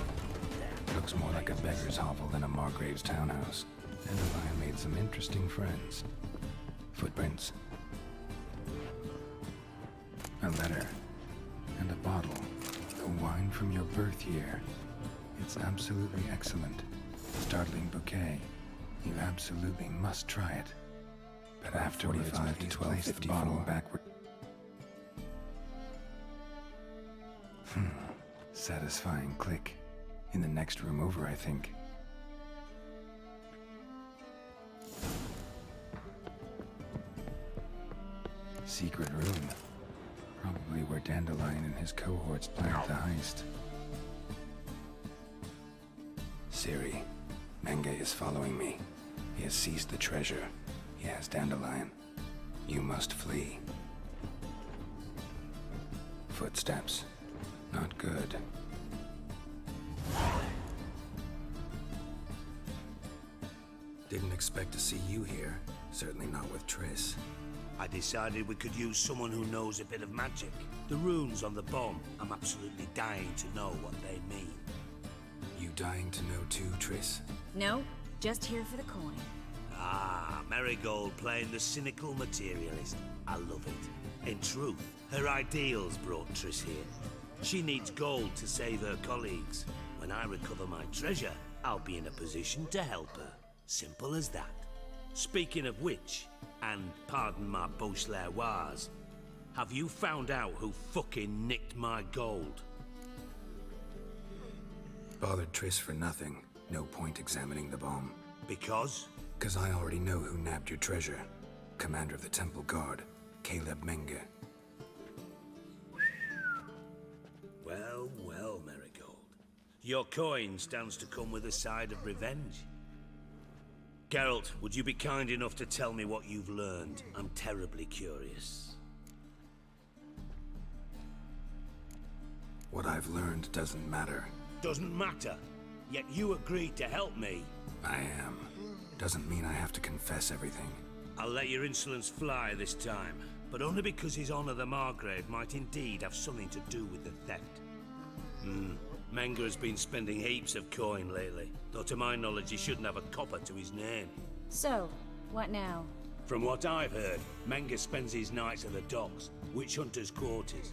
Speaker 4: Looks more like a beggar's hovel than a Margrave's townhouse. Dandelion made some interesting friends. Footprints. A letter. And a bottle. The wine from your birth year. It's absolutely excellent. Startling bouquet. You absolutely must try it. But afterwards, 45 to 12, the bottle backward. Satisfying click. In the next room over, I think. Secret room. Probably where Dandelion and his cohorts planned the heist. Ciri, Menge is following me. He has seized the treasure. He has Dandelion. You must flee. Footsteps. Not good. Didn't expect to see you here. Certainly not with Triss.
Speaker 1: I decided we could use someone who knows a bit of magic. The runes on the bomb, I'm absolutely dying to know what they mean.
Speaker 4: You dying to know too, Triss?
Speaker 10: No, just here for the coin.
Speaker 1: Ah, Marigold playing the cynical materialist. I love it. In truth, her ideals brought Triss here. She needs gold to save her colleagues. When I recover my treasure, I'll be in a position to help her. Simple as that. Speaking of which, and pardon my Beauclervoise, have you found out who fucking nicked my gold?
Speaker 4: Bothered Triss for nothing. No point examining the bomb.
Speaker 1: Because?
Speaker 4: 'Cause I already know who nabbed your treasure. Commander of the Temple Guard, Caleb Menge.
Speaker 1: Well, well, Marigold. Your coin stands to come with a side of revenge. Geralt, would you be kind enough to tell me what you've learned? I'm terribly curious.
Speaker 4: What I've learned doesn't matter.
Speaker 1: Doesn't matter? Yet you agreed to help me.
Speaker 4: I am. Doesn't mean I have to confess everything.
Speaker 1: I'll let your insolence fly this time, but only because His Honor the Margrave might indeed have something to do with the theft. Menge has been spending heaps of coin lately, though to my knowledge he shouldn't have a copper to his name.
Speaker 10: So, what now?
Speaker 1: From what I've heard, Menge spends his nights at the docks, witch hunters' quarters.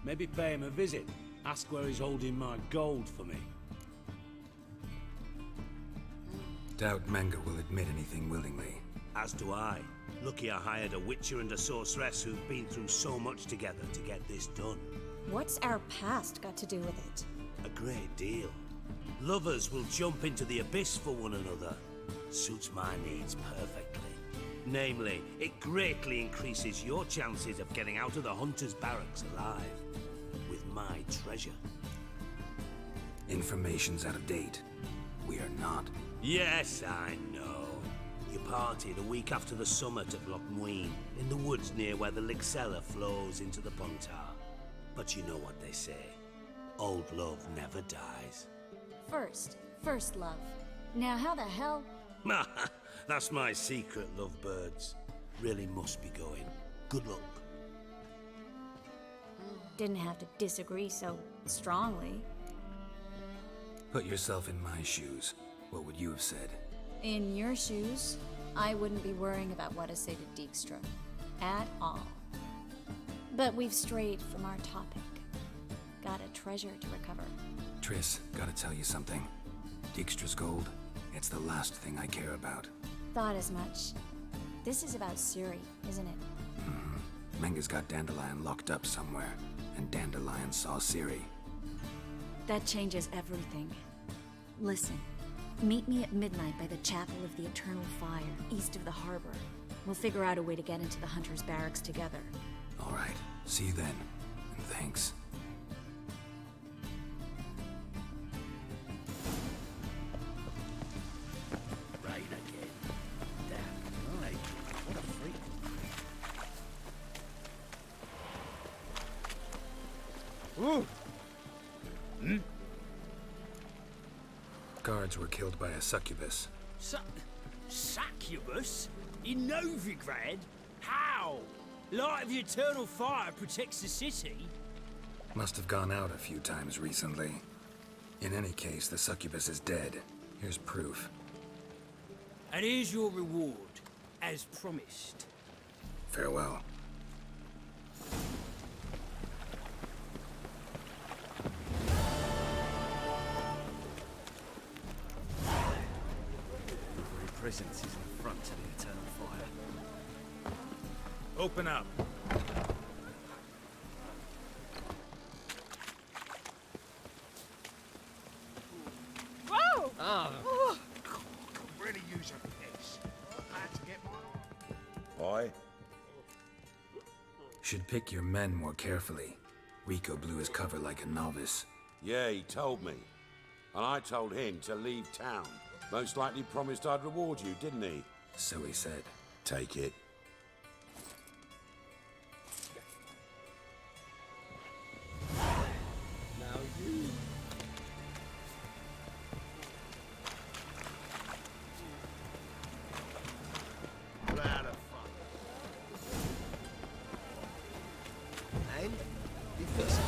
Speaker 1: Maybe pay him a visit, ask where he's holding my gold for me.
Speaker 4: Doubt Menge will admit anything willingly.
Speaker 1: As do I. Lucky I hired a witcher and a sorceress who've been through so much together to get this done.
Speaker 10: What's our past got to do with it?
Speaker 1: A great deal. Lovers will jump into the abyss for one another. Suits my needs perfectly. Namely, it greatly increases your chances of getting out of the hunter's barracks alive. With my treasure.
Speaker 4: Information's out of date. We are not.
Speaker 1: Yes, I know. You partied a week after the summit at Loch Muin, in the woods near where the Lixella flows into the Pontar. But you know what they say. Old love never dies.
Speaker 10: First love. Now how the hell?
Speaker 1: That's my secret, lovebirds. Really must be going. Good luck.
Speaker 10: Didn't have to disagree so strongly.
Speaker 4: Put yourself in my shoes. What would you have said?
Speaker 10: In your shoes, I wouldn't be worrying about what to say to Dijkstra. At all. But we've strayed from our topic. Got a treasure to recover.
Speaker 4: Triss, gotta tell you something. Dijkstra's gold, it's the last thing I care about.
Speaker 10: Thought as much. This is about Ciri, isn't it?
Speaker 4: Menge's got Dandelion locked up somewhere, and Dandelion saw Ciri.
Speaker 10: That changes everything. Listen, meet me at midnight by the Chapel of the Eternal Fire, east of the harbor. We'll figure out a way to get into the Hunter's Barracks together.
Speaker 4: All right, see you then, and thanks.
Speaker 1: Right again. Damn right. What a freak.
Speaker 6: Ooh!
Speaker 4: Guards were killed by a succubus.
Speaker 11: Succubus? In Novigrad? How? Light of the Eternal Fire protects the city?
Speaker 4: Must have gone out a few times recently. In any case, the succubus is dead. Here's proof.
Speaker 11: And here's your reward, as promised.
Speaker 4: Farewell.
Speaker 12: Every presence is an affront to the Eternal Fire.
Speaker 1: Open up.
Speaker 10: Whoa!
Speaker 22: Oh, could really use a piss. I had to get my...
Speaker 1: Boy.
Speaker 4: Should pick your men more carefully. Rico blew his cover like a novice.
Speaker 7: Yeah, he told me. And I told him to leave town. Most likely promised I'd reward you, didn't he?
Speaker 4: So he said.
Speaker 7: Take it.
Speaker 3: Now you.
Speaker 22: Proud of fun.
Speaker 3: And? You fix it?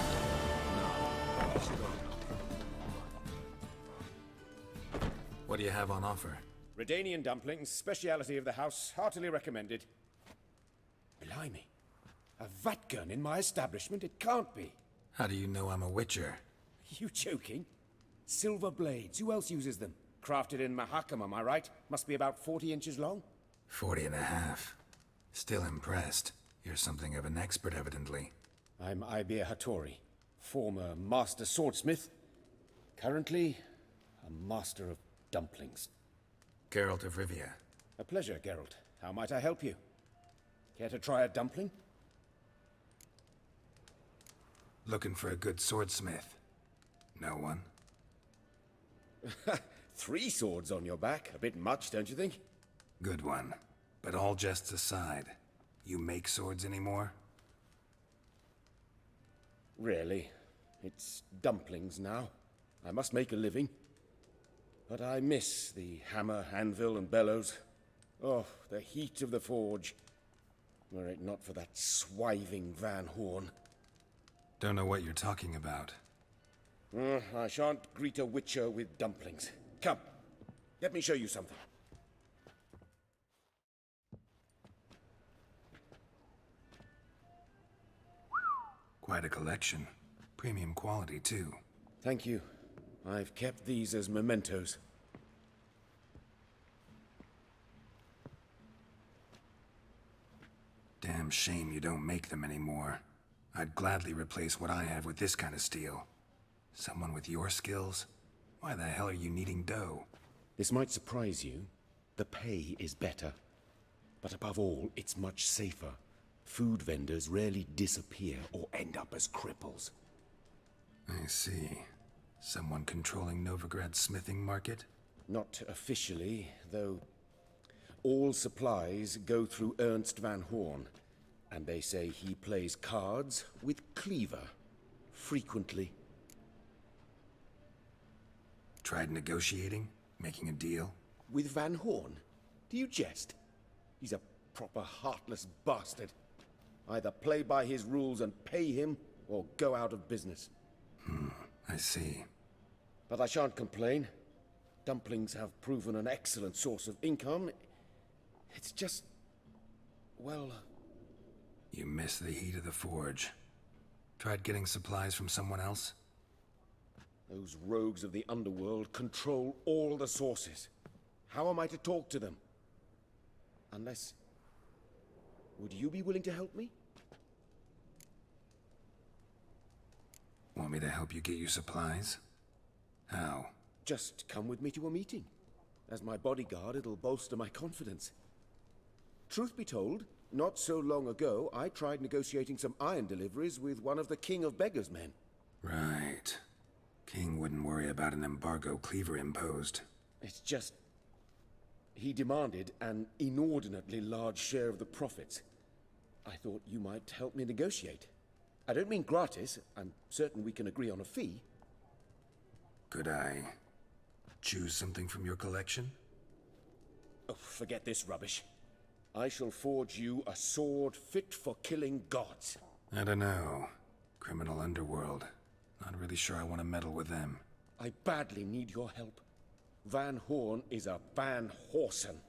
Speaker 4: What do you have on offer?
Speaker 15: Redanian dumplings, speciality of the house, heartily recommended. Blimey. A vatgun in my establishment? It can't be.
Speaker 4: How do you know I'm a witcher?
Speaker 15: You joking? Silver blades, who else uses them? Crafted in Mahakam, am I right? Must be about 40 inches long?
Speaker 4: 40 and a half. Still impressed. You're something of an expert, evidently.
Speaker 15: I'm Ibir Hattori, former master swordsmith. Currently, a master of dumplings.
Speaker 4: Geralt of Rivia.
Speaker 15: A pleasure, Geralt. How might I help you? Care to try a dumpling?
Speaker 4: Looking for a good swordsmith. No one?
Speaker 15: 3 swords on your back. A bit much, don't you think?
Speaker 4: Good one. But all jests aside, you make swords anymore?
Speaker 15: Really. It's dumplings now. I must make a living. But I miss the hammer, anvil, and bellows. Oh, the heat of the forge. Were it not for that swiving Van Horn.
Speaker 4: Don't know what you're talking about.
Speaker 15: I shan't greet a witcher with dumplings. Come, let me show you something.
Speaker 4: Quite a collection. Premium quality, too.
Speaker 15: Thank you. I've kept these as mementos.
Speaker 4: Damn shame you don't make them anymore. I'd gladly replace what I have with this kind of steel. Someone with your skills? Why the hell are you needing dough?
Speaker 15: This might surprise you. The pay is better. But above all, it's much safer. Food vendors rarely disappear or end up as cripples.
Speaker 4: I see. Someone controlling Novigrad's smithing market?
Speaker 15: Not officially, though all supplies go through Ernst Van Horn, and they say he plays cards with Cleaver, frequently.
Speaker 4: Tried negotiating? Making a deal?
Speaker 15: With Van Horn? Do you jest? He's a proper heartless bastard. Either play by his rules and pay him, or go out of business.
Speaker 4: I see.
Speaker 15: But I shan't complain. Dumplings have proven an excellent source of income. It's just... well...
Speaker 4: You miss the heat of the forge. Tried getting supplies from someone else?
Speaker 15: Those rogues of the underworld control all the sources. How am I to talk to them? Unless... would you be willing to help me?
Speaker 4: Want me to help you get you supplies? How?
Speaker 15: Just come with me to a meeting. As my bodyguard, it'll bolster my confidence. Truth be told, not so long ago, I tried negotiating some iron deliveries with one of the King of Beggars' men.
Speaker 4: Right. King wouldn't worry about an embargo Cleaver imposed.
Speaker 15: It's just... he demanded an inordinately large share of the profits. I thought you might help me negotiate. I don't mean gratis. I'm certain we can agree on a fee.
Speaker 4: Could I choose something from your collection?
Speaker 15: Oh, forget this rubbish. I shall forge you a sword fit for killing gods.
Speaker 4: I don't know. Criminal underworld. Not really sure I want to meddle with them.
Speaker 15: I badly need your help. Van Horn is a Van Horsen.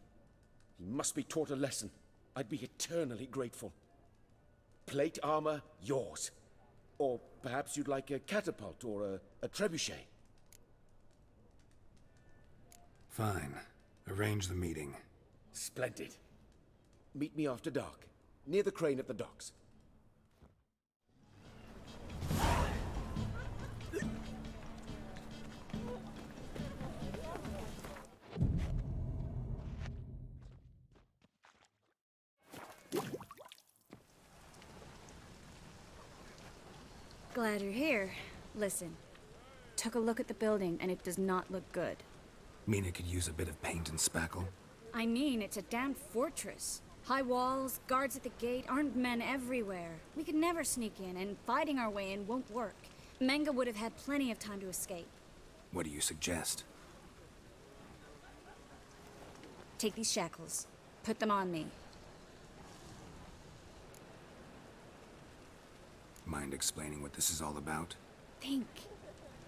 Speaker 15: He must be taught a lesson. I'd be eternally grateful. Plate armor, yours. Or perhaps you'd like a catapult or a trebuchet.
Speaker 4: Fine. Arrange the meeting.
Speaker 15: Splendid. Meet me after dark, near the crane at the docks.
Speaker 10: Glad you're here. Listen, took a look at the building and it does not look good.
Speaker 4: Mean it could use a bit of paint and spackle?
Speaker 10: I mean, it's a damn fortress. High walls, guards at the gate, armed men everywhere. We could never sneak in, and fighting our way in won't work. Menge would have had plenty of time to escape.
Speaker 4: What do you suggest?
Speaker 10: Take these shackles. Put them on me.
Speaker 4: Mind explaining what this is all about?
Speaker 10: Think.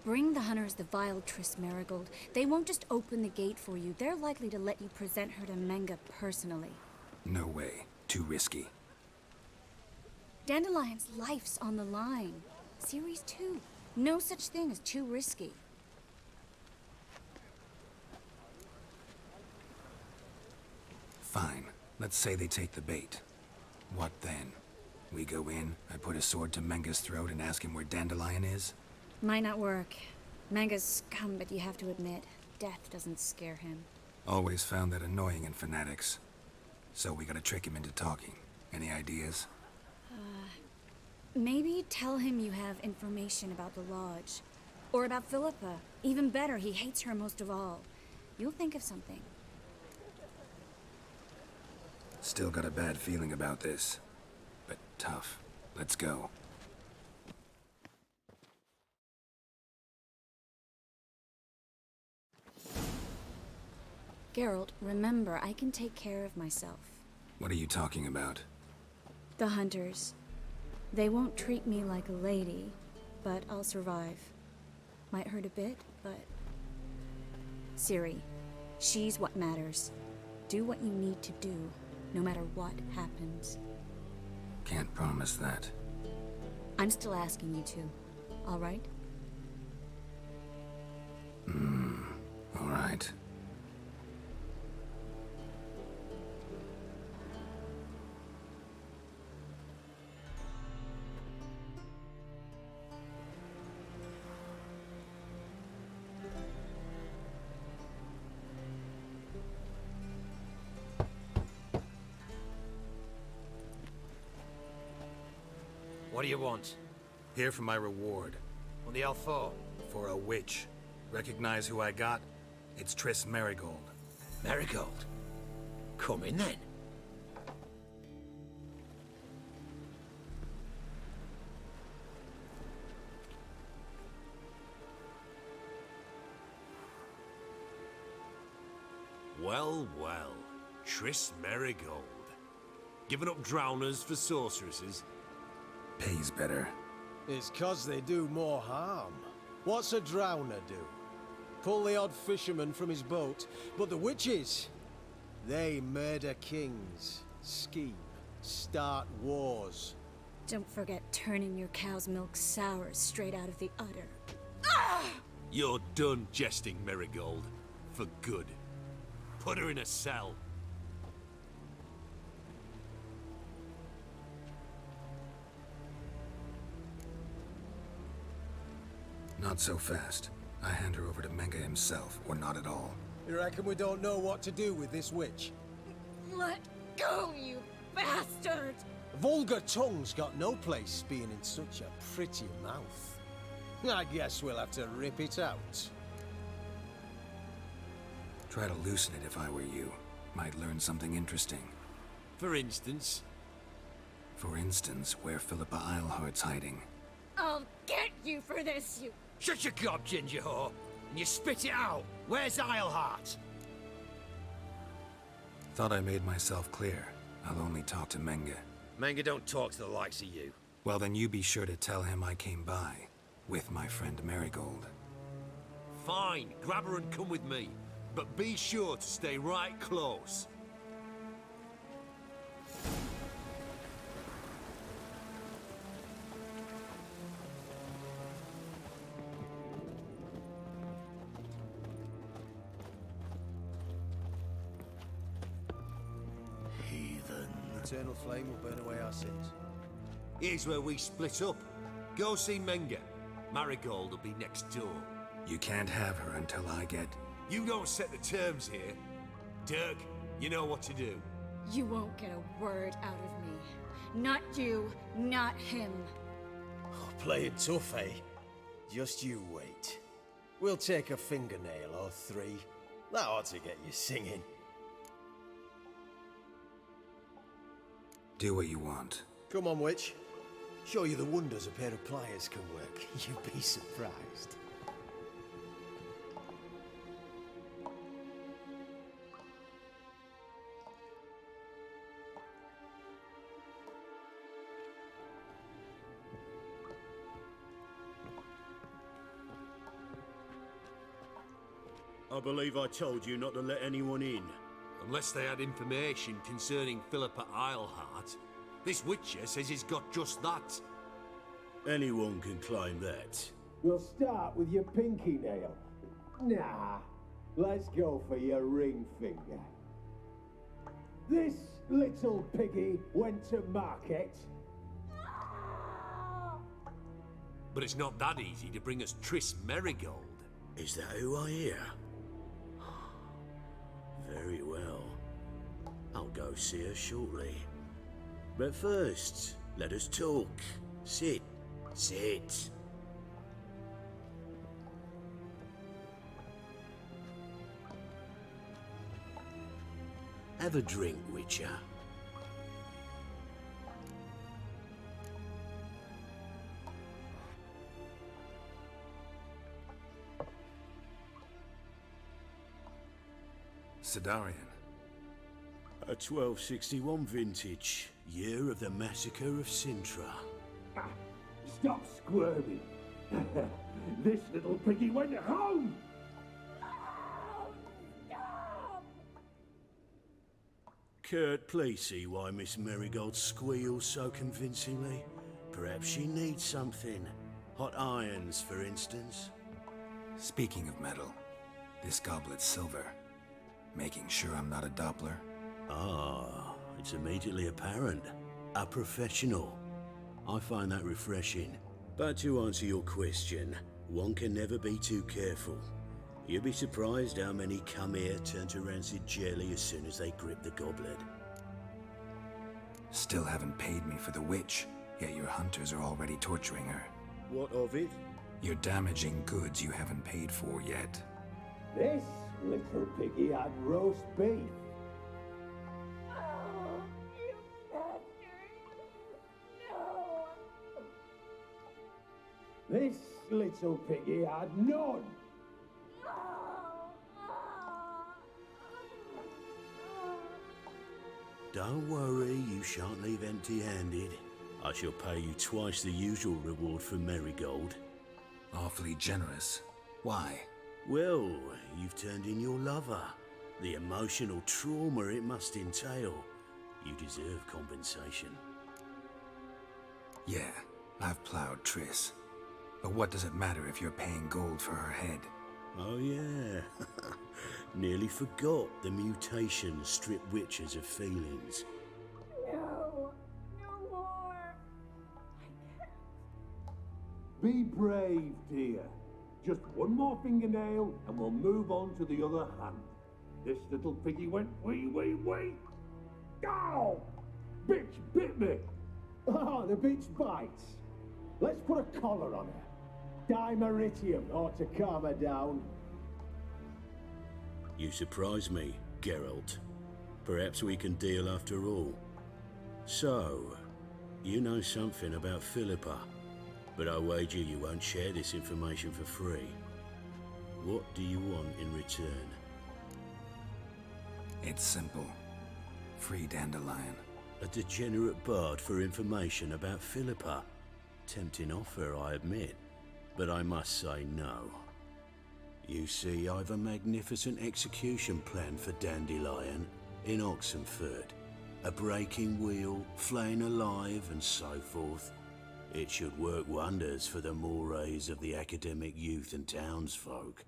Speaker 10: Bring the hunters the vile Triss Marigold. They won't just open the gate for you. They're likely to let you present her to Menge personally.
Speaker 4: No way. Too risky.
Speaker 10: Dandelion's life's on the line. Series 2. No such thing as too risky.
Speaker 4: Fine. Let's say they take the bait. What then? We go in, I put a sword to Menge's throat and ask him where Dandelion is?
Speaker 10: Might not work. Menge's scum, but you have to admit, death doesn't scare him.
Speaker 4: Always found that annoying in fanatics. So we gotta trick him into talking. Any ideas?
Speaker 10: Maybe tell him you have information about the Lodge. Or about Philippa. Even better, he hates her most of all. You'll think of something.
Speaker 4: Still got a bad feeling about this. But tough. Let's go.
Speaker 10: Geralt, remember, I can take care of myself.
Speaker 4: What are you talking about?
Speaker 10: The hunters. They won't treat me like a lady, but I'll survive. Might hurt a bit, but... Ciri, she's what matters. Do what you need to do, no matter what happens.
Speaker 4: Can't promise that.
Speaker 10: I'm still asking you to, all right?
Speaker 4: All right.
Speaker 5: What do you want?
Speaker 4: Here for my reward.
Speaker 5: What the hell for?
Speaker 4: For a witch. Recognize who I got? It's Triss Marigold.
Speaker 5: Marigold? Come in then.
Speaker 16: Well, well. Triss Marigold. Giving up drowners for sorceresses?
Speaker 4: Pays better.
Speaker 6: It's 'cause they do more harm. What's a drowner do? Pull the odd fisherman from his boat. But the witches, they murder kings, scheme, start wars.
Speaker 10: Don't forget turning your cow's milk sour straight out of the udder.
Speaker 16: You're done jesting, Marigold. For good. Put her in a cell.
Speaker 4: Not so fast. I hand her over to Menge himself, or not at all.
Speaker 6: You reckon we don't know what to do with this witch?
Speaker 10: Let go, you bastard!
Speaker 6: Vulgar tongue's got no place being in such a pretty mouth. I guess we'll have to rip it out.
Speaker 4: Try to loosen it if I were you. Might learn something interesting.
Speaker 16: For instance?
Speaker 4: For instance, where Philippa Eilhart's hiding.
Speaker 10: I'll get you for this, you...
Speaker 5: Shut your gob, ginger whore, and you spit it out. Where's Eilhart?
Speaker 4: Thought I made myself clear. I'll only talk to Menge.
Speaker 5: Menge don't talk to the likes of you.
Speaker 4: Well, then you be sure to tell him I came by. With my friend Marigold.
Speaker 16: Fine, grab her and come with me. But be sure to stay right close.
Speaker 6: Eternal flame will burn away our sins.
Speaker 16: Here's where we split up. Go see Menge. Marigold will be next door.
Speaker 4: You can't have her until I get...
Speaker 16: You don't set the terms here. Dirk, you know what to do.
Speaker 10: You won't get a word out of me. Not you, not him.
Speaker 6: Playing tough, eh? Just you wait. We'll take a fingernail or three. That ought to get you singing.
Speaker 4: Do what you want.
Speaker 6: Come on, witch. Show you the wonders a pair of pliers can work. You'd be surprised.
Speaker 1: I believe I told you not to let anyone in.
Speaker 16: Unless they had information concerning Philippa Isleheart. This Witcher says he's got just that.
Speaker 1: Anyone can claim that.
Speaker 17: We'll start with your pinky nail. Nah, let's go for your ring finger. This little piggy went to market.
Speaker 16: But it's not that easy to bring us Triss Merigold.
Speaker 1: Is that who I hear? Very well. I'll go see her shortly. But first, let us talk. Sit. Sit. Have a drink, Witcher.
Speaker 4: Sidarian.
Speaker 1: A 1261 vintage, year of the massacre of Sintra.
Speaker 17: Stop squirming. This little piggy went home.
Speaker 1: Kurt, please see why Miss Merigold squeals so convincingly. Perhaps she needs something. Hot irons, for instance.
Speaker 4: Speaking of metal, this goblet's silver. Making sure I'm not a Doppler?
Speaker 1: Ah, it's immediately apparent. A professional. I find that refreshing. But to answer your question, one can never be too careful. You'd be surprised how many come here turn to rancid jelly as soon as they grip the goblet.
Speaker 4: Still haven't paid me for the witch, yet your hunters are already torturing her.
Speaker 1: What of it?
Speaker 4: You're damaging goods you haven't paid for yet.
Speaker 17: This little piggy had roast beef. This little piggy had none.
Speaker 1: Don't worry, you shan't leave empty-handed. I shall pay you twice the usual reward for Merigold.
Speaker 4: Awfully generous. Why?
Speaker 1: Well, you've turned in your lover. The emotional trauma it must entail. You deserve compensation.
Speaker 4: Yeah, I've plowed Triss. But what does it matter if you're paying gold for her head?
Speaker 1: Oh yeah. Nearly forgot the mutations strip witches of feelings.
Speaker 17: No, no more. Be brave, dear. Just one more fingernail and we'll move on to the other hand. This little piggy went wee. Ow! Bitch bit me. Oh, the bitch bites. Let's put a collar on her. Dimeritium ought to calm her down.
Speaker 1: You surprise me, Geralt. Perhaps we can deal after all. So, you know something about Philippa, but I wager you won't share this information for free. What do you want in return?
Speaker 4: It's simple. Free Dandelion.
Speaker 1: A degenerate bard for information about Philippa. Tempting offer, I admit, but I must say no. You see, I've a magnificent execution plan for Dandelion in Oxenford. A breaking wheel, flaying alive, and so forth. It should work wonders for the mores of the academic youth and townsfolk.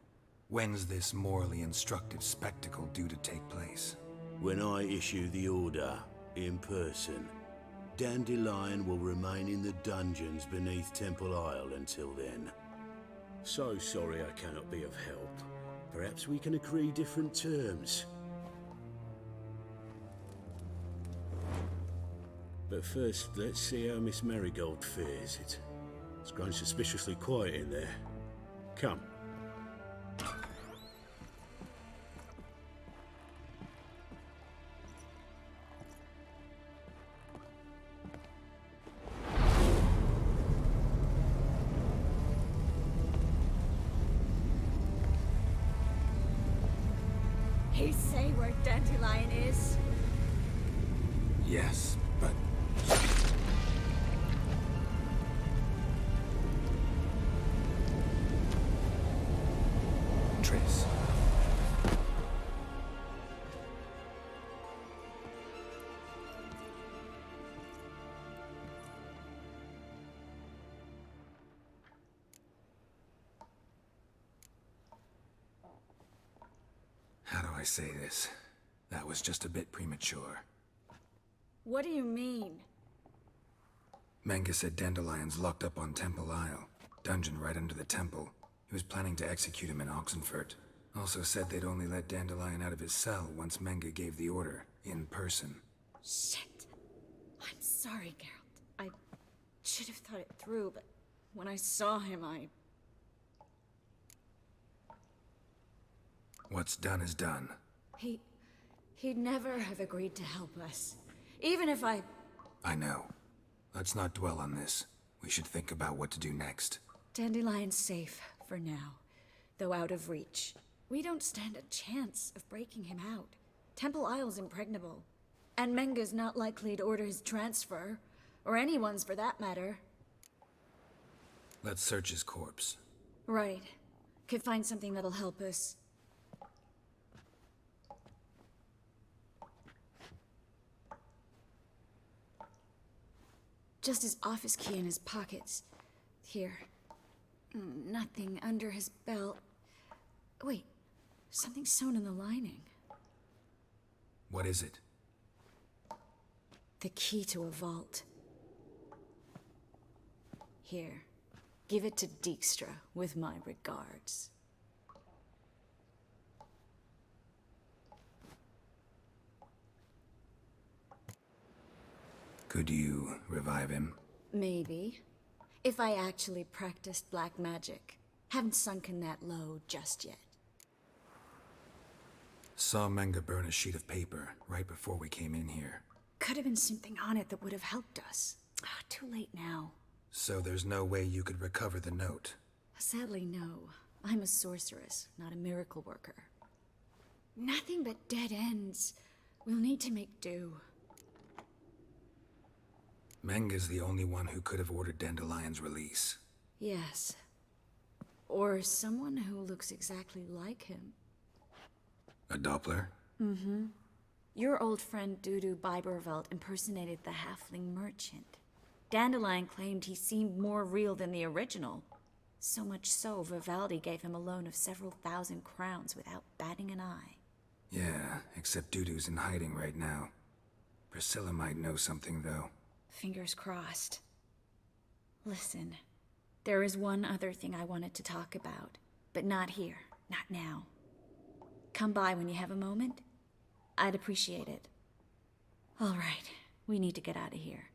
Speaker 4: When's this morally instructive spectacle due to take place?
Speaker 1: When I issue the order, in person. Dandelion will remain in the dungeons beneath Temple Isle until then. So sorry I cannot be of help. Perhaps we can agree different terms. But first, let's see how Miss Merigold fares. It's grown suspiciously quiet in there. Come.
Speaker 10: He say where Dandelion is?
Speaker 4: Yes, but... Tris. How do I say this? That was just a bit premature.
Speaker 10: What do you mean?
Speaker 4: Menge said Dandelion's locked up on Temple Isle. Dungeon right under the temple. He was planning to execute him in Oxenfurt. Also said they'd only let Dandelion out of his cell once Menge gave the order, in person.
Speaker 10: Shit. I'm sorry, Geralt. I should have thought it through, but when I saw him,
Speaker 4: What's done is done.
Speaker 10: He'd never have agreed to help us. Even if I
Speaker 4: know. Let's not dwell on this. We should think about what to do next.
Speaker 10: Dandelion's safe for now, though out of reach. We don't stand a chance of breaking him out. Temple Isle's impregnable. And Menge's not likely to order his transfer. Or anyone's for that matter.
Speaker 4: Let's search his corpse.
Speaker 10: Right. Could find something that'll help us. Just his office key in his pockets. Here. Nothing under his belt. Wait, something sewn in the lining.
Speaker 4: What is it?
Speaker 10: The key to a vault. Here, give it to Dijkstra with my regards.
Speaker 4: Could you revive him?
Speaker 10: Maybe. If I actually practiced black magic. Haven't sunken that low just yet.
Speaker 4: Saw Menge burn a sheet of paper right before we came in here.
Speaker 10: Could have been something on it that would have helped us. Too late now.
Speaker 4: So there's no way you could recover the note?
Speaker 10: Sadly, no. I'm a sorceress, not a miracle worker. Nothing but dead ends. We'll need to make do.
Speaker 4: Menge's the only one who could have ordered Dandelion's release.
Speaker 10: Yes. Or someone who looks exactly like him.
Speaker 4: A Doppler?
Speaker 10: Mm-hmm. Your old friend Dudu Biberveld impersonated the halfling merchant. Dandelion claimed he seemed more real than the original. So much so, Vivaldi gave him a loan of several thousand crowns without batting an eye.
Speaker 4: Yeah, except Dudu's in hiding right now. Priscilla might know something, though.
Speaker 10: Fingers crossed. Listen, there is one other thing I wanted to talk about, but not here, not now. Come by when you have a moment. I'd appreciate it. All right, we need to get out of here.